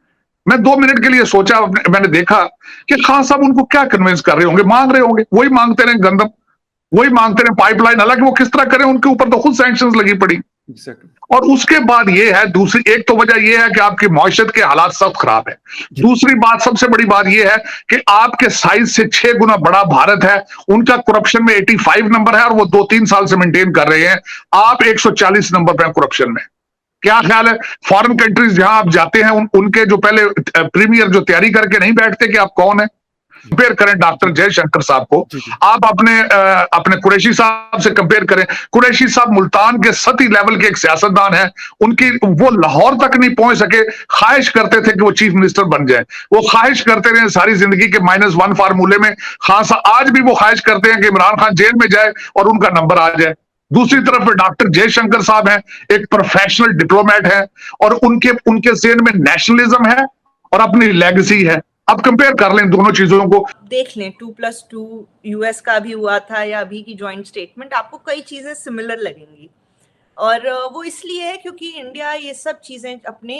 मैं 2 मिनट के लिए सोचा, मैंने देखा कि खान साहब उनको क्या कन्विंस कर रहे होंगे, मांग रहे होंगे, वही मांगते रहे गंदम, वही मांगते रहे पाइपलाइन। हालांकि वो किस तरह करें, उनके ऊपर तो खुद सैंक्शंस लगी पड़ी। और उसके बाद ये है, दूसरी एक तो वजह ये है कि आपकी मौशत के हालात सब खराब है। दूसरी बात, सबसे बड़ी बात ये है कि आपके साइज से 6 गुना बड़ा भारत है, उनका करप्शन में 85 नंबर है और वो 2-3 साल से मेंटेन कर रहे हैं। आप 140 नंबर पे करप्शन में। क्या ख्याल है, फॉरेन कंट्रीज जहां आप जाते हैं, उनके जो पहले प्रीमियर जो तैयारी करके नहीं बैठते कि आप कौन है, कंपेयर करें डॉक्टर जयशंकर साहब को, आप अपने कुरैशी साहब से कंपेयर करें। कुरैशी साहब मुल्तान के सती लेवल के एक सियासतदान हैं, उनकी वो लाहौर तक नहीं पहुंच सके, ख्वाहिश करते थे कि वो चीफ मिनिस्टर बन जाए, वो ख्वाहिश करते रहे सारी जिंदगी के -1 फार्मूले में। खान साहब आज भी वो ख्वाहिश करते हैं कि इमरान खान जेल में जाए और उनका नंबर आ जाए। दूसरी तरफ डॉक्टर जयशंकर साहब हैं, एक प्रोफेशनल डिप्लोमेट है, और उनके ज़हन में नेशनलिज्म है और अपनी लेगेसी है। अब कंपेयर कर लें दोनों चीजों को, देख लें 2+2 यूएस का भी हुआ था या अभी की जॉइंट स्टेटमेंट, आपको कई चीजें सिमिलर लगेंगी। और वो इसलिए है क्योंकि इंडिया ये सब चीजें अपने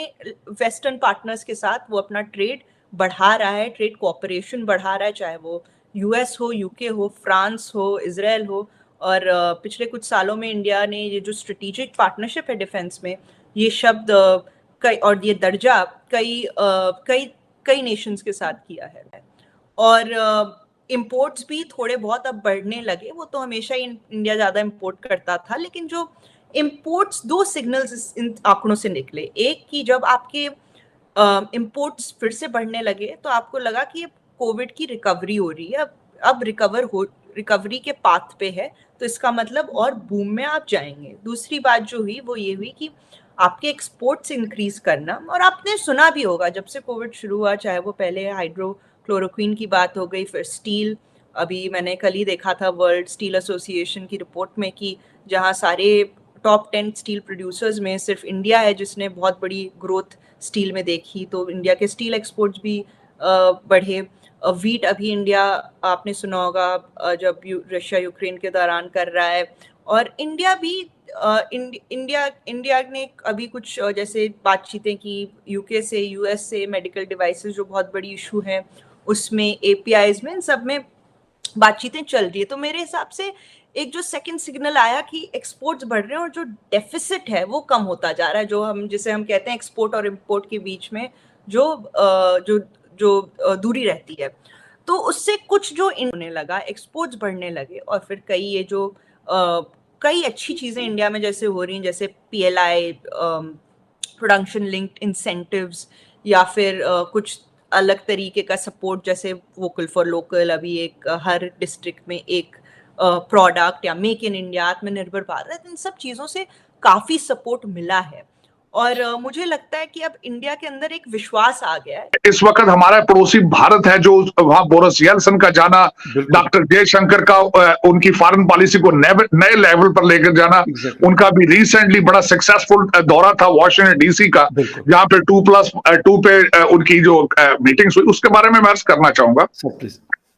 वेस्टर्न पार्टनर्स के साथ वो अपना ट्रेड बढ़ा रहा है, ट्रेड कोऑपरेशन बढ़ा रहा है, चाहे वो यूएस हो, यूके हो, फ्रांस हो, इजराइल हो। और पिछले कुछ सालों में इंडिया ने ये जो स्ट्रेटेजिक पार्टनरशिप है डिफेंस में, ये शब्द कई और ये दर्जा कई नेशंस के साथ किया है। और इंपोर्ट्स भी थोड़े बहुत अब बढ़ने लगे। वो तो हमेशा ही इंडिया ज़्यादा इंपोर्ट करता था, लेकिन जो इंपोर्ट्स, 2 सिग्नल्स इन आंकड़ों से निकले। एक कि जब आपके इंपोर्ट्स फिर से बढ़ने लगे तो आपको लगा कि कोविड की रिकवरी हो रही है, अब रिकवरी के पाथ पे है, तो इसका मतलब और बूम में आप जाएंगे। दूसरी बात जो हुई वो ये हुई कि आपके एक्सपोर्ट्स इंक्रीज करना, और आपने सुना भी होगा जब से कोविड शुरू हुआ, चाहे वो पहले हाइड्रोक्लोरोक्विन की बात हो गई, फिर स्टील, अभी मैंने कल ही देखा था वर्ल्ड स्टील एसोसिएशन की रिपोर्ट में कि जहां सारे टॉप 10 स्टील प्रोड्यूसर्स में सिर्फ इंडिया है जिसने बहुत बड़ी ग्रोथ स्टील में देखी, तो इंडिया के स्टील एक्सपोर्ट्स भी बढ़े। वीट अभी इंडिया, आपने सुना होगा जब रशिया यूक्रेन के दौरान कर रहा है, और इंडिया भी इंडिया ने अभी कुछ जैसे बातचीतें की यूके से, यूएस से, मेडिकल डिवाइसेस जो बहुत बड़ी इशू है उसमें, एपीआईज में, इन सब में बातचीतें चल रही है। तो मेरे हिसाब से एक जो सेकंड सिग्नल आया कि एक्सपोर्ट्स बढ़ रहे हैं और जो डेफिसिट है वो कम होता जा रहा है, जो हम जिसे हम कहते हैं एक्सपोर्ट और इंपोर्ट के बीच में जो दूरी रहती है, तो उससे कुछ जो होने लगा, एक्सपोर्ट्स बढ़ने लगे, और फिर कई अच्छी चीजें इंडिया में जैसे हो रही हैं, जैसे पीएलआई, प्रोडक्शन लिंक्ड इंसेंटिव्स, या फिर कुछ अलग तरीके का सपोर्ट, जैसे वोकल फॉर लोकल, अभी एक हर डिस्ट्रिक्ट में एक प्रोडक्ट, या मेक इन इंडिया, आत्मनिर्भर भारत, इन सब चीजों से काफी सपोर्ट मिला है। और मुझे लगता है कि अब इंडिया के अंदर एक विश्वास आ गया है। इस वक्त हमारा पड़ोसी भारत है, जो वहां बोरिस यल्सन का जाना, डॉक्टर जयशंकर का उनकी फॉरेन पॉलिसी को नए लेवल पर लेकर जाना, उनका भी रिसेंटली बड़ा सक्सेसफुल दौरा था वॉशिंगटन डीसी का, जहां पे 2+2 पे उनकी जो मीटिंग्स हुई, उसके बारे में मैं अर्ज करना चाहूंगा।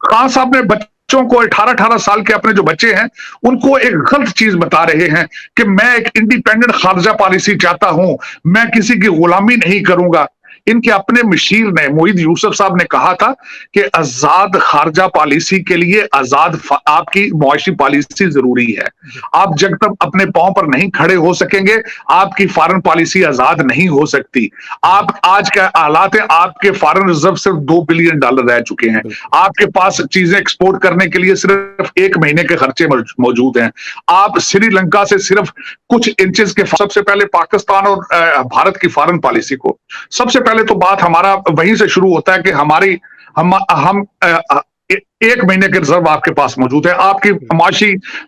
खान साहब ने बच्चों को 18 साल के अपने जो बच्चे हैं उनको एक गलत चीज बता रहे हैं कि मैं एक इंडिपेंडेंट खारजा पॉलिसी चाहता हूं, मैं किसी की गुलामी नहीं करूंगा। इनके अपने मशीर ने, मोहित यूसुफ साहब ने कहा था कि आजाद खारजा पॉलिसी के लिए आजाद आपकी मुआशी पॉलिसी जरूरी है। आप जब तक अपने पांव पर नहीं खड़े हो सकेंगे, आपकी फॉरेन पॉलिसी आजाद नहीं हो सकती। आप आज का हालात है, आपके फॉरेन रिजर्व सिर्फ $2 बिलियन रह चुके हैं। आपके पास चीजें एक्सपोर्ट करने के लिए सिर्फ 1 महीने के खर्चे मौजूद हैं। आप श्रीलंका से सिर्फ कुछ इंचेस के, सबसे पहले पाकिस्तान और भारत की फॉरेन पॉलिसी को, सबसे पहले तो बात हमारा वहीं से शुरू होता है कि हम 1 महीने के रिजर्व आपके पास मौजूद है। आपकी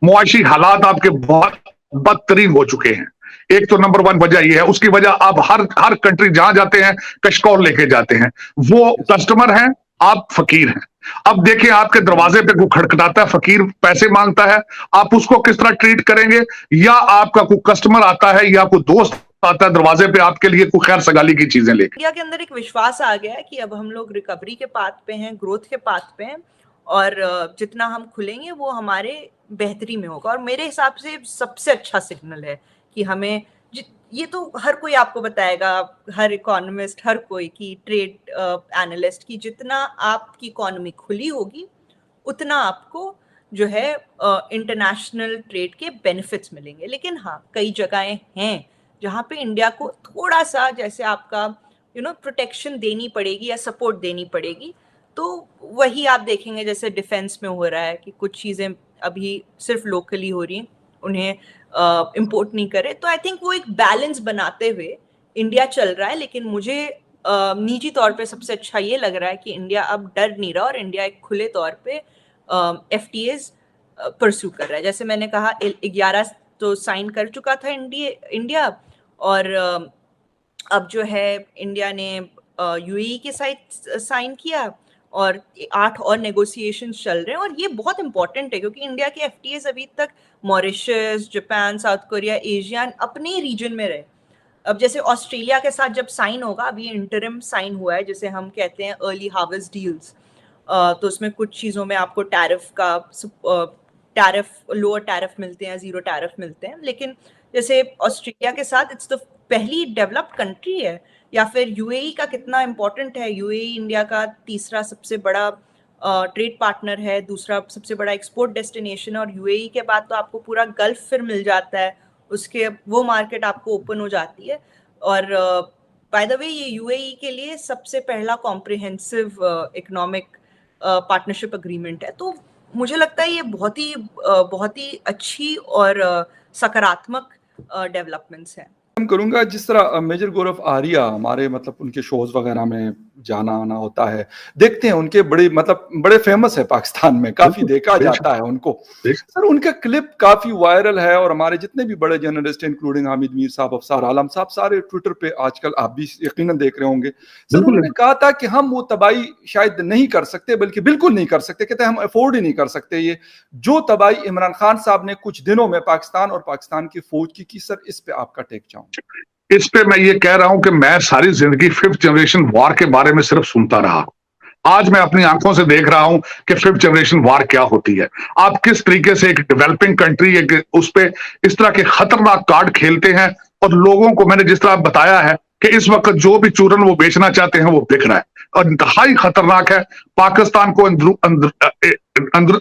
मुआशी हालात आपके बहुत बदतरीन हो चुके हैं। एक तो नंबर 1 वजह यह है। उसकी वजह आप हर कंट्री जहां जाते हैं कशकौल लेके जाते हैं, वो कस्टमर हैं, आप फकीर हैं। अब देखिए आपके दरवाजे पे कोई खड़खड़ाता है, फकीर पैसे मांगता है, आप उसको किस तरह ट्रीट करेंगे? या आपका कोई कस्टमर आता है या कोई दोस्त आता है दरवाजे पे आपके लिए कोई खैर सगाली की चीजें लेकर। इंडिया के अंदर एक विश्वास आ गया है कि अब हम लोग रिकवरी के पाथ पे हैं, ग्रोथ के पाथ पे हैं, और जितना हम खुलेंगे वो हमारे बेहतरी में होगा। और मेरे हिसाब से सबसे अच्छा सिग्नल है कि हमें, ये तो हर कोई आपको बताएगा, हर इकोनॉमिस्ट, हर कोई की ट्रेड एनालिस्ट, की जितना आपकी इकोनॉमी खुली होगी उतना आपको जो है इंटरनेशनल ट्रेड के बेनिफिट्स मिलेंगे। लेकिन हाँ, कई जगहें हैं जहाँ पे इंडिया को थोड़ा सा, जैसे आपका प्रोटेक्शन देनी पड़ेगी या सपोर्ट देनी पड़ेगी। तो वही आप देखेंगे जैसे डिफेंस में हो रहा है कि कुछ चीज़ें अभी सिर्फ लोकली हो रही हैं, उन्हें इंपोर्ट नहीं करे। तो आई थिंक वो एक बैलेंस बनाते हुए इंडिया चल रहा है। लेकिन मुझे निजी तौर पे सबसे अच्छा ये लग रहा है कि इंडिया अब डर नहीं रहा और इंडिया एक खुले तौर पे FTAs परस्यू कर रहा है। जैसे मैंने कहा 11 तो साइन कर चुका था इंडिया, और अब जो है इंडिया ने UAE के साथ साइन किया, और 8 और नेगोशिएशंस चल रहे हैं। और ये बहुत इंपॉर्टेंट है क्योंकि इंडिया के FTAs अभी तक Mauritius, Japan, south Korea, Asian अपने रीजन में रहे। अब जैसे ऑस्ट्रेलिया के साथ जब साइन होगा, अभी इंटरिम साइन हुआ है जिसे हम कहते हैं अर्ली हार्वेस्ट डील्स, तो उसमें कुछ चीज़ों में आपको लोअर टैरिफ मिलते हैं, 0 टैरिफ मिलते हैं। लेकिन जैसे ऑस्ट्रेलिया के साथ इट्स द पहली डेवलप्ड कंट्री है, या फिर UAE का कितना इम्पोर्टेंट है। UAE इंडिया का तीसरा सबसे बड़ा ट्रेड पार्टनर है, दूसरा सबसे बड़ा एक्सपोर्ट डेस्टिनेशन, और UAE के बाद तो आपको पूरा गल्फ फिर मिल जाता है, उसके वो मार्केट आपको ओपन हो जाती है। और बाय द वे ये UAE के लिए सबसे पहला कॉम्प्रिहेंसिव इकोनॉमिक पार्टनरशिप एग्रीमेंट है। तो मुझे लगता है ये बहुत ही अच्छी और सकारात्मक डेवलपमेंट्स हैं। हम करूंगा जिस तरह मेजर गौरव आर्या हमारे मतलब उनके शोज वगैरह में जाना आना होता है, देखते हैं उनके बड़े फेमस है पाकिस्तान में, काफी देखा जाता है उनको। सर उनका क्लिप काफी वायरल है और हमारे जितने भी बड़े जर्नलिस्ट इंक्लूडिंग हामिद मीर साहब, अफसार आलम साहब, सारे ट्विटर पे आजकल आप भी यकीनन देख रहे होंगे। सर उन्होंने कहा था कि हम वो तबाही शायद नहीं कर सकते, बल्कि बिल्कुल नहीं कर सकते, कहते हैं हम अफोर्ड ही नहीं कर सकते ये जो तबाही इमरान खान साहब ने कुछ दिनों में पाकिस्तान और पाकिस्तान की फौज की। सर इस पे आपका टेक चाहूँ। इस पे मैं ये कह रहा हूं कि मैं सारी जिंदगी 5th जनरेशन वॉर के बारे में सिर्फ सुनता रहा। आज मैं अपनी आंखों से देख रहा हूं कि 5th जनरेशन वॉर क्या होती है। आप किस तरीके से एक डेवलपिंग कंट्री उस पे इस तरह के खतरनाक कार्ड खेलते हैं और लोगों को मैंने जिस तरह बताया है कि इस वक्त जो भी चूरन वो बेचना चाहते हैं वो बिक रहा है और इंतहाई खतरनाक है। पाकिस्तान को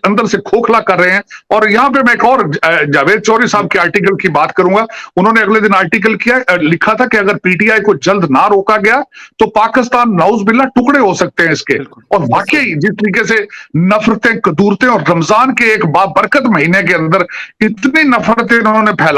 अंदर से खोखला कर रहे हैं। और यहाँ पे मैं एक और जावेद चौधरी साहब के आर्टिकल की बात करूंगा। उन्होंने अगले दिन आर्टिकल लिखा था कि अगर पीटीआई को जल्द ना रोका गया तो पाकिस्तान नाउज बिल्ला टुकड़े हो सकते हैं इसके। और वाकई जिस तरीके से नफरतें, कदूरतें और रमजान के एक बाबरकत महीने के अंदर इतनी नफरतें इन्होंने फैला